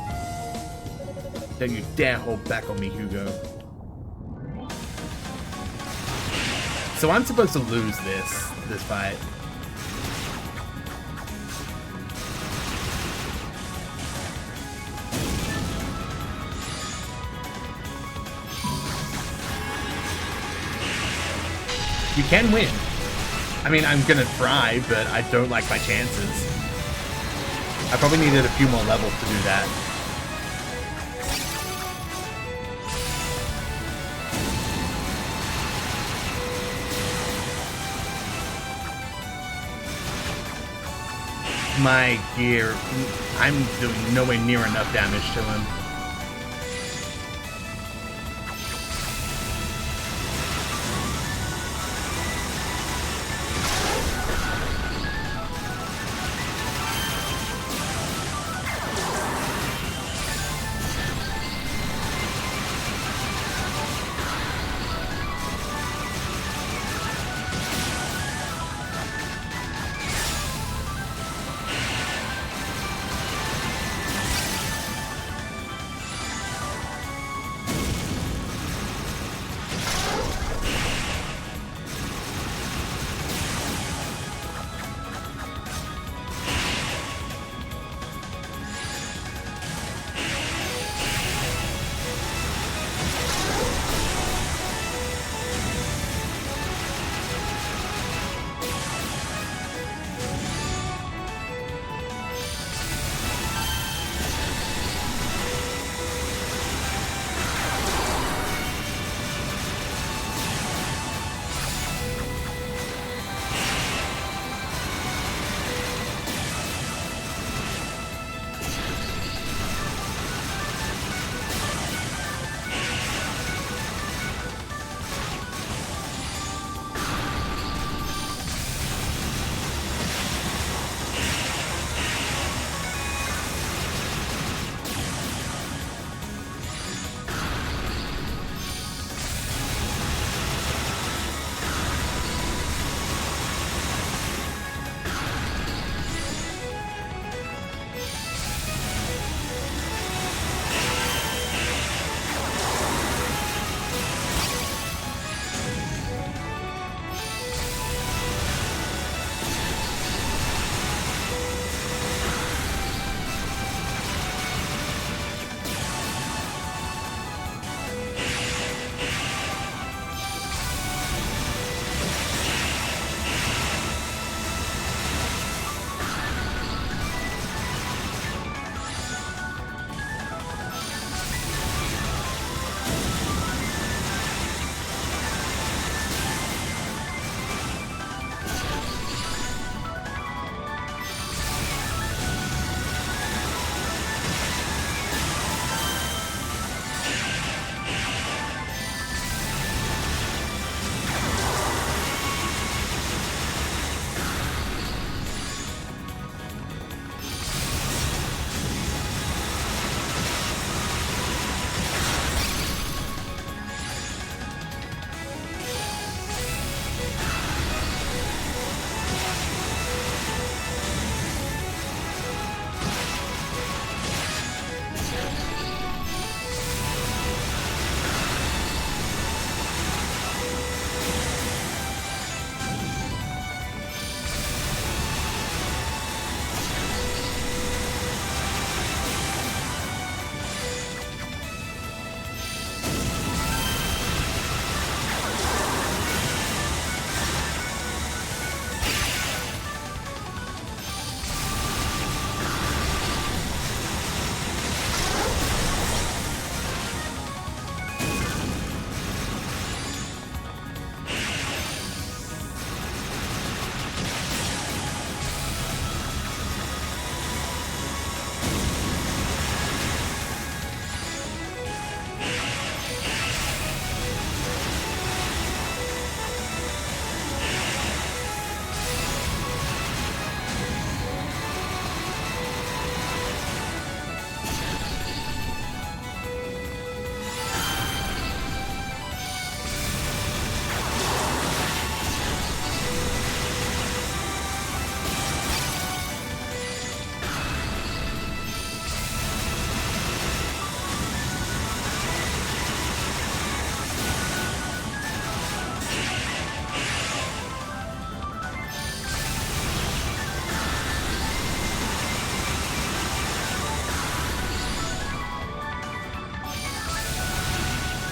A: Don't you dare hold back on me, Hugo. So I'm supposed to lose this fight. You can win. I mean, I'm gonna try, but I don't like my chances. I probably needed a few more levels to do that. My gear, I'm doing nowhere near enough damage to him.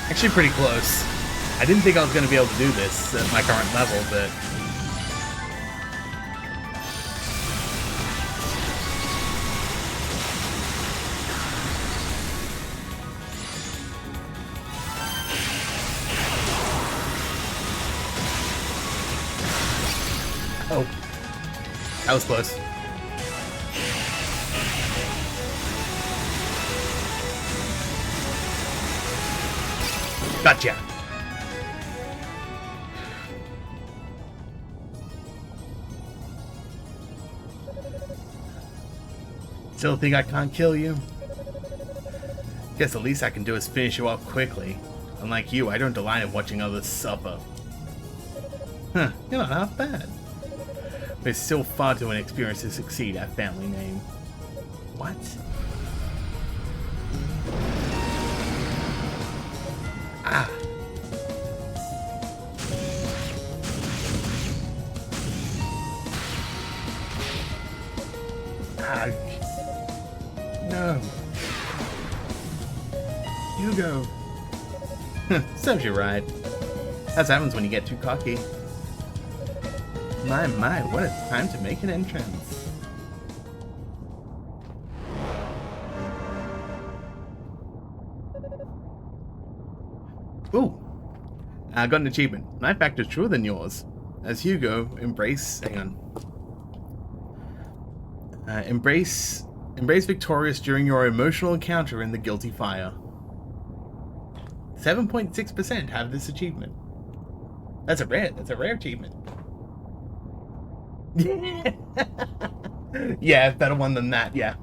A: Actually pretty close. I didn't think I was going to be able to do this at my current level, but... Oh. That was close. Gotcha. Still think I can't kill you? Guess the least I can do is finish you off quickly. Unlike you, I don't delight in watching others suffer. Huh, you're not half bad. But it's still far too inexperienced to succeed at family name. What? Ah. Ah. No. Hugo. Serves you right. That's what happens when you get too cocky. My, what a time to make an entrance. Ooh. I got an achievement. My fact is truer than yours. As Hugo, embrace victorious during your emotional encounter in the guilty fire. 7.6% have this achievement. That's a rare achievement. Yeah, better one than that, yeah.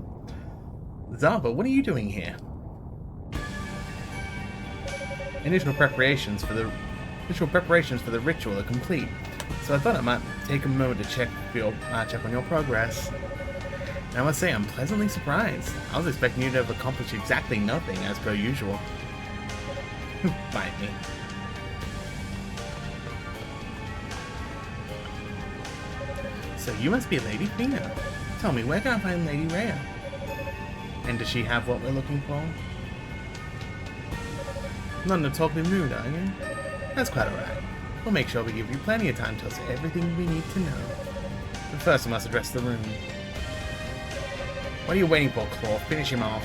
A: Zava, what are you doing here? Initial preparations for the ritual are complete, so I thought I might take a moment to check on your progress. And I must say, I'm pleasantly surprised. I was expecting you to have accomplished exactly nothing, as per usual. Bite me. So you must be Lady Fina. Tell me, where can I find Lady Rhea? And does she have what we're looking for? Not in a talkative mood, are you? That's quite alright. We'll make sure we give you plenty of time to tell us everything we need to know. But first, we must address the room. What are you waiting for, Claw? Finish him off.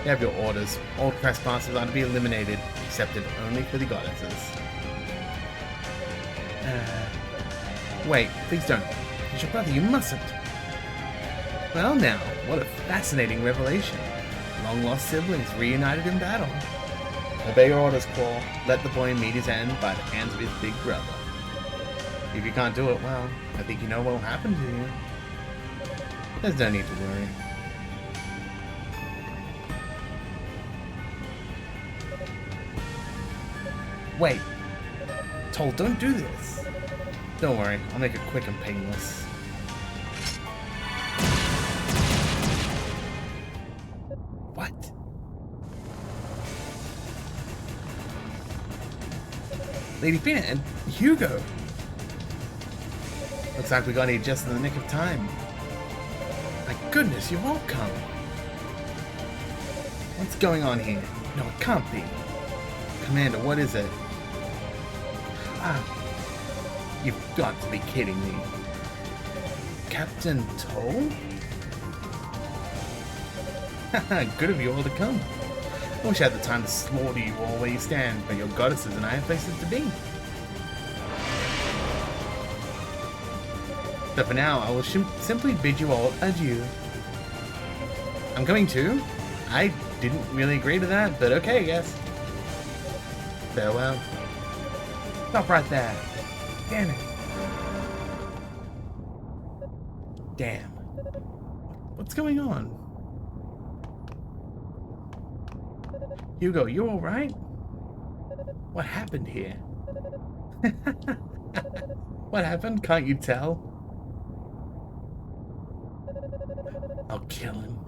A: You have your orders. All trespassers are to be eliminated, accepted only for the goddesses. Wait, please don't. He's your brother, you mustn't. Well now, what a fascinating revelation. Long-lost siblings reunited in battle. Obey your orders, Claw. Let the boy meet his end by the hands of his big brother. If you can't do it, well, I think you know what will happen to you. There's no need to worry. Wait. Toll, don't do this. Don't worry, I'll make it quick and painless. What? Lady Fina and Hugo! Looks like we got here just in the nick of time. My goodness, you've all come. What's going on here? No, it can't be. Commander, what is it? You've got to be kidding me. Captain Toll? Haha, good of you all to come. I wish I had the time to slaughter you all where you stand, but your goddesses and I have places to be. But for now, I will simply bid you all adieu. I'm coming too? I didn't really agree to that, but okay, I guess. Farewell. Stop right there. Damn it. Damn. What's going on? Hugo, you alright? What happened here? What happened? Can't you tell? I'll kill him.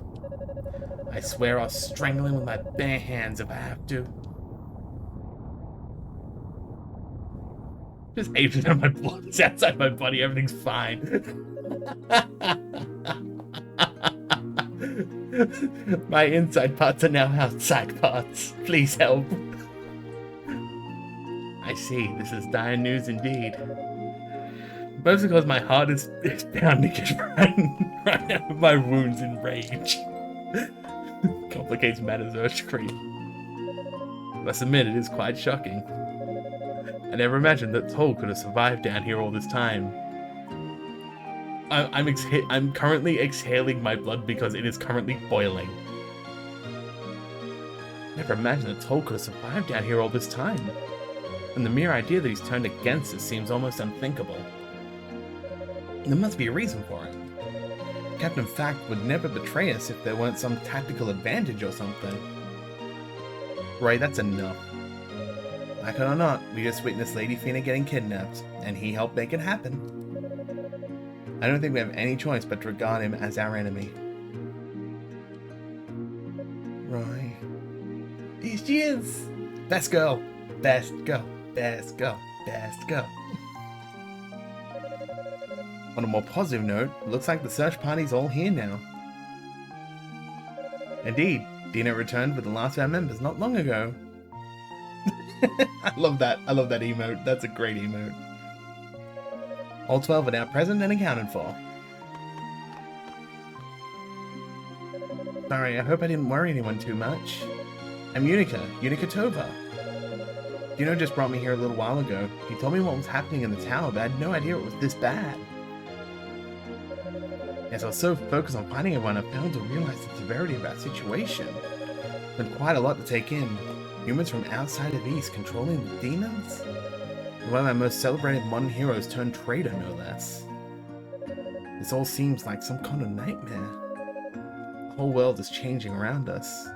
A: I swear I'll strangle him with my bare hands if I have to. Just aping out my blood. It's outside my body. Everything's fine. My inside parts are now outside parts. Please help. I see. This is dire news indeed. Mostly because my heart is pounding right out of my wounds in rage. Complicates matters, Urshcrete. Must admit, it is quite shocking. I never imagined that Toll could have survived down here all this time. I'm currently exhaling my blood because it is currently boiling. Never imagined that Toll could have survived down here all this time. And the mere idea that he's turned against us seems almost unthinkable. There must be a reason for it. Captain Fact would never betray us if there weren't some tactical advantage or something. Right, that's enough. Like it or not, we just witnessed Lady Fina getting kidnapped, and he helped make it happen. I don't think we have any choice but to regard him as our enemy. Right. Here she is! Best girl! Best girl! Best girl! Best girl! On a more positive note, it looks like the search party's all here now. Indeed, Dina returned with the last of our members not long ago. I love that emote. That's a great emote. All 12 are now present and accounted for. Sorry, I hope I didn't worry anyone too much. I'm Unica Tova. Dino just brought me here a little while ago. He told me what was happening in the tower, but I had no idea it was this bad. Yes, I was so focused on finding everyone, I failed to realize the severity of our situation. It's been quite a lot to take in. Humans from outside of East controlling the demons? One of my most celebrated modern heroes turned traitor, no less. This all seems like some kind of nightmare. The whole world is changing around us.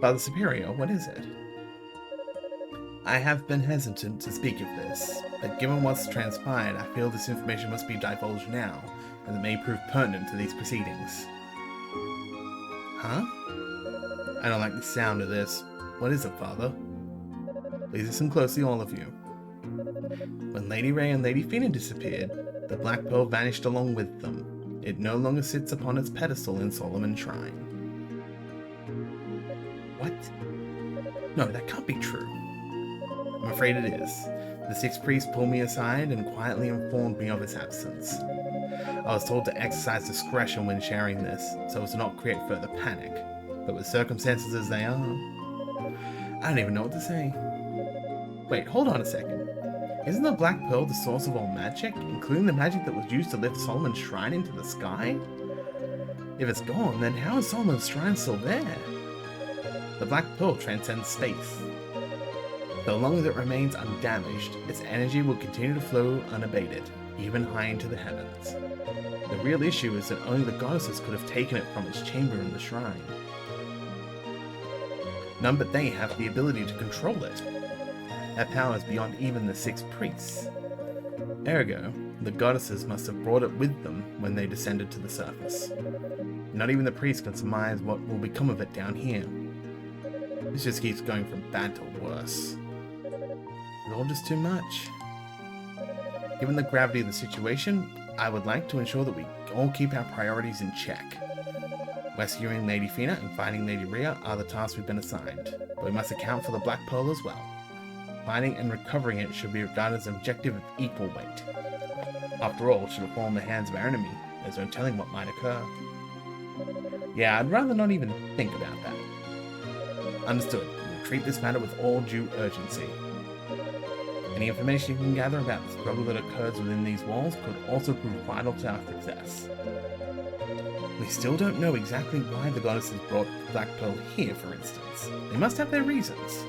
A: Father Superior, what is it? I have been hesitant to speak of this, but given what's transpired, I feel this information must be divulged now, as it may prove pertinent to these proceedings. Huh? I don't like the sound of this. What is it, Father? Please listen closely, all of you. When Lady Ray and Lady Fina disappeared, the Black Pearl vanished along with them. It no longer sits upon its pedestal in Solomon's Shrine. What? No, that can't be true. I'm afraid it is. The 6 priests pulled me aside and quietly informed me of its absence. I was told to exercise discretion when sharing this, so as to not create further panic. But with circumstances as they are, I don't even know what to say. Wait, hold on a second. Isn't the Black Pearl the source of all magic, including the magic that was used to lift Solomon's Shrine into the sky? If it's gone, then how is Solomon's Shrine still there? The Black Pearl transcends space. So long as it remains undamaged, its energy will continue to flow unabated, even high into the heavens. The real issue is that only the goddesses could have taken it from its chamber in the shrine. None but they have the ability to control it. That power is beyond even the 6 priests. Ergo, the goddesses must have brought it with them when they descended to the surface. Not even the priests can surmise what will become of it down here. This just keeps going from bad to worse. It's all just too much. Given the gravity of the situation, I would like to ensure that we all keep our priorities in check. Rescuing Lady Fina and finding Lady Rhea are the tasks we've been assigned, but we must account for the Black Pearl as well. Finding and recovering it should be regarded as an objective of equal weight. After all, should it fall in the hands of our enemy, there's no telling what might occur. Yeah, I'd rather not even think about that. Understood. We'll treat this matter with all due urgency. Any information you can gather about the struggle that occurs within these walls could also prove vital to our success. We still don't know exactly why the goddesses brought Black Pearl here, for instance. They must have their reasons.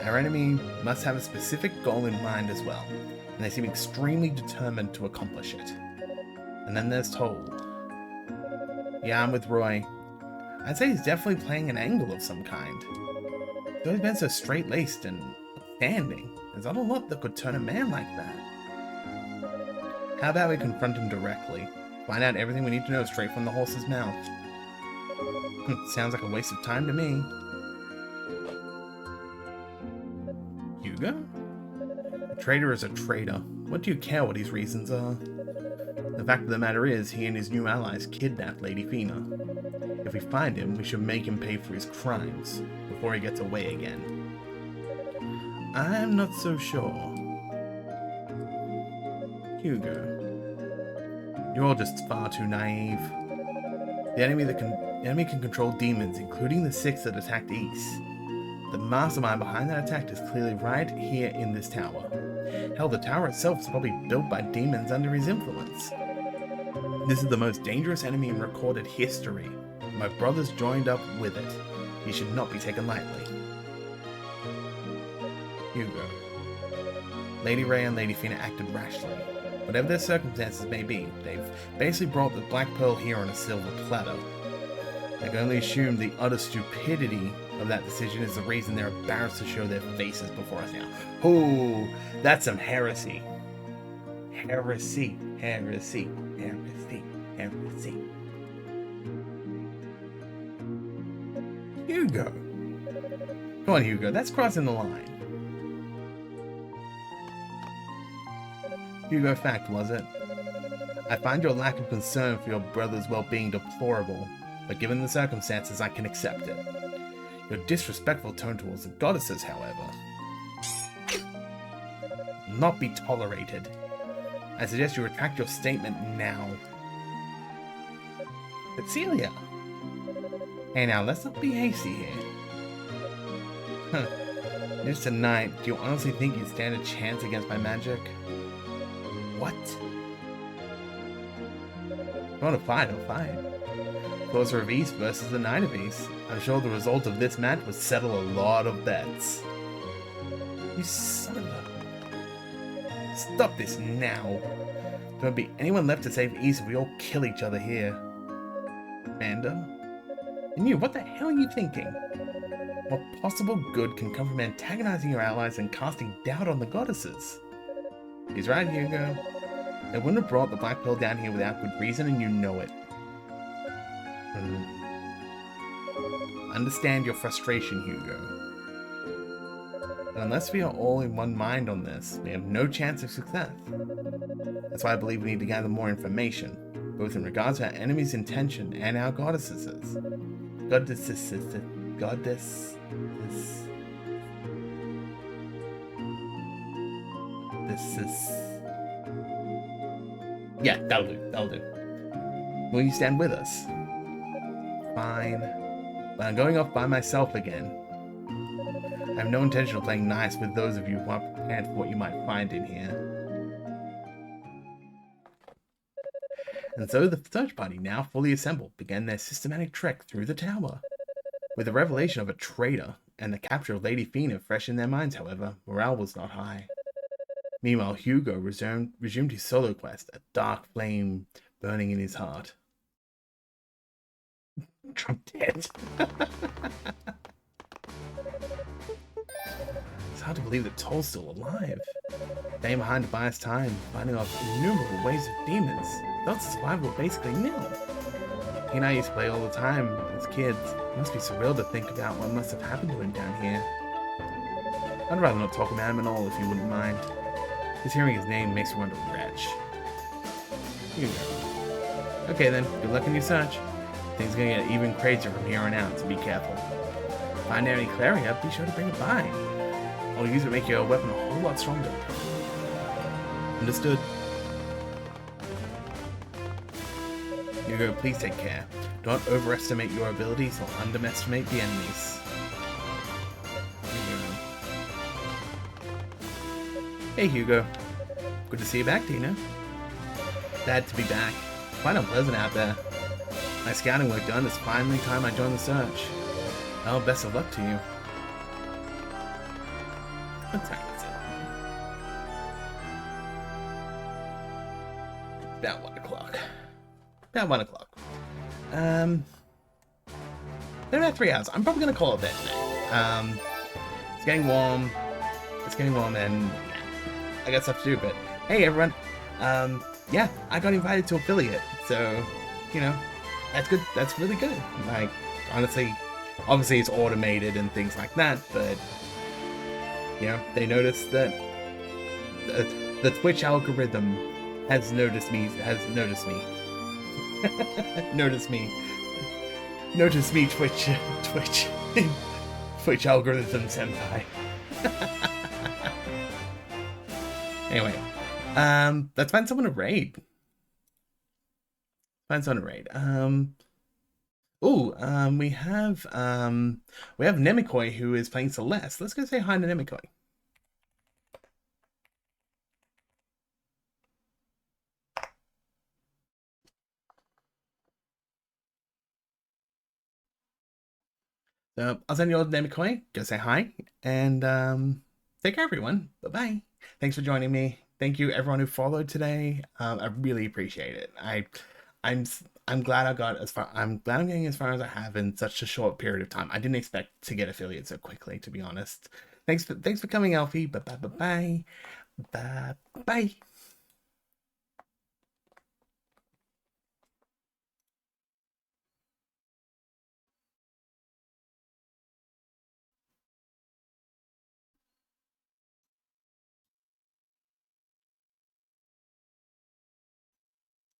A: Our enemy must have a specific goal in mind as well, and they seem extremely determined to accomplish it. And then there's Toll. Yeah, I'm with Roy. I'd say he's definitely playing an angle of some kind. He's always been so straight-laced and upstanding. There's not a lot that could turn a man like that. How about we confront him directly? Find out everything we need to know straight from the horse's mouth. Sounds like a waste of time to me. Hugo? A traitor is a traitor. What do you care what his reasons are? The fact of the matter is, he and his new allies kidnapped Lady Fina. If we find him, we should make him pay for his crimes, before he gets away again. I'm not so sure. Hugo. You're all just far too naive. The enemy can control demons, including the 6 that attacked East. The mastermind behind that attack is clearly right here in this tower. Hell, the tower itself is probably built by demons under his influence. This is the most dangerous enemy in recorded history. My brothers joined up with it. He should not be taken lightly. Hugo. Lady Ray and Lady Fina acted rashly. Whatever their circumstances may be, they've basically brought the Black Pearl here on a silver platter. I can only assume the utter stupidity of that decision is the reason they're embarrassed to show their faces before us now. Oh, that's some heresy. Heresy, heresy, heresy, heresy. Hugo. Come on, Hugo, that's crossing the line. Hugo, fact, was it? I find your lack of concern for your brother's well-being deplorable, but given the circumstances, I can accept it. Your disrespectful tone towards the goddesses, however, will not be tolerated. I suggest you retract your statement now. But Celia! Hey now, let's not be hasty here. Huh. Just tonight, do you honestly think you'd stand a chance against my magic? What? You want to fight, I'll fight. Closer of East versus the Knight of East. I'm sure the result of this match would settle a lot of bets. You son of a... Stop this now. There won't be anyone left to save East if we all kill each other here. Amanda? And you, what the hell are you thinking? What possible good can come from antagonizing your allies and casting doubt on the goddesses? He's right, Hugo. They wouldn't have brought the Black Pearl down here without good reason, and you know it. Understand your frustration, Hugo. But unless we are all in one mind on this, we have no chance of success. That's why I believe we need to gather more information, both in regards to our enemy's intention and our goddesses. Yeah, that'll do. Will you stand with us? Fine. But I'm going off by myself again. I have no intention of playing nice with those of you who are prepared for what you might find in here. And so the search party, now fully assembled, began their systematic trek through the tower. With the revelation of a traitor and the capture of Lady Fina fresh in their minds, however, morale was not high. Meanwhile, Hugo resumed his solo quest, a dark flame burning in his heart. I'm dead. It's hard to believe that Toll's still alive. Staying behind to buy us time, finding off innumerable waves of demons. That's survival basically nil. He and I used to play all the time as kids. It must be surreal to think about what must have happened to him down here. I'd rather not talk about him at all if you wouldn't mind. Just hearing his name makes me want to retch. Okay then, good luck in your search. Things are gonna get even crazier from here on out, so be careful. Find any Claria, be sure to bring it by. I'll use it to make your weapon a whole lot stronger. Understood. Hugo, please take care. Don't overestimate your abilities or underestimate the enemies. Hey Hugo. Good to see you back, Tina. Glad to be back. Quite unpleasant out there. My scouting work done, it's finally time I join the search. Well, best of luck to you. What time is it? About 1 o'clock. About 1 o'clock. Been about 3 hours. I'm probably gonna call it that today. It's getting warm. And yeah, I got stuff to do, but hey everyone. Yeah, I got invited to affiliate, so, you know, that's good. That's really good. Like, honestly, obviously it's automated and things like that, but, you know, they noticed that the Twitch algorithm has noticed me, Notice me, Twitch algorithm senpai. Anyway, let's find someone to raid. Find someone to raid. We have Nemikoi who is playing Celeste. Let's go say hi to Nemikoi. So I'll send you all to Nemikoi. Go say hi and take care, everyone. Bye bye. Thanks for joining me. Thank you, everyone who followed today. I really appreciate it. I'm I'm glad I got as far. I'm glad I'm getting as far as I have in such a short period of time. I didn't expect to get affiliate so quickly, to be honest. Thanks for coming, Alfie. Bye bye bye bye bye bye.